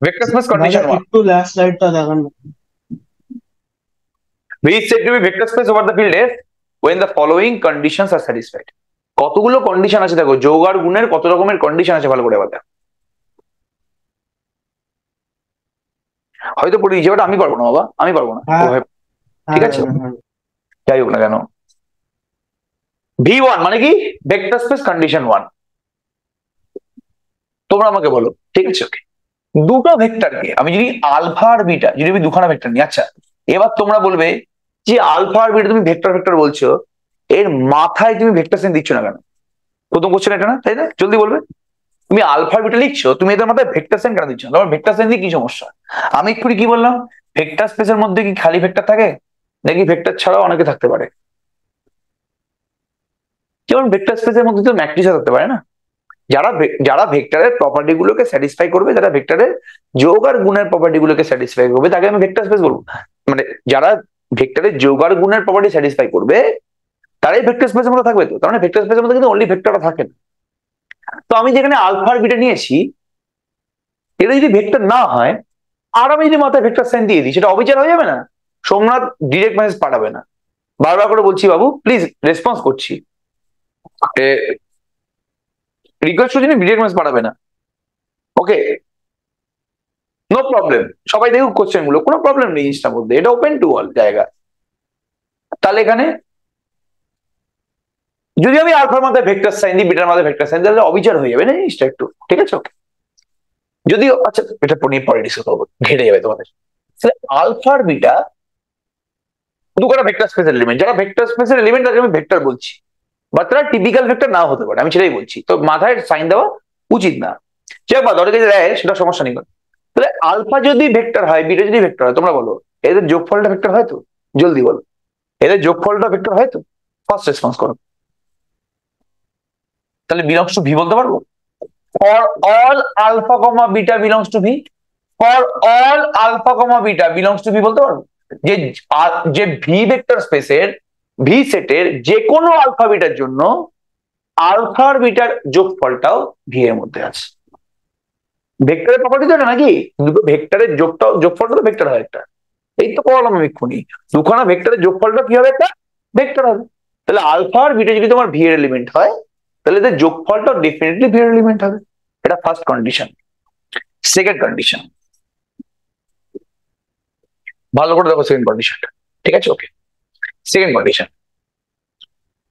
S1: vector space condition 1,
S5: একটু লাস্ট স্লাইডটা দেখান।
S1: V is said to be vector space over the field F when the following conditions are satisfied. কতগুলো কন্ডিশন আছে দেখো, যোগ আর গুণের কত রকমের কন্ডিশন আছে ভালো করে বলতে। হয়তো পড়ে দিয়েছে, বাট আমি পারবো না বাবা, আমি পারবো না। ঠিক আছে, যাই হোক না কেন, V1 মানে কি ভেক্টর স্পেস কন্ডিশন 1, তোমরা আমাকে বলো। ঠিক আছে, ওকে। দুটো ভেক্টরকে আমি যদি আলফা আর বিটা, যদি আমি দুখানা ভেক্টর নিই, আচ্ছা এবার তোমরা বলবে যে আলফা আর বিটা তুমি ভেক্টর বলছো, এর মাথায় তুমি ভেক্টর সাইন দিচ্ছ না কেন? প্রথম কোশ্চেন এটা না, তাই না? জলদি বলবে। তুমি আলফা বিটা লিখছো, তুমি এদের মাথায় ভেক্টর সাইন কেন দিচ্ছ না? তোমার ভেক্টর সাইন দিয়ে কি সমস্যা? আমি একটু কি বললাম, ভেক্টর স্পেসের মধ্যে কি খালি ভেক্টর থাকে নাকি ভেক্টর ছাড়াও অনেকে থাকতে পারে? যেমন ভেক্টর স্পেসের মধ্যে তো ম্যাট্রিক্স থাকতে পারে না। যারা ভেক্টরের প্রপার্টি গুলোকে স্যাটিসফাই করবে, যারা ভেক্টরের যোগ আর গুণের প্রপার্টি গুলোকে স্যাটিসফাই করবে, তাকে আমি ভেক্টর স্পেস বলবো। মানে যারা ভেক্টরের যোগ আর গুণের প্রপার্টি স্যাটিসফাই করবে, তারাই ভেক্টর স্পেসের মধ্যে থাকবে। তো তার মানে ভেক্টর স্পেসের মধ্যে কিন্তু অনলি ভেক্টরটা থাকে না। তো আমি যেখানে আলফা আর বিটা নিয়েছি, এটা যদি ভেক্টর না হয় আর আমি যদি মাথায় ভেক্টর সাইন দিয়ে দিই, সেটা অবিচার হয়ে যাবে না? সোমনাথ ডিরেক্ট মেসেজ পাঠাবে না, বারবার করে বলছি বাবু প্লিজ রেসপন্স করছি, রিকোয়েস্ট করছি, ডিরেক্ট মেসেজ পাঠাবে না। ওকে, নো প্রবলেম, সবাই দেখুক কোশ্চেন গুলো, কোনো প্রবলেম নেই জিনিসটার মধ্যে, এটা ওপেন টু অল জায়গা। তাহলে এখানে যদি আমি আলফার মাথায় ভেক্টর সাইন দিই, বিটার মাথায় ভেক্টর সাইন দিই, তাহলে অবিচার হয়ে যাবে না জিনিসটা একটু। ঠিক আছে, ওকে। যদি আচ্ছা এটা পরে ডিসকাস করবো, ঘেটে যাবে তোমাদের। তাহলে আলফা আর বিটা দুটো ভেক্টর স্পেসের এলিমেন্ট, যারা ভেক্টর স্পেসের এলিমেন্ট তাদেরকে আমি ভেক্টর বলছি, বা তারা টিপিক্যাল ভেক্টর নাও হতে পারে, আমি সেটাই বলছি। তো মাথায় সাইন দেওয়া উচিত না, যে বা দরকার দেয় সেটা সমস্যা নেই। তাহলে আলফা যদি ভেক্টর হয়, বিটা যদি ভেক্টর হয়, তোমরা বলো এদের যোগফলটা ভেক্টর হয় তো? জলদি বলো, এদের যোগফলটা ভেক্টর হয় তো? ফার্স্ট রেসপন্স করো। তাহলে বিলংস টু ভি বলতে পারবো? For all alpha comma beta belongs to V, for all alpha comma beta belongs to V বলতে পারবো? যে ভি ভেক্টর স্পেসের ভি সেটের যে কোনো আলফা বিটার জন্য আলফা আর বিটার যোগফলটাও ভি এর মধ্যে আছে। ভেক্টরের প্রপার্টি তো এটা নাকি, দুটো ভেক্টরের যোগফলটা তো ভেক্টর হয় একটা। এই তো করলাম আমি এক্ষুনি, দুখানা ভেক্টরের যোগফলটা কি হবে? একটা ভেক্টর হবে। তাহলে আলফা আর বিটা যদি তোমার ভি এর এলিমেন্ট হয়, তাহলে এদের যোগফলটা ডেফিনেটলি ভি এর এলিমেন্ট হবে। এটা ফার্স্ট কন্ডিশন। সেকেন্ড কন্ডিশন, ভালো করে দেখো সেকেন্ড কন্ডিশনটা। ঠিক আছে, ওকে। সেকেন্ড কন্ডিশন,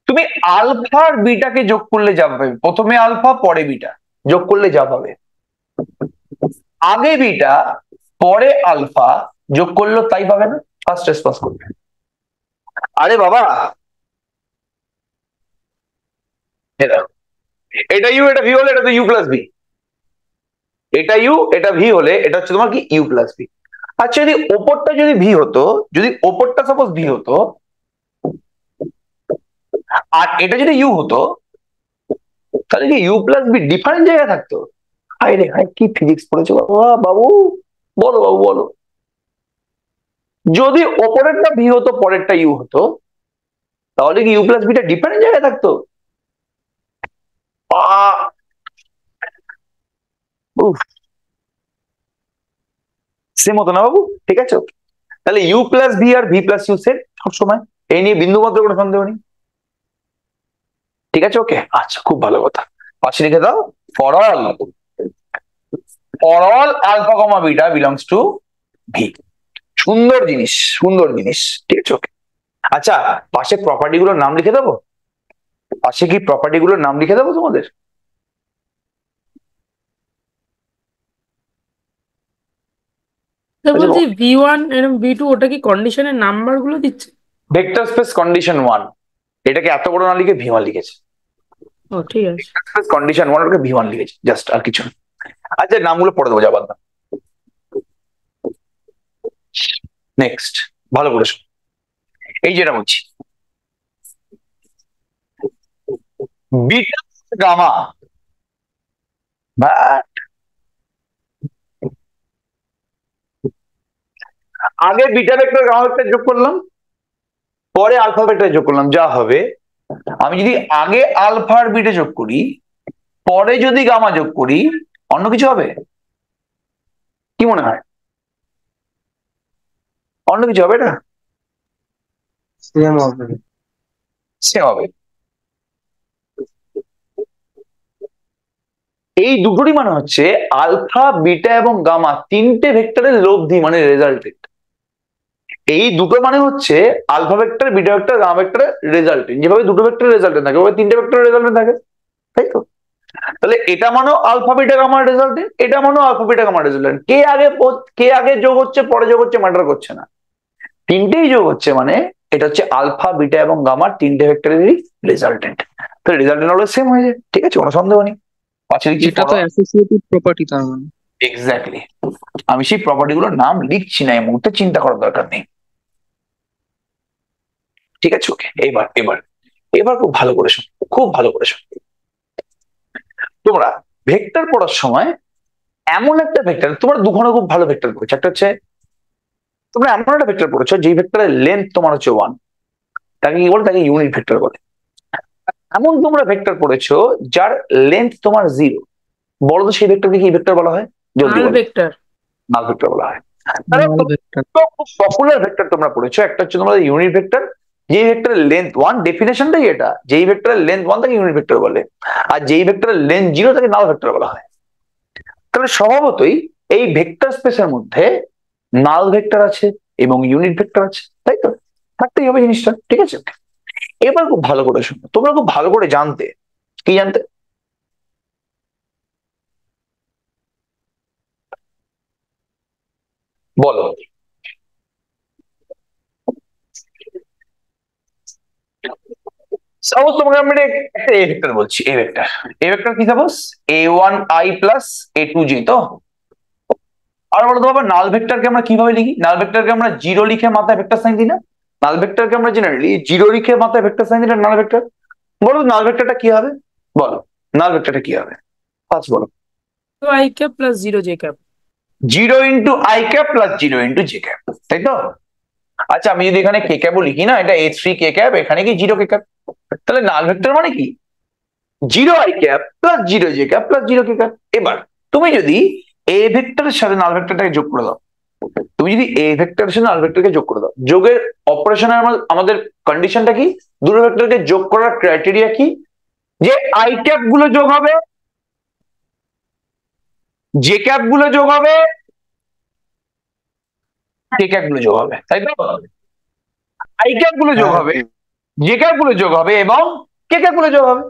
S1: তুমি আলফা আর বিটাকে যোগ করলে যা পাবে, প্রথমে আলফা পরে বিটা যোগ করলে যা পাবে, আগে বিটা পরে আলফা যোগ করলেও তাই পাবে না? ফার্স্ট রেসপন্স করবে। আরে বাবা এটা ইউ, এটা ভি হলে এটা তো ইউ প্লাস ভি, এটা ইউ এটা ভি হলে এটা হচ্ছে তোমার কি ইউ প্লাস ভি। আচ্ছা যদি ওপরটা যদি ভি হতো, যদি ওপরটা সাপোজ ভি হতো আর এটা যদি ইউ হতো, তাহলে কি ইউ প্লাস বি ডিফারেন্ট জায়গায় থাকতো? হাই রে হাই, কি ফিজিক্স পড়েছো বাবা, বাবু বলো, বাবু বলো। যদি ওপরেরটা ভি হতো পরেরটা ইউ হতো, তাহলে কি ইউ প্লাস বিটা ডিফারেন্ট জায়গায় থাকতো? সেম হতো না বাবু। ঠিক আছে, তাহলে ইউ প্লাস ভি আর ভি প্লাস ইউ সেট সবসময়, এই নিয়ে বিন্দু মাত্র কোনো সন্দেহ নেই। ঠিক আছে, ওকে। আচ্ছা খুব ভালো কথা, পাশে লিখে দাও for all alpha comma beta belongs to V. সুন্দর জিনিস, সুন্দর জিনিস। ঠিক আছে, ওকে। আচ্ছা পাশে প্রপার্টি গুলোর নাম লিখে দেবো, পাশে কি প্রপার্টি গুলোর নাম লিখে দেবো তোমাদের?
S3: বলছি V1 এরকম V2, ওটা কি কন্ডিশনের নাম্বার গুলো দিচ্ছে?
S1: ভেক্টর স্পেস কন্ডিশন 1, এটাকে এত বড় না লিখে V1 লিখেছে,
S2: ও ঠিক আছে।
S1: কন্ডিশন 1 ওটাকে V1 লিখেছে, জাস্ট, আর কিছু না। আচ্ছা, নামগুলো পড়ে দেবো যাবার না। নেক্সট, ভালো করে শোনো। এই যেটা বলছি, বিটা গামা, বাট আগে বিটা ভেক্টর গামা ভেক্টর যোগ করলাম, পরে আলফা ভেক্টর যোগ করলাম, যা হবে, আমি যদি আগে আলফা আর বিটা যোগ করি, পরে যদি গামা যোগ করি, অন্য কিছু হবে? কি মনে হয়, অন্য কিছু হবে? এটা
S2: সেম হবে।
S1: সেম হবে। এই দুটোরই মানে হচ্ছে আলফা, বিটা এবং গামা তিনটে ভেক্টরের লব্ধি, মানে রেজাল্টেন্ট। এই দুটো মানে হচ্ছে alpha vector, beta vector, gamma ভেক্টরের রেজাল্টেন্ট। যেভাবে দুটো ভেক্টরের রেজাল্টেন্ট থাকে, ওভাবে তিনটে ভেক্টরের রেজাল্টেন্ট থাকে, তাই তো? তাহলে এটা মানো আলফা বিটা গামার রেজাল্টেন্ট, এটা মানো আলফা বিটা গামার রেজাল্টেন্ট। কে আগে যোগ হচ্ছে পরে যোগ হচ্ছে ম্যাটার করছে না, তিনটেই যোগ হচ্ছে, মানে এটা হচ্ছে আলফা, বিটা এবং গামার তিনটে ভেক্টরেরই রেজাল্টেন্ট। তো রেজাল্টেন্ট হলো সেম হয়ে যায়, ঠিক আছে, কোনো সন্দেহ নেই। পাশে লিখছি
S2: এটা তো অ্যাসোসিয়েটিভ প্রপার্টি তার মানে।
S1: এক্স্যাক্টলি। আমি সেই প্রপার্টি গুলোর নাম লিখছি না, এই মুহূর্তে চিন্তা করার দরকার নেই, ঠিক আছে? ওকে, এবার এবার এবার খুব ভালো করে শোনো, খুব ভালো করে শোনো। তোমরা ভেক্টর পড়ার সময় এমন একটা ভেক্টর, তোমরা দুখানে খুব ভালো ভেক্টর পড়েছো। একটা হচ্ছে তোমরা এমন একটা ভেক্টর পড়েছো যেই ভেক্টরের লেন্থ তোমার হচ্ছে 1, তাকে কি বলে? তাকে ইউনিট ভেক্টর বলে। এমন তোমরা ভেক্টর পড়েছো যার লেন্থ তোমার 0, বলো তো সেই ভেক্টরকে কি ভেক্টর বলা হয়? জলদি
S3: নাল
S1: বলো।
S3: ভেক্টর।
S1: নাল ভেক্টর বলা হয়। তাহলে
S2: নাল ভেক্টর।
S1: খুব পপুলার ভেক্টর তোমরা পড়েছো, একটা হচ্ছে তোমাদের ইউনিট ভেক্টর, যেই ভেক্টরের লেন্থ 1, ডেফিনেশনটাই এটা, যেই ভেক্টরের লেন্থ 1 তাকে ইউনিট ভেক্টর বলে, আর যেই ভেক্টরের লেন্থ 0 তাকে নাল ভেক্টর বলা হয়। তাহলে স্বভাবতই এই ভেক্টর স্পেসের মধ্যে নাল ভেক্টর আছে এবং ইউনিট ভেক্টর আছে, তাই তো? থাকতেই হবে জিনিসটা, ঠিক আছে? এবার খুব ভালো করে শুনো, তোমরা খুব ভালো করে জানতে, কি জানতে? বলো। সাপোজ তোমাকে আমি একটা এ ভেক্টর বলছি, এ ভেক্টর, এ ভেক্টর কি? সাপোজ a1i প্লাস a2j, তো? আর বলো তো বাবা, নাল ভেক্টরকে আমরা কিভাবে লিখি? নাল ভেক্টরকে আমরা 0 লিখে মাথায় ভেক্টর সাইন দিই না? নাল ভেক্টরকে আমরা জেনারেলি 0 লিখে মাথায় ভেক্টর সাইন দিই না? নাল ভেক্টর, বলো নাল ভেক্টরটা কি হবে? বলো নাল ভেক্টরটা কি হবে, ফার্স্ট বলো।
S3: তো I cap plus 0 J cap.
S1: 0 into I cap plus 0 into J cap, তাই তো? আচ্ছা, আমি যদি এখানে কে ক্যাপও লিখি না, এটা a3 কে ক্যাপ, এখানে কি 0 কে ক্যাপ, তাহলে নাল ভেক্টর মানে কি? 0 I cap plus 0 J cap plus 0 K cap. এবার তুমি যদি এ ভেক্টরের সাথে নাল ভেক্টরটাকে যোগ করে দাও, তুমি যদি এ ভেক্টরের সাথে নাল ভেক্টরকে যোগ করে দাও, যোগের অপারেশনে আমাদের কন্ডিশনটা কি? দুটো ভেক্টরকে যোগ করার ক্রাইটেরিয়া কি? যে আই ক্যাপ গুলো যোগ হবে, জে ক্যাপ গুলো যোগ হবে, কে ক্যাপ গুলো যোগ হবে, তাই তো? আই ক্যাপ গুলো যোগ হবে, জে ক্যাপ গুলো যোগ হবে এবং কে ক্যাপ গুলো যোগ হবে।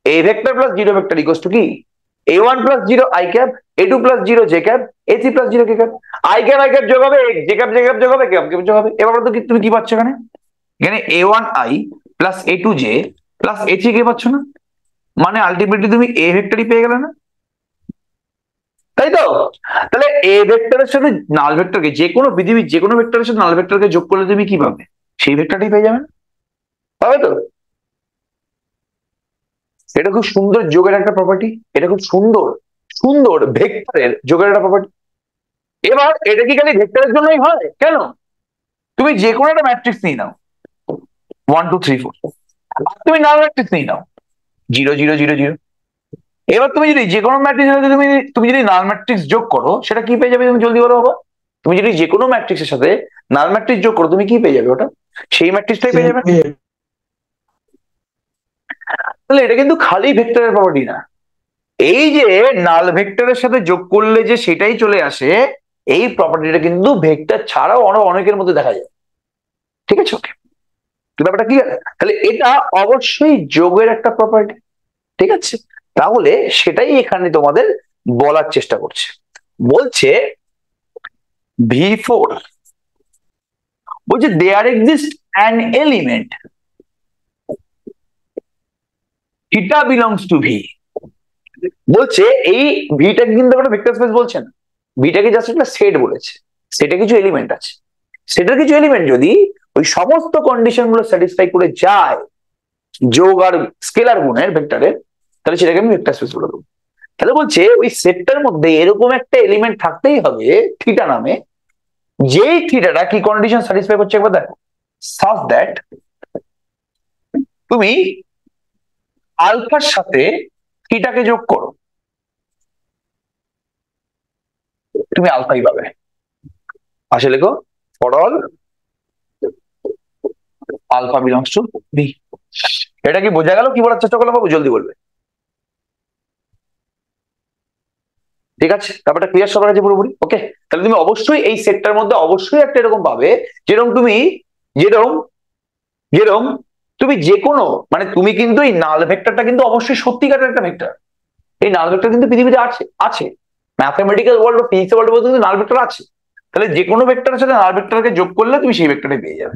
S1: এ vector plus 0 vector equals to কি? a1 plus 0 I cap, a2 plus 0 J cap, a3 plus 0 K cap. I cap যোগ হবে, জে ক্যাপ যোগ হবে, কে ক্যাপ যোগ হবে। এবার বলো তো তুমি কি পাচ্ছ এখানে? এখানে a1i plus a2j plus a3 কে পাচ্ছ না? মানে আলটিমেটলি তুমি এ ভেক্টরই পেয়ে গেলে না, তাই তো? তাহলে এ ভেক্টরের সাথে নাল ভেক্টরকে, যে কোনো পৃথিবীর যে কোনো ভেক্টরের সাথে নাল ভেক্টরকে যোগ করলে তুমি কি পাবে? সেই ভেক্টরটাই পেয়ে যাবে, পাবে তো? এটা খুব সুন্দর যোগের একটা প্রপার্টি, এটা খুব সুন্দর সুন্দর ভেক্টরের যোগের একটা প্রপার্টি। এবার এটা কি খালি ভেক্টরের জন্যই হয়? কেন? তুমি যে কোনো একটা ম্যাট্রিক্স নিয়ে নাও, 1 2 3 4, তুমি নাল ম্যাট্রিক্স নিয়ে নাও, 0 0 0 0। এবার তুমি যদি যে কোনো ম্যাট্রিক্স, তুমি যদি নাল ম্যাট্রিক্স যোগ করো, সেটা কি পেয়ে যাবে? তুমি জলদি বলো বাবা। তুমি যদি যে কোনো ম্যাট্রিক্সের সাথে নাল ম্যাট্রিক্স যোগ করো, তুমি কি পেয়ে যাবে? ওটা সেই ম্যাট্রিক্সটাই পেয়ে যাবে। তাহলে এটা কিন্তু খালি ভেক্টরের প্রপার্টি না, এই যে নাল ভেক্টরের সাথে যোগ করলে যে সেটাই চলে আসে, এই প্রপার্টিটা কিন্তু ভেক্টর ছাড়াও অনেকের মধ্যে দেখা যায়, ঠিক আছে? ওকে, ব্যাপারটা কি? তাহলে এটা অবশ্যই যোগের একটা প্রপার্টি, ঠিক আছে? তাহলে সেটাই এখানে তোমাদের বলার চেষ্টা করছে, বলছে V4, বলছে there exist an element theta belongs to V, বলছে এই ভিটাকে কিন্তু একটা ভেক্টর স্পেস বলছে না, ভিটাকে জাস্ট একটা সেট বলেছে, সেটা কিছু এলিমেন্ট আছে, সেটার কিছু এলিমেন্ট যদি ওই সমস্ত কন্ডিশন গুলো স্যাটিসফাই করে যায় যোগ আর স্কেলার গুণের ভেক্টরের, তাহলে সেটাকে আমি ভেক্টর স্পেস বলে দেবো। তাহলে বলছে ওই সেটটার মধ্যে এরকম একটা এলিমেন্ট থাকতেই হবে থিটা নামে, যেই থিটাটা কি কন্ডিশন স্যাটিসফাই করছে একবার দেখো, সাচ দ্যাট তুমি আলফার সাথে থিটাকে যোগ করো, তুমি আলফাই পাবে। আসলে লেখো for all alpha belongs to V. এটা কি বোঝা গেল? কি বলার চেষ্টা করলাম বাবু, জলদি বলবে। ঠিক আছে, ব্যাপারটা ক্লিয়ার সবার কাছে পুরোপুরি? ওকে, তাহলে তুমি অবশ্যই এই সেটটার মধ্যে অবশ্যই একটা এরকম পাবে, যেরকম তুমি যেরকম যেরকম তুমি যে কোনো মানে তুমি কিন্তু এই নাল ভেক্টরটা কিন্তু অবশ্যই সত্যিকারের একটা ভেক্টর, এই নাল ভেক্টর কিন্তু পৃথিবীতে আছে আছে ম্যাথমেটিক্যাল ওয়ার্ল্ড বা ফিজিক্স ওয়ার্ল্ড কিন্তু নাল ভেক্টর আছে। তাহলে যে কোনো ভেক্টরের সাথে নাল ভেক্টরকে যোগ করলে তুমি সেই ভেক্টরটাই পেয়ে যাবে।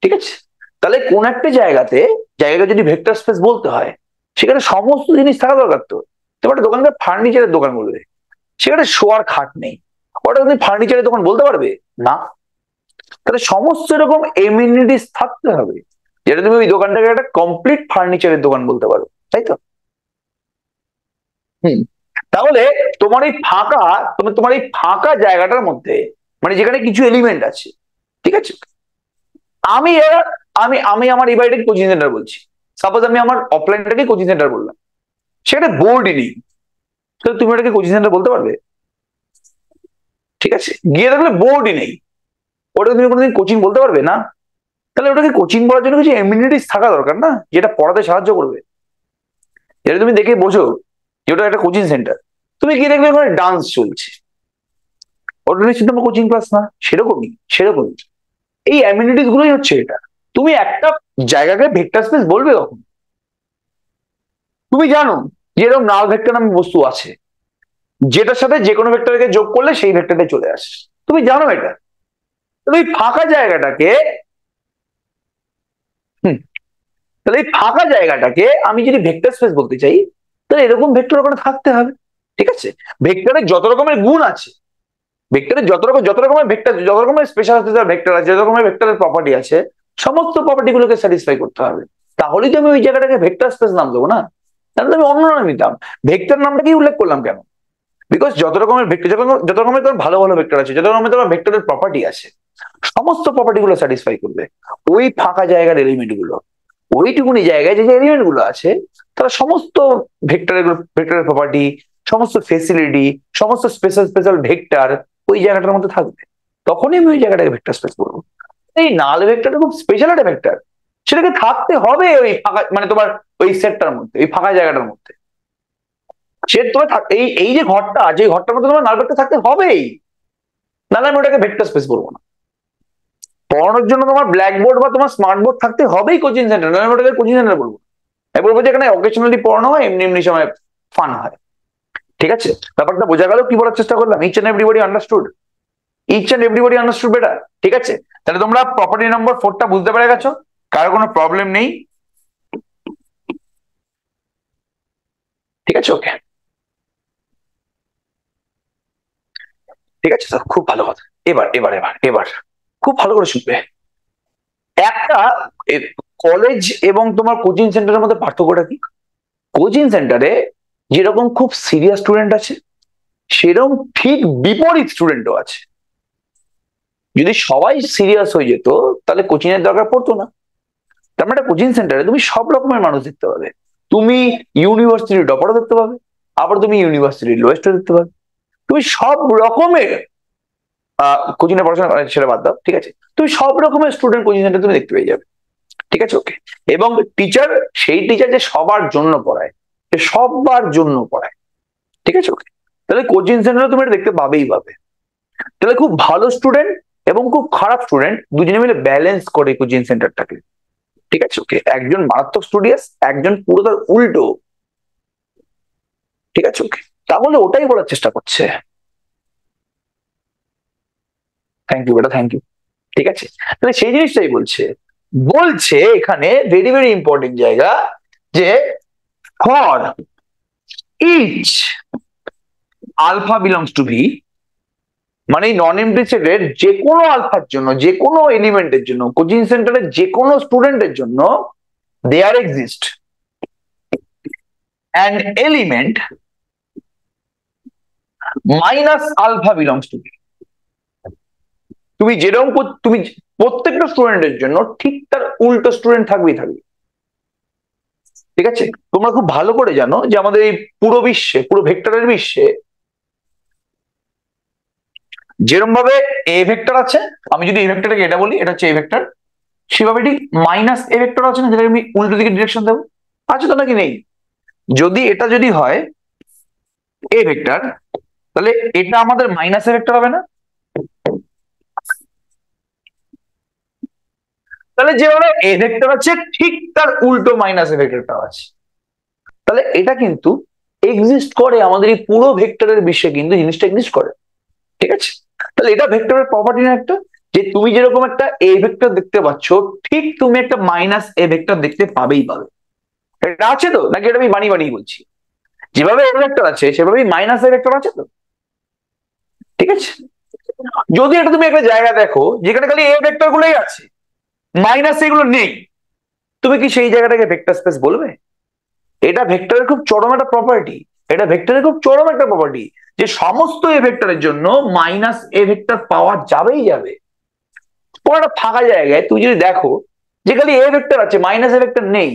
S1: ঠিক আছে, তাহলে কোন একটা জায়গাকে যদি ভেক্টর স্পেস বলতে হয়, সেখানে সমস্ত জিনিস থাকা দরকার। তো তোমার একটা দোকানকে ফার্নিচারের দোকান বলবে, সেখানে শোয়ার খাট নেই, ওটা তুমি ফার্নিচারের দোকান বলতে পারবে না। তাহলে সমস্ত এরকম এমিনিটিস থাকতে হবে, যেটা তুমি ওই দোকানটাকে একটা কমপ্লিট ফার্নিচারের দোকান বলতে পারো, তাই তো? তাহলে তোমার এই ফাঁকা তোমার এই ফাঁকা জায়গাটার মধ্যে মানে যেখানে কিছু এলিমেন্ট আছে, ঠিক আছে, আমি আমি আমি আমার এই বাড়িটাকে কোচিং সেন্টার বলছি, সাপোজ আমি আমার অফলাইনটাকে কোচিং সেন্টার বললাম, সেখানে বোর্ডই নেই, তাহলে তুমি ওটাকে কোচিং সেন্টার বলতে পারবে? ঠিক আছে, গিয়ে দেখলে বোর্ডই নেই, ওটা তুমি কোনোদিন কোচিং বলতে পারবে না। তাহলে ওটাকে কোচিং বলার জন্য কিছু এমিনিটিস থাকা দরকার না, যেটা পড়াতে সাহায্য করবে। যেটা তুমি দেখে বোঝো যে ওটা একটা কোচিং সেন্টার। তুমি গিয়ে দেখবে ওখানে ডান্স চলছে, ওটা নিশ্চয়ই তোমার কোচিং ক্লাস না, সেরকমই এই অ্যামিনিটিস গুলোই হচ্ছে এটা। তুমি একটা জায়গাকে ভেক্টর স্পেস বলবে কখন? তুমি জানো যে এরকম নাল ভেক্টর নামে বস্তু আছে, যেটার সাথে যে কোনো ভেক্টরকে যোগ করলে সেই ভেক্টরটা চলে আসে, তুমি জানো এটা। তাহলে এই ফাঁকা জায়গাটাকে তাহলে এই ফাঁকা জায়গাটাকে আমি যদি ভেক্টর স্পেস বলতে চাই, তাহলে এরকম ভেক্টর ওখানে থাকতে হবে। ঠিক আছে, ভেক্টরের যত রকমের গুণ আছে, ভেক্টরের যত রকমের ভেক্টর, যত রকমের স্পেশাল ভেক্টর আছে, যত রকমের ভেক্টরের প্রপার্টি আছে, সমস্ত প্রপার্টি গুলোকে স্যাটিসফাই করতে হবে। তাহলেই তো আমি ওই জায়গাটাকে ভেক্টর স্পেস নাম দেবো না, তাহলে আমি অন্য নাম নিতাম। ভেক্টর নামটাকে উল্লেখ করলাম কেন? বিকজ যত রকমের ভেক্টর, যত রকমের তোমার ভালো ভালো ভেক্টর আছে, যত রকমের তোমার ভেক্টরের প্রপার্টি আছে, সমস্ত প্রপার্টি গুলো স্যাটিসফাই করবে ওই ফাঁকা জায়গার এলিমেন্ট গুলো। ওইটুকুনি জায়গায় যে এলিমেন্ট গুলো আছে, তারা সমস্ত ভেক্টরের প্রপার্টি, সমস্ত ফেসিলিটি, সমস্ত স্পেশাল ভেক্টর ওই জায়গাটার মধ্যে থাকবে। তখনই আমি ওই জায়গাটাকে ভেক্টর স্পেস বলবো। এই নাল ভেক্টরটা খুব স্পেশাল একটা ভেক্টর, সেটাকে থাকতে হবে ওই ফাঁকা মানে তোমার ওই সেটটার মধ্যে, ওই ফাঁকা জায়গাটার মধ্যে। সে তোমার এই এই যে ঘরটা আছে, এই ঘরটার মধ্যে তোমার নাল ভেক্টর থাকতে হবেই, নাহলে আমি ওটাকে ভেক্টর স্পেস বলবো না। পড়ানোর জন্য তোমার ব্ল্যাকবোর্ড বা তোমার স্মার্ট বোর্ড থাকতে হবেই কোচিং সেন্টার, নাহলে ওটাকে কোচিং সেন্টার বলবো। আমি বলবো যে এখানে অকেশনালি পড়ানো হয়, এমনি এমনি সময় ফান হয়। ঠিক আছে, ব্যাপারটা বোঝা গেল? কি বলার চেষ্টা করলাম? Each and everybody understood? Each and everybody understood বেটা? ঠিক আছে, তাহলে তোমরা প্রপার্টি নাম্বার 4টা বুঝতে পেরে গেছো? কারো কোনো প্রবলেম নেই? ঠিক আছে, ওকে, ঠিক আছে স্যার, খুব ভালো কথা। এবার এবার এবার এবার খুব ভালো করে শুনবে। একটা কলেজ এবং তোমার কোচিং সেন্টারের মধ্যে পার্থক্যটা কি? কোচিং সেন্টারে যেরকম খুব সিরিয়াস স্টুডেন্ট আছে, সেরকম ঠিক বিপরীত স্টুডেন্টও আছে। যদি সবাই সিরিয়াস হয়ে যেত, তাহলে কোচিং এর দরকার পড়তো না। তার মানে কোচিং সেন্টারে তুমি সব রকমের মানুষ দেখতে পাবে। তুমি ইউনিভার্সিটির টপারও দেখতে পাবে, আবার তুমি ইউনিভার্সিটির লোয়েস্টও দেখতে পাবে। তুমি সব রকমের কোচিং এর পড়াশোনা সেটা বাদ দাও, ঠিক আছে, তুমি সব রকমের স্টুডেন্ট কোচিং সেন্টার তুমি দেখতে পেয়ে যাবে। ঠিক আছে, ওকে। এবং টিচার, সেই টিচার যে সবার জন্য পড়ায়, যে সবার জন্য পড়ায়। ঠিক আছে, ওকে। তাহলে কোচিং সেন্টারে তুমি এটা দেখতে পাবেই পাবে। তাহলে খুব ভালো স্টুডেন্ট এবং খুব খারাপ স্টুডেন্ট দুজনে মিলে ব্যালেন্স করে কোচিং সেন্টারটাকে। ঠিক আছে, ওকে। একজন মারাত্মক স্টুডিয়াস, একজন পুরো তার উল্টো। ঠিক আছে, ওকে। তাহলে ওটাই বলার চেষ্টা করছে। থ্যাংক ইউ বেটা, থ্যাংক ইউ। ঠিক আছে, তাহলে সেই জিনিসটাই বলছে এখানে ভেরি ভেরি ইম্পর্টেন্ট জায়গা, যে for each alpha belongs to V, মানে নন এমটি সেটের যে কোনো আলফার জন্য, যে কোনো এলিমেন্টের জন্য, কোচিং সেন্টারের যে কোনো স্টুডেন্টের জন্য there exist an element minus alpha belongs to V. তুমি যেরকম তুমি প্রত্যেকটা স্টুডেন্টের জন্য ঠিক তার উল্টো স্টুডেন্ট থাকবেই থাকবে। ঠিক আছে, তোমরা খুব ভালো করে জানো যে আমাদের এই পুরো বিশ্বে, পুরো ভেক্টরের বিশ্বে যেরকম ভাবে এ ভেক্টর আছে, আমি যদি এ ভেক্টরটাকে এটা বলি, এটা হচ্ছে এ ভেক্টর, সেভাবে ঠিক মাইনাস এ ভেক্টর আছে না, যেটাকে আমি উল্টো দিকে ডিরেকশন দেবো, আছে তো নাকি নেই? যদি এটা যদি হয় এ ভেক্টর, তাহলে এটা আমাদের মাইনাস এ ভেক্টর হবে না? তাহলে যেভাবে এ ভেক্টর আছে ঠিক তার উল্টো মাইনাস এ ভেক্টরটা আছে। তাহলে এটা কিন্তু এক্সিস্ট করে আমাদের এই পুরো ভেক্টরের বিশ্বে, কিন্তু জিনিসটা এক্সিস্ট করে। ঠিক আছে, তাহলে এটা ভেক্টরের প্রপার্টি না একটা, যে তুমি যেরকম একটা এ ভেক্টর দেখতে পাচ্ছ, ঠিক তুমি একটা মাইনাস এ ভেক্টর দেখতে পাবেই পাবে। এটা আছে তো, নাকি এটা আমি বানিয়ে বানিয়ে বলছি? যেভাবে এ ভেক্টর আছে সেভাবেই মাইনাস এ ভেক্টর আছে তো। ঠিক আছে, যদি এটা তুমি একটা জায়গা দেখো যেখানে খালি এ ভেক্টর গুলোই আছে, মাইনাস এগুলো নেই, তুমি কি সেই জায়গাটাকে ভেক্টর স্পেস বলবে? এটা ভেক্টরের খুব চরম একটা প্রপার্টি, এটা ভেক্টরের খুব চরম একটা প্রপার্টি, যে সমস্ত এ ভেক্টরের জন্য মাইনাস এ ভেক্টর পাওয়া যাবেই যাবে। কোন একটা ফাঁকা জায়গায় তুই যদি দেখো যে খালি এ ভেক্টর আছে, মাইনাস এ ভেক্টর নেই,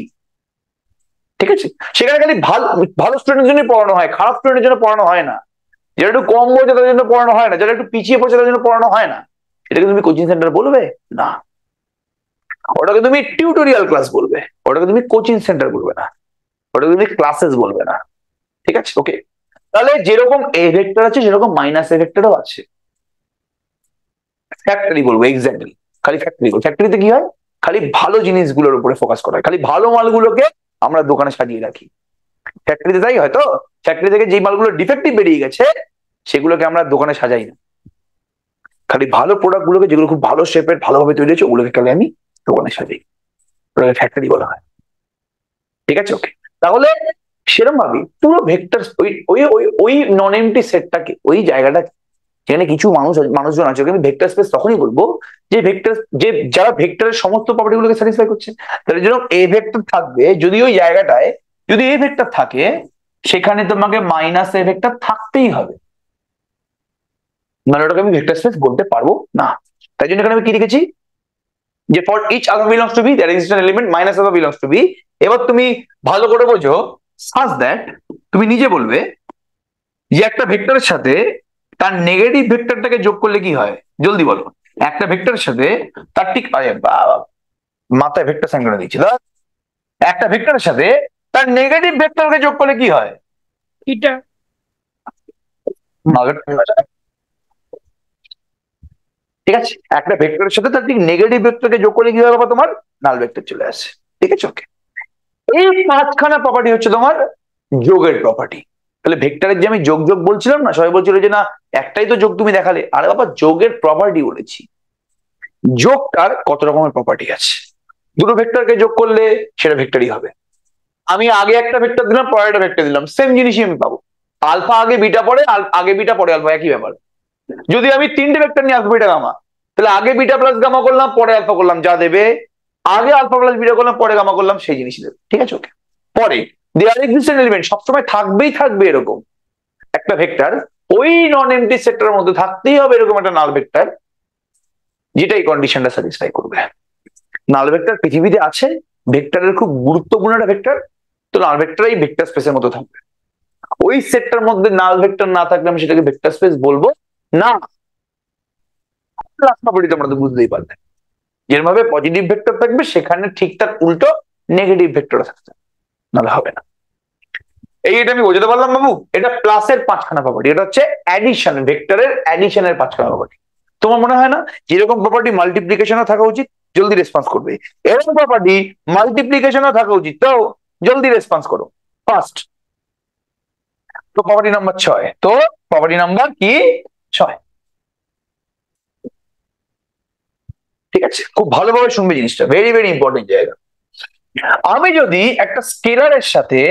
S1: ঠিক আছে, সেখানে খালি ভালো ভালো স্টুডেন্টের জন্য পড়ানো হয়, খারাপ স্টুডেন্টের জন্য পড়ানো হয় না, যারা একটু কম বোঝে তাদের জন্য পড়ানো হয় না, যারা একটু পিছিয়ে পড়ছে তাদের জন্য পড়ানো হয় না। এটাকে তুমি কোচিং সেন্টার বলবে না, ওটাকে তুমি টিউটোরিয়াল ক্লাস বলবে, ওটাকে তুমি কোচিং সেন্টার বলবে না, ওটাকে তুমি ক্লাসেস বলবে না। ঠিক আছে, ওকে। তাহলে যেরকম এ ভেক্টর আছে সেরকম মাইনাস এ ভেক্টরও আছে। ফ্যাক্টরি বলবো, এক্স্যাক্টলি, খালি ফ্যাক্টরি বলবো। ফ্যাক্টরিতে কি হয়? খালি ভালো জিনিসগুলোর উপরে ফোকাস করা হয়, খালি ভালো মালগুলোকে আমরা দোকানে সাজিয়ে রাখি। ফ্যাক্টরিতে তাই হয়তো, ফ্যাক্টরি থেকে যে মালগুলো ডিফেক্টিভ বেরিয়ে গেছে সেগুলোকে আমরা দোকানে সাজাই না, খালি ভালো প্রোডাক্ট গুলোকে, যেগুলো খুব ভালো শেপের, ভালোভাবে তৈরি হয়েছে, ওগুলোকে খালি আমি দোকানে সাজাই, ওটাকে ফ্যাক্টরি বলা হয়। ঠিক আছে, ওকে। তাহলে সেরকম ভাবি পুরো ভেক্টর, ওই ওই ওই ওই নন এমটি সেটটাকে, ওই জায়গাটা যেখানে কিছু মানুষজন আছে, ওকে আমি ভেক্টর স্পেস তখনই বলবো যে ভেক্টর, যে যারা ভেক্টরের সমস্ত প্রপার্টি গুলোকে স্যাটিসফাই করছে। তাহলে যেরকম এ ভেক্টর থাকবে, যদি ওই জায়গাটায় যদি এ ভেক্টর থাকে, সেখানে তোমাকে মাইনাস এ ভেক্টর থাকতেই হবে, মানে ওটাকে আমি ভেক্টর স্পেস বলতে পারবো না। তাই জন্য এখানে আমি কি লিখেছি, যে for each alpha belongs to B there exist an element minus alpha belongs to B. এবার তুমি ভালো করে বোঝো, সাজ দ্যাট তুমি নিজে বলবে যে একটা ভেক্টরের সাথে তার নেগেটিভ ভেক্টরটাকে যোগ করলে কি হয়, জলদি বলো। একটা ভেক্টরের সাথে তার ঠিক, মাথায় ভেক্টর সাইন করে দিচ্ছি, একটা ভেক্টরের সাথে তার নেগেটিভ ভেক্টরকে যোগ করলে কি হয়?
S3: এটা
S1: ঠিক আছে, একটা ভেক্টরের সাথে তার ঠিক নেগেটিভ ভেক্টরকে যোগ করলে কি হবে? তোমার নাল ভেক্টর চলে আসে। ঠিক আছে, ওকে। এই পাঁচখানা প্রপার্টি হচ্ছে তোমার যোগের প্রপার্টি। তাহলে ভেক্টরের যে আমি যোগ যোগ বলছিলাম না, সবাই বলছিল যে না একটাই তো যোগ তুমি দেখালে, আরে বাবা যোগের প্রপার্টি বলেছি। যোগটার কত রকমের প্রপার্টি আছে, দুটো ভেক্টরকে যোগ করলে সেটা ভেক্টরই হবে। আমি আগে একটা ভেক্টর দিলাম, পরে একটা ভেক্টর দিলাম, সেম জিনিসই আমি পাবো। আলফা আগে বিটা পরে, আগে বিটা পরে আলফা, একই ব্যাপার। যদি আমি তিনটে ভেক্টর নিয়ে আলফা বিটা গামা, তাহলে আগে বিটা প্লাস গামা করলাম, পরে আলফা করলাম, যা দেবে। আগে আলফা প্লাস বিটা করলাম, পরে গামা করলাম, সেই জিনিসই দেবে। ঠিক আছে, ওকে। পরে দেয়ার এক্সিস্টেন্ট এলিমেন্ট, সবসময় থাকবেই থাকবে এরকম একটা ভেক্টর, ওই নন এমটি সেক্টরের মধ্যে থাকতেই হবে এরকম একটা নাল ভেক্টর, যেটা এই কন্ডিশনটা স্যাটিসফাই করবে। নাল ভেক্টর পৃথিবীতে আছে, ভেক্টরের খুব গুরুত্বপূর্ণ একটা ভেক্টর, তো নাল ভেক্টর এই ভেক্টর স্পেসের মধ্যে থাকবে। ওই সেটটার মধ্যে নাল ভেক্টর না থাকলে আমি সেটাকে ভেক্টর স্পেস বলবো না। তোমরা তো বুঝতেই পারবে, যেভাবে পজিটিভ ভেক্টর থাকবে সেখানে ঠিক তার উল্টো নেগেটিভ ভেক্টর থাকবে, নাহলে হবে না। এটা আমি বোঝাতে পারলাম বাবু? এটা প্লাসের পাঁচখানা প্রপার্টি, এটা হচ্ছে অ্যাডিশন, ভেক্টরের অ্যাডিশনের পাঁচখানা প্রপার্টি। তোমার মনে হয় না যেরকম প্রপার্টি মাল্টিপ্লিকেশনও থাকা উচিত, জলদি রেসপন্স করবে, এরকম প্রপার্টি মাল্টিপ্লিকেশনও থাকা উচিত, তো জলদি রেসপন্স করো ফার্স্ট। তো প্রপার্টি নাম্বার 6, তো প্রপার্টি নাম্বার কি 6। ঠিক আছে, খুব ভালোভাবে শুনবে জিনিসটা, ভেরি ভেরি ইম্পর্টেন্ট জায়গা। আমি যদি একটা স্কেলারের সাথে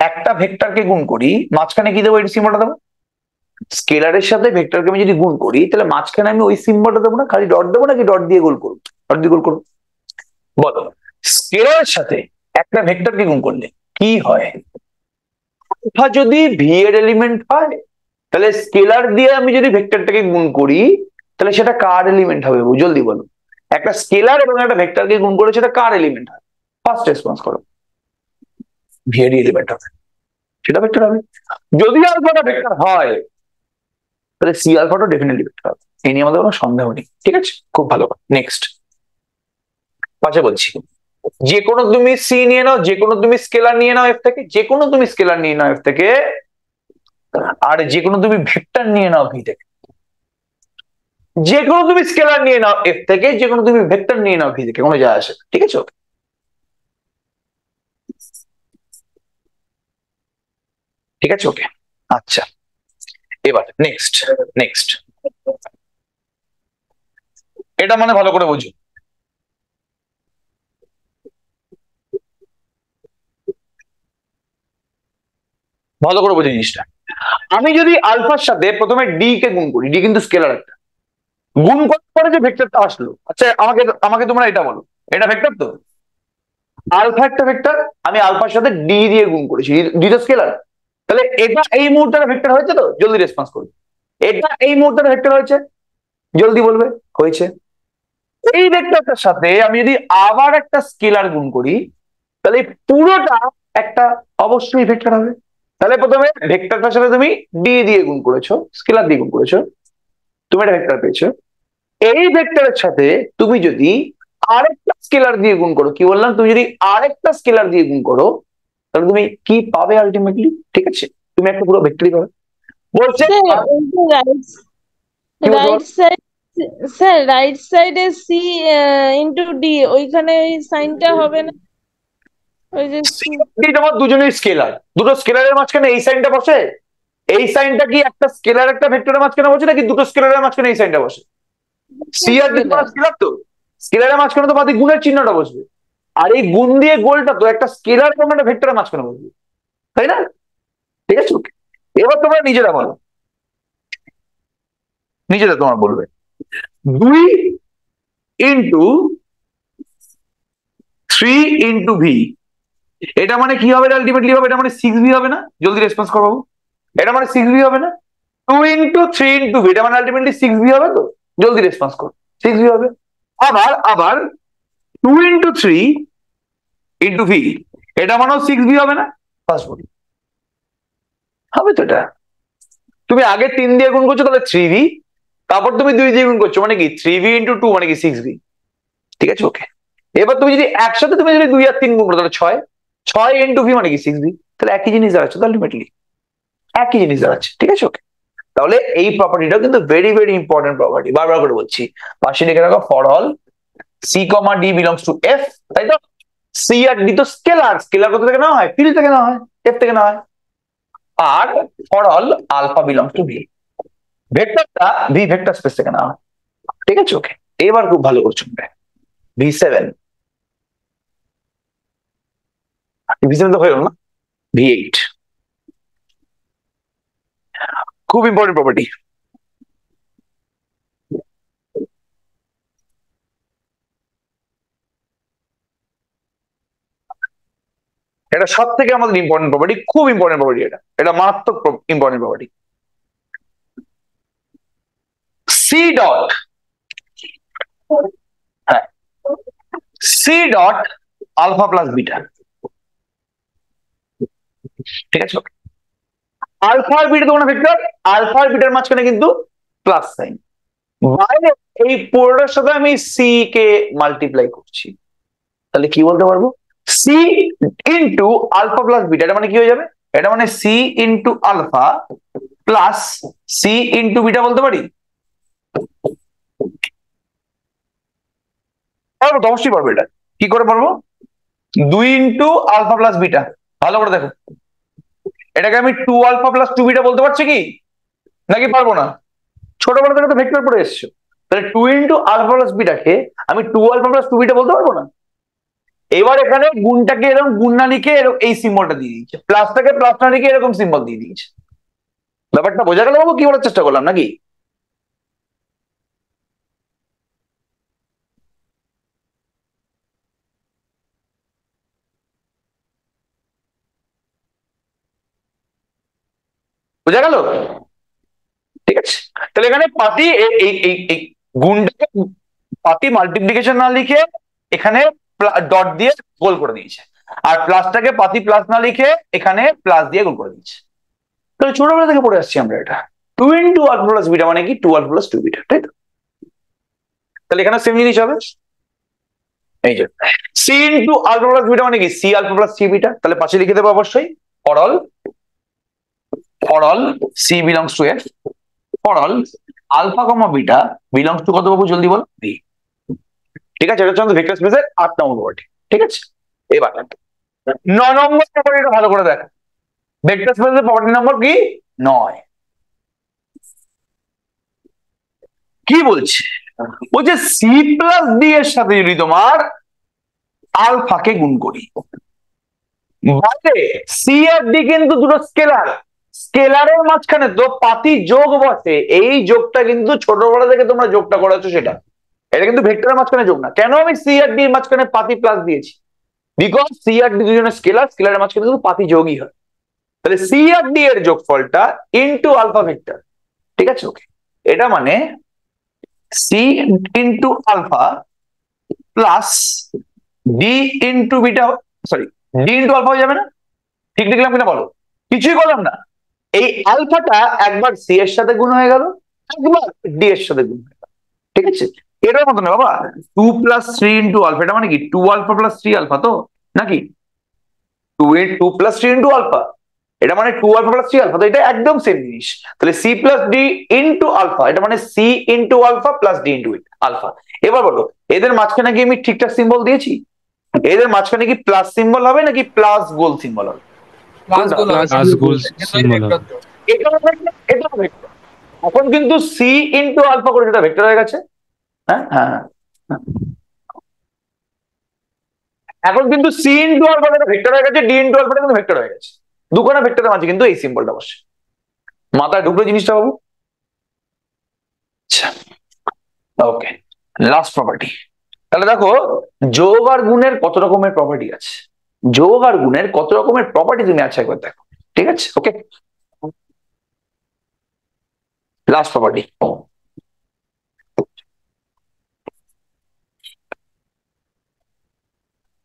S1: একটা ভেক্টরকে গুণ করি, মাঝখানে কি দেবো? এই সিম্বলটা দেবো। স্কেলারের সাথে ভেক্টরকে আমি যদি গুণ করি, তাহলে মাঝখানে আমি ওই সিম্বলটা দেবো না, খালি ডট দেবো নাকি ডট দিয়ে গোল করবো? ডট দিয়ে গোল করবো। বলো, স্কেলারের সাথে একটা ভেক্টরকে গুণ করলে কি হয়? আলফা যদি ভি এর এলিমেন্ট হয়, তাহলে স্কেলার দিয়ে আমি যদি ভেক্টরটাকে গুণ করি, তাহলে সেটা কার এলিমেন্ট হবে? জলদি বলো। একটা স্কেলার এবং একটা ভেক্টরকে গুণ করে সেটা কার এলিমেন্ট হয়? ফার্স্ট রেসপন্স করো। ভি এর এলিমেন্ট হবে, সেটা ভেক্টর হবে। যদি আলফাটা ভেক্টর হয়, তাহলে সি আলফাটা ডেফিনেটলি ভেক্টর হবে। এই নিয়ে আমাদের কোনো সন্দেহ নেই। ঠিক আছে, খুব ভালো। নেক্সট পাঁচে বলছি, যে কোনো তুমি সি নিয়ে নাও, যে কোনো তুমি স্কেলার নিয়ে নাও এফ থেকে, যে কোনো তুমি স্কেলার নিয়ে নাও এফ থেকে, আর যে কোনো তুমি ভেক্টর নিয়ে নাও ভি থেকে। যে কোনো তুমি স্কেলার নিয়ে নাও এফ থেকে, যে কোনো তুমি ভেক্টর নিয়ে নাও ভি থেকে, কোনো যায় আসে না। ঠিক আছে, ঠিক আছে, ওকে। আচ্ছা, এবার নেক্সট নেক্সট এটা মানে ভালো করে বুঝো। ভালো করে বুঝো জিনিসটা। আমি যদি আলফার সাথে প্রথমে ডি কে গুণ করি, ডি কিন্তু স্কেলার একটা, গুণ করার পরে যে ভেক্টরটা আসলো, আচ্ছা আমাকে আমাকে তোমরা এটা বলো, এটা ভেক্টর তো? আলফা একটা ভেক্টর, আমি আলফার সাথে ডি দিয়ে গুণ করেছি, ডি তো স্কেলার, তাহলে এটা এই মুহূর্তে ভেক্টর হয়েছে তো? জলদি রেসপন্স করবে। এটা এই মুহূর্তে ভেক্টর হয়েছে? জলদি বলবে। হয়েছে। এই ভেক্টরটার সাথে আমি যদি আবার একটা স্কেলার গুণ করি, তাহলে এই পুরোটা একটা অবশ্যই ভেক্টর হবে। তাহলে প্রথমে ভেক্টরটার সাথে তুমি ডি দিয়ে গুণ করেছো, স্কেলার দিয়ে গুণ করেছো, তুমি একটা ভেক্টর পেয়েছো। এই ভেক্টরের সাথে তুমি যদি আরেকটা স্কেলার দিয়ে গুণ করো, কি বললাম? তুমি যদি আরেকটা স্কেলার দিয়ে গুণ করো, তাহলে তুমি কি পাবে আলটিমেটলি? ঠিক আছে, তুমি একটা পুরো ভেক্টরই পাবে। বলছে
S5: রাইট সাইড, স্যার রাইট সাইডে সি ইন্টু ডি, ওইখানে ওই সাইনটা হবে না? ওই যে
S1: তোমার দুজনেই স্কেলার, দুটো স্কেলারের মাঝখানে এই সাইনটা বসে? এই সাইনটা কি একটা স্কেলার একটা ভেক্টরের মাঝখানে বসে, নাকি দুটো স্কেলারের মাঝখানে এই সাইনটা বসে? সি আর ডি তোমার স্কেলার তো, স্কেলারের মাঝখানে তো বাকি গুণের চিহ্নটা বসবে, আর এই গুণ দিয়ে গোলটা তো একটা স্কেলার এবং একটা ভেক্টরের মাঝখানে বসবে, তাই না? ঠিক আছে, ওকে। এবার তোমরা নিজেরা বলো, নিজেরা তোমার বলবে 2 ইন্টু 3 ইন্টু ভি, এটা মানে কি হবে? আলটিমেটলি হবে, এটা মানে 6v হবে না? জলদি রেসপন্স করো বাবু। এটা মানে 6v হবে না? 2 ইন্টু 3 ইন্টু ভি, এটা মানে আলটিমেটলি 6v হবে তো? জলদি রেসপন্স করো। 6v হবে। আবার আবার 2 ইন্টু 3 ইন্টু ভি, এটা মানেও 6v হবে না? ফার্স্ট বলি হবে তো। এটা তুমি আগে 3 দিয়ে গুণ করছো, তাহলে 3v, তারপর তুমি 2 দিয়ে গুণ করছো, মানে কি 3v ইন্টু 2 মানে কি 6v। ঠিক আছে, ওকে। এবার তুমি যদি একসাথে তুমি যদি 2 আর 3 গুণ করো, তাহলে 6, 6 ইন্টু ভি মানে কি 6v, তাহলে একই জিনিস দাঁড়াচ্ছে তো আলটিমেটলি, একই জিনিস দাঁড়াচ্ছে। ঠিক আছে, ওকে। তাহলে এই প্রপার্টিটাও কিন্তু ভেরি ভেরি ইম্পর্টেন্ট প্রপার্টি, বারবার করে বলছি। পাশে লিখে রাখো for all C comma D belongs to F, তাই তো? সি আর ডি তো স্কেলার, স্কেলার কোথা থেকে নেওয়া হয়? ফিল্ড থেকে নেওয়া হয়, এফ থেকে নেওয়া হয়। আর for all alpha belongs to V, ভেক্টরটা ভি ভেক্টর স্পেস থেকে নেওয়া হয়। ঠিক আছে, ওকে। এবার খুব ভালো করে শুনবে, V7, V7 তো হয়ে গেল না? V8 খুব ইম্পর্টেন্ট প্রপার্টি। এটা সব থেকে আমাদের ইম্পর্টেন্ট প্রপার্টি, খুব ইম্পর্টেন্ট প্রপার্টি, এটা এটা মারাত্মক ইম্পর্টেন্ট প্রপার্টি। সি ডট, হ্যাঁ, C dot alpha plus beta. ঠিক আছে, আলফা আর বিটা তো কোনো ভেক্টর, আলফা আর বিটার মাঝখানে কিন্তু প্লাস সাইন, বাইরে এই পুরোটার সাথে আমি সি কে মাল্টিপ্লাই করছি, তাহলে কি বলতে পারবো? C into alpha plus beta, এটা মানে কি হয়ে যাবে? এটা মানে C into alpha plus C into beta বলতে পারি? পারবো তো, অবশ্যই পারবো। এটা কি করে পারবো? 2 ইন্টু আলফা প্লাস বিটা, ভালো করে দেখো, এটাকে আমি 2 আলফা প্লাস 2 বিটা বলতে পারছি কি, নাকি পারবো না? ছোটবেলা থেকে তো ভেক্টর পড়ে এসছো, তাহলে 2 ইন্টু আলফা প্লাস বিটাকে আমি 2 আলফা প্লাস 2 বিটা বলতে পারবো না? এবার এখানে গুণটাকে এরকম গুণ না লিখে এরকম এই সিম্বলটা দিয়ে দিয়েছে, প্লাসটাকে প্লাস না লিখে এরকম সিম্বল দিয়ে দিয়েছে। ব্যাপারটা বোঝা গেল বাবু? কি বলার চেষ্টা করলাম নাকি? বোঝা গেল? ঠিক আছে, তাহলে এখানে পাতি এই গুণটাকে পাতি মাল্টিপ্লিকেশন না লিখে এখানে ডট দিয়ে গোল করে দিয়েছে, আর প্লাসটাকে পাতি প্লাস না লিখে এখানে প্লাস দিয়ে গোল করে দিয়েছে। তাহলে ছোটবেলা থেকে পড়ে আসছি আমরা এটা, 2 ইন্টু আলফা প্লাস বিটা মানে কি 2 আলফা প্লাস 2 বিটা, তাই তো? তাহলে এখানে সেম জিনিস হবে, এই যে C into alpha plus beta মানে কি C alpha plus C beta. তাহলে পাশে লিখে দেবো অবশ্যই for all c belongs to f, for all alpha comma beta belongs to কত বাবু জলদি বল? b। ঠিক আছে, এটা হচ্ছে আমাদের ভেক্টর স্পেসের 8 নম্বর প্রপার্টি। ঠিক আছে, এবার 9 নম্বর প্রপার্টিটা ভালো করে দেখ। ভেক্টর স্পেসের প্রপার্টি নম্বর কি? 9। কি বলছে? বলছে সি প্লাস ডি এর সাথে যদি তোমার আলফাকে গুণ করি, বাইরে সি আর ডি কিন্তু দুটো স্কেলার, স্কেলারের মাঝখানে তো পাতি যোগ বসে, এই যোগটা কিন্তু ছোটবেলা থেকে তোমরা যোগটা করেছো সেটা, এটা কিন্তু ভেক্টরের মাঝখানে যোগ না। কেন আমি সি আর ডি এর মাঝখানে পাতি প্লাস দিয়েছি? বিকজ সি আর ডি দুজনের স্কেলার, স্কেলারের মাঝখানে কিন্তু পাতি যোগই হয়। তাহলে সি আর ডি এর যোগফলটা ইনটু আলফা ভেক্টর। ঠিক আছে, ওকে, এটা মানে C into alpha plus D into beta, sorry D into alpha হয়ে যাবে না? ঠিক লিখলাম কিনা বলো? কিছুই করলাম না, এই আলফাটা একবার সি এর সাথে গুণ হয়ে গেল, একবার ডি এর সাথে গুণ হয়ে গেল। ঠিক আছে, এটার মতো না বাবা, 2 প্লাস 3 ইন্টু আলফা, এটা মানে কি 2 আলফা প্লাস 3 আলফা তো নাকি? 2 প্লাস 3 ইন্টু আলফা, এটা মানে 2 আলফা প্লাস 3 আলফা, তো এটা একদম সেম জিনিস। তাহলে C plus D into alpha, এটা মানে C into alpha plus D into alpha. এবার বলো এদের মাঝখানে কি আমি ঠিকঠাক সিম্বল দিয়েছি? এদের মাঝখানে কি প্লাস সিম্বল হবে নাকি প্লাস গোল সিম্বল হবে? এখন কিন্তু সি ইন্টু আলফা করে যেটা ভেক্টর হয়ে গেছে। হ্যাঁ হ্যাঁ, এখন কিন্তু সি ইন্টু আলফা যেটা ভেক্টর হয়ে গেছে, ডি ইন্টু আলফা কিন্তু ভেক্টর হয়ে গেছে। দুখানা ভেক্টরের মাঝে কিন্তু এই সিম্বলটা বসে। মাথায় ঢুকলো জিনিসটা বাবু? আচ্ছা, ওকে, লাস্ট প্রপার্টি। তাহলে দেখো যোগ আর গুণের কত রকমের প্রপার্টি আছে, যোগ আর গুণের কত রকমের প্রপার্টি তুমি আছে একবার দেখো। ঠিক আছে, ওকে, লাস্ট প্রপার্টি।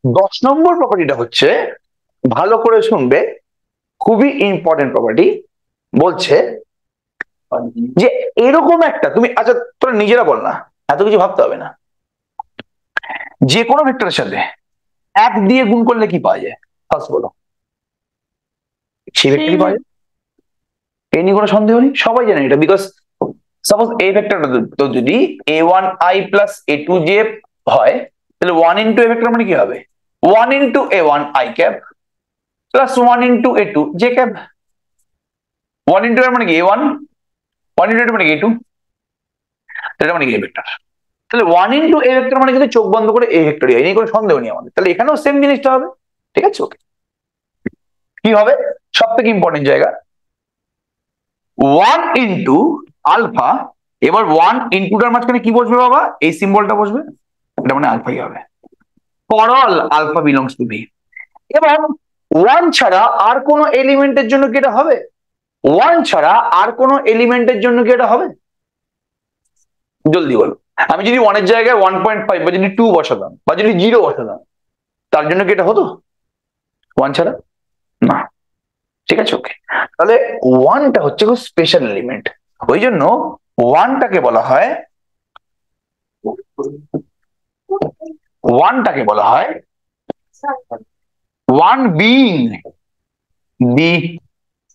S1: 10 নম্বর প্রপার্টিটা হচ্ছে, ভালো করে শুনবে, খুবই ইম্পর্টেন্ট প্রপার্টি। বলছে যে এরকম একটা, তুমি আচ্ছা তোরা নিজেরা বল না, এত কিছু ভাবতে হবে না, যে কোনো ভেক্টরের সাথে 1 দিয়ে গুণ করলে কি পাওয়া যায়? ফার্স্ট বলো, সেই ভেক্টরই পাওয়া যায়, এই নিয়ে কোনো সন্দেহ নেই, সবাই জানে এটা। বিকজ সাপোজ এই ভেক্টরটা তো যদি a1i প্লাস a2j হয়, তাহলে 1 ইন্টু এ ভেক্টর মানে কি হবে? 1 into a1i cap plus 1 into a2j cap. 1 into এর মানে কি a1, 1 ইন্টু a2 মানে কি a2, এটা মানে কি a ভেক্টর। তাহলে 1 ইন্টু এ ভেক্টর মানে কিন্তু চোখ বন্ধ করে এই ভেক্টরই হয়, এই নিয়ে কোনো সন্দেহ নেই আমাদের। তাহলে এখানেও সেম জিনিসটা হবে। ঠিক আছে, ওকে, কি হবে? সব থেকে ইম্পর্টেন্ট জায়গা, 1 ইন্টু আলফা। এবার 1 ইন্টুটার মাঝখানে কি বসবে বাবা? এই সিম্বলটা বসবে, এটা মানে আলফাই হবে। For all alpha belongs to B. এবার 1 ছাড়া আর কোন এলিমেন্টের জন্য কি এটা হবে? 1 ছাড়া আর কোন এলিমেন্টের জন্য কি এটা হবে? জলদি বলো। আমি যদি 1 এর জায়গায় 1.5 বা যদি 2 বসাতাম বা যদি 0 বসাতাম, তার জন্য কি এটা হতো 1 ছাড়া? না। ঠিক আছে, ওকে, তাহলে 1টা হচ্ছে খুব স্পেশাল এলিমেন্ট, ওই জন্য 1টাকে বলা হয় 1 being the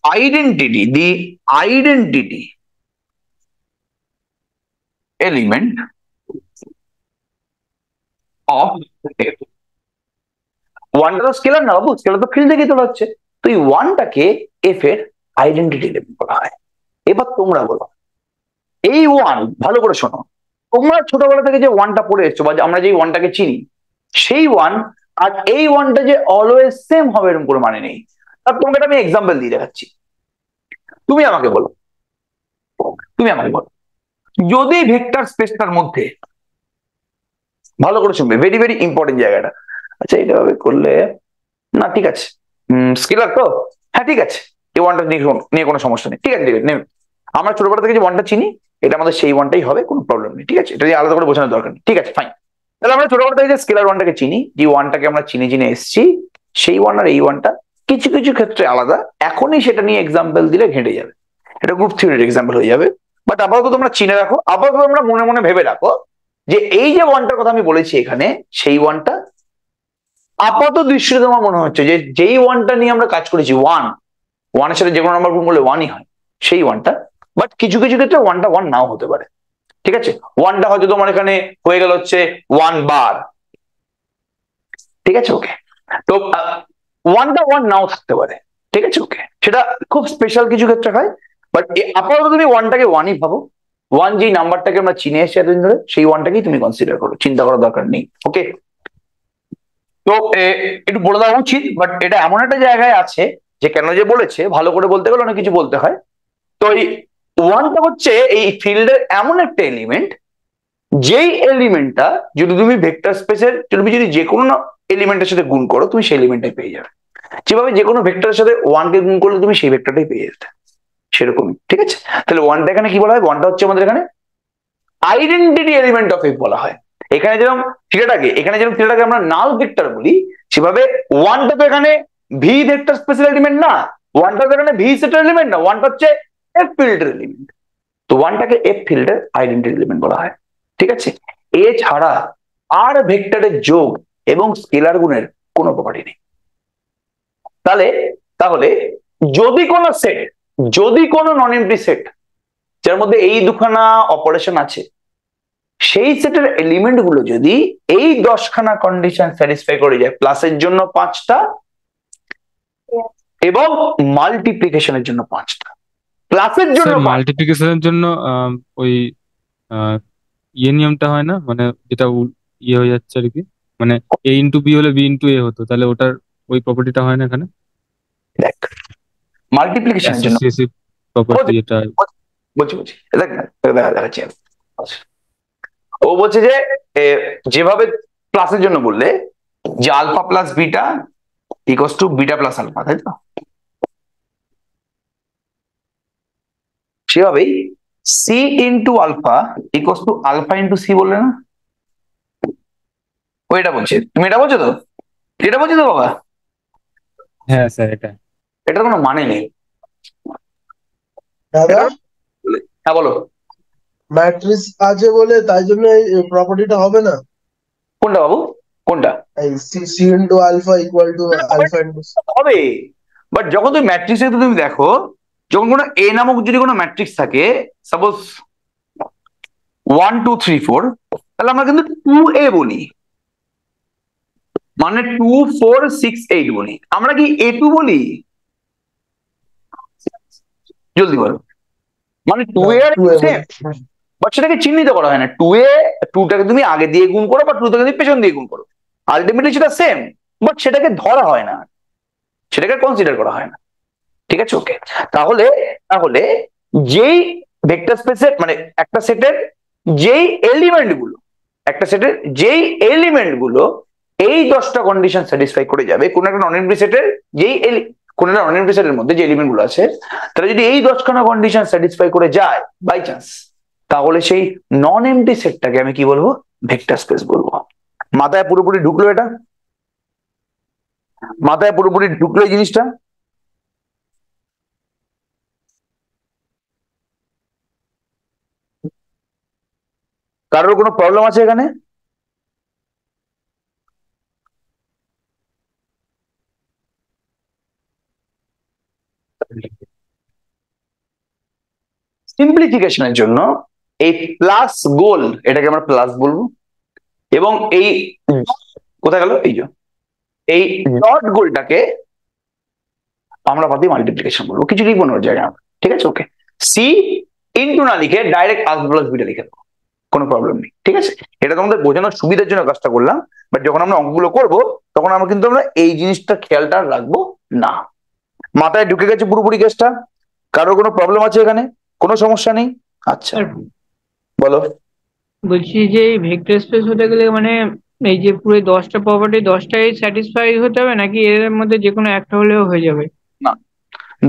S1: identity element of f। 1টা তো স্কেলার না বাবু, স্কেলার তো ফিল্ড থেকে তোলা হচ্ছে, তো এই 1টাকে f এর আইডেন্টিটি এলিমেন্ট বলা হয়। এবার তোমরা বলো, এই 1, ভালো করে শোনো, তোমরা ছোটবেলা থেকে যে 1টা পড়ে এসছো বা আমরা যেই 1টাকে চিনি, সেই 1 আর এই ওয়ানটা যে অলওয়েজ সেম হবে এরকম কোনো মানে নেই। আর তোমাকে একটা আমি এক্সাম্পল দিয়ে দেখাচ্ছি। তুমি আমাকে বলো যদি ভেক্টর স্পেসটার মধ্যে, ভালো করে শুনবে, ভেরি ভেরি ইম্পর্টেন্ট জায়গাটা। আচ্ছা এটা ভাবে করলে না, ঠিক আছে, স্কেলার তো, হ্যাঁ ঠিক আছে, এই ওয়ানটা নিয়ে কোনো সমস্যা নেই, ঠিক আছে ঠিক আছে। আমরা ছোটবেলা থেকে যে ওয়ানটা চিনি এটা আমাদের সেই ওয়ানটাই হবে, কোনো প্রবলেম নেই, ঠিক আছে, এটা নিয়ে আলাদা করে বোঝানোর দরকার নেই, ঠিক আছে ফাইন। তাহলে আমরা ছোটবেলা থেকে যে স্কেলার ওয়ানটাকে চিনি, যে ওয়ানটাকে আমরা চিনে এসেছি, সেই ওয়ান আর এই ওয়ানটা কিছু কিছু ক্ষেত্রে আলাদা। এখনই সেটা নিয়ে এক্সাম্পল দিলে ঘেঁটে যাবে, এটা গ্রুপ থিওরির এক্সাম্পল হয়ে যাবে। বাট আপাতত তোমরা চিনে রাখো, আপাতত তোমরা মনে মনে ভেবে রাখো যে এই যে ওয়ানটার কথা আমি বলেছি এখানে, সেই ওয়ানটা আপাতত দৃষ্টিতে তোমার মনে হচ্ছে যে যেই ওয়ানটা নিয়ে আমরা কাজ করেছি, ওয়ানের সাথে যে কোনো নাম্বার গুণ করলে ওয়ানই হয়, সেই ওয়ানটা। বাট কিছু কিছু ক্ষেত্রে ওয়ানটা ওয়ান নাও হতে পারে, ঠিক আছে। ওয়ানটা হয়তো তোমার এখানে হয়ে গেল হচ্ছে 1 বার, ঠিক আছে ওকে। তো ওয়ানটা ওয়ান নাও থাকতে পারে, ঠিক আছে ওকে, সেটা খুব স্পেশাল কিছু ক্ষেত্রে হয়। বাট আপাতত তুমি ওয়ানটাকে ওয়ানই ভাবো, ওয়ান যেই নাম্বারটাকে আমরা চিনে এসেছি এতদিন ধরে, সেই ওয়ানটাকেই তুমি কনসিডার করো, চিন্তা করার দরকার নেই, ওকে। তো একটু বলে দেওয়া উচিত, বাট এটা এমন একটা জায়গায় আছে যে কেন যে বলেছে, ভালো করে বলতে গেলে অনেক কিছু বলতে হয়। তো এই ওয়ানটা হচ্ছে এই ফিল্ডের এমন একটা এলিমেন্ট, যেই এলিমেন্টটা যদি তুমি ভেক্টর স্পেসের, তুমি যদি যে কোনো এলিমেন্টের সাথে গুণ করো, তুমি সেই এলিমেন্টটাই পেয়ে যাবে। যেভাবে যে কোনো ভেক্টরের সাথে ওয়ানকে গুণ করলে তুমি সেই ভেক্টরটাই পেয়ে যেতে, সেরকমই, ঠিক আছে। তাহলে ওয়ানটা এখানে কি বলা হয়, ওয়ানটা হচ্ছে আমাদের এখানে আইডেন্টিটি এলিমেন্ট অফ এফ বলা হয়। এখানে যেরকম থিটাটাকে আমরা নাল ভেক্টর বলি, সেভাবে ওয়ানটা তো এখানে ভি ভেক্টর স্পেসের এলিমেন্ট না, ওয়ানটা তো এখানে ভি সেটের এলিমেন্ট না, ওয়ানটা হচ্ছে এফ ফিল্ডের এলিমেন্ট। তো ওয়ানটাকে এফ ফিল্ডের আইডেন্টিটি এলিমেন্ট বলা হয়, ঠিক আছে। এছাড়া আর ভেক্টরের যোগ এবং স্কেলার গুণের কোনো প্রপার্টি নেই। তাহলে যদি কোনো নন এমপ্টি সেট যার মধ্যে এই দুখানা অপারেশন আছে, সেই সেটের এলিমেন্ট গুলো যদি এই 10খানা কন্ডিশন স্যাটিসফাই করে যায়, প্লাসের জন্য 5টা এবং মাল্টিপ্লিকেশনের জন্য 5টা। প্লাসের জন্য
S6: মাল্টিপ্লিকেশনের জন্য ওই নিয়মটা হয় না, মানে যেটা ইয়ে হয়ে যাচ্ছে আর কি, মানে এ ইন্টু বি হলে বি ইন্টু এ হতো, তাহলে ওটার ওই প্রপার্টিটা হয় না এখানে,
S1: দেখ মাল্টিপ্লিকেশনের জন্য
S6: অ্যাসোসিয়েটিভ প্রপার্টি এটা।
S1: বলছি দেখাচ্ছি। ও বলছে যে যেভাবে প্লাসের জন্য বললে যে alpha plus beta equals to beta plus alpha, তাই তো, সেভাবেই C into alpha equals to alpha into C বললে না, ও এটা বলছে, তুমি এটা বলছো তো, এটা বলছো তো বাবা?
S6: হ্যাঁ স্যার,
S1: এটার কোনো মানে নেই।
S7: দাদা,
S1: হ্যাঁ বলো।
S7: ম্যাট্রিক্স আছে বলে তাই জন্য এই প্রপার্টিটা হবে না?
S1: কোনটা বাবু, কোনটা?
S7: এই C into alpha equal to alpha into
S1: হবে, বাট যখন তুমি ম্যাট্রিক্সে তুমি দেখো, যখন কোনো এ নামক যদি কোনো ম্যাট্রিক্স থাকে, সাপোজ 1 2 3 4, তাহলে আমরা কিন্তু 2A বলি, মানে 2 4 6 8 বলি। আমরা কি A2 বলি? জলদি বলো। মানে 2A আর বাট সেটাকে চিহ্নিত করা হয় না। 2টাকে তুমি আগে দিয়ে গুণ করো বা 2টাকে তুমি পেছন দিয়ে গুণ করো, আলটিমেটলি সেটা সেম, বাট সেটাকে ধরা হয় না, সেটাকে কনসিডার করা হয় না, ঠিক আছে ওকে। তাহলে যেই ভেক্টর স্পেসের মানে একটা সেটের যেই এলিমেন্ট গুলো এই 10টা কন্ডিশন স্যাটিসফাই করে যাবে, কোন একটা নন এমপ্টি সেটের কোন একটা নন এমপ্টি সেটের মধ্যে যে এলিমেন্ট গুলো আছে, তারা যদি এই 10খানা কন্ডিশন স্যাটিসফাই করে যায় বাই চান্স, তাহলে সেই নন এমপ্টি সেটটাকে আমি কি বলবো, ভেক্টর স্পেস বলবো। মাথায় পুরোপুরি ঢুকলো এটা? মাথায় পুরোপুরি ঢুকলো এই জিনিসটা? কারোর কোনো প্রবলেম আছে এখানে? সিম্পলিফিকেশনের জন্য এই প্লাস গোল, এটাকে আমরা প্লাস বলবো, এবং এই কোথায় গেল, এই ডট গোলটাকে আমরা পাতি মাল্টিপ্লিকেশন বলবো, কিছু লিখবো না ওর জায়গায়, ঠিক আছে ওকে। সি ইন্টু না লিখে ডাইরেক্ট আলফা প্লাস বিটা লিখে দেবো, কোনো প্রবলেম নেই, ঠিক আছে। এটা তোমাদের বোঝানোর সুবিধার জন্য কাজটা করলাম, বাট যখন আমরা অঙ্কগুলো করবো তখন আমরা কিন্তু আমরা এই জিনিসটা খেয়ালটা আর রাখবো না। মাথায় ঢুকে গেছে পুরোপুরি কেসটা? কারোর কোনো প্রবলেম আছে এখানে? কোনো সমস্যা নেই? আচ্ছা
S2: স্যার
S1: বলো।
S2: বলছি যে এই ভেক্টর স্পেস হতে গেলে মানে এই যে পুরো 10টা প্রপার্টি 10টাই স্যাটিসফাই হতে হবে নাকি এর মধ্যে যে কোনো একটা হলেও হয়ে যাবে?
S1: না,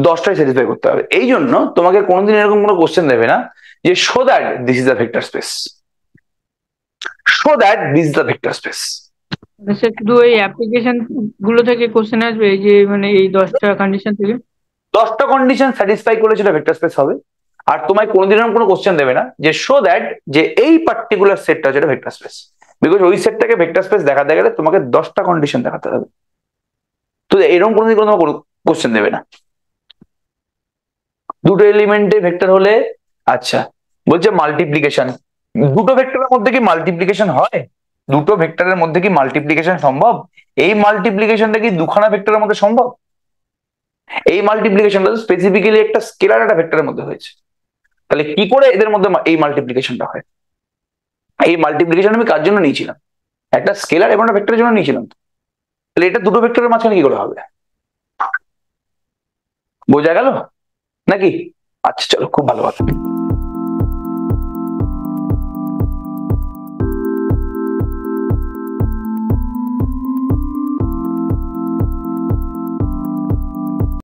S1: 10টাই স্যাটিসফাই করতে হবে। এই জন্য তোমাকে কোনোদিন এরকম কোনো কোশ্চেন দেবে না যে show that this is the vector space, show that this is the vector space.
S2: মানে স্যার শুধু এই অ্যাপ্লিকেশন গুলো থেকে কোশ্চেন আসবে এই যে মানে এই 10টা কন্ডিশন থেকে?
S1: 10টা কন্ডিশন স্যাটিসফাই করলে সেটা ভেক্টর স্পেস হবে। আর তোমায় কোনোদিন এরকম কোনো কোশ্চেন দেবে না যে শো দ্যাট যে এই পার্টিকুলার সেটটা যেটা ভেক্টর স্পেস, বিকজ ওই সেটটাকে ভেক্টর স্পেস দেখাতে গেলে তোমাকে 10টা কন্ডিশন দেখাতে হবে। তো এরকম কোনোদিন কোনো কোশ্চেন দেবে না। দুটো এলিমেন্টে ভেক্টর হলে, আচ্ছা বলছে মাল্টিপ্লিকেশন, দুটো ভেক্টরের মধ্যে কি মাল্টিপ্লিকেশন হয়? দুটো ভেক্টরের মধ্যে কি মাল্টিপ্লিকেশন সম্ভব? এই মাল্টিপ্লিকেশনটা কি দুখানা ভেক্টরের মধ্যে সম্ভব? এই মাল্টিপ্লিকেশনটা স্পেসিফিক্যালি একটা স্কেলার একটা ভেক্টরের মধ্যে হয়েছে। তাহলে কি করে এদের মধ্যে এই মাল্টিপ্লিকেশনটা হয়? এই মাল্টিপ্লিকেশন আমি কার জন্য নিয়েছিলাম? একটা স্কেলার এবং একটা ভেক্টরের জন্য নিয়েছিলাম। তাহলে এটা দুটো ভেক্টরের মাঝখানে কি করে হবে? বোঝা গেল নাকি? আচ্ছা চলো, খুব ভালো কথা।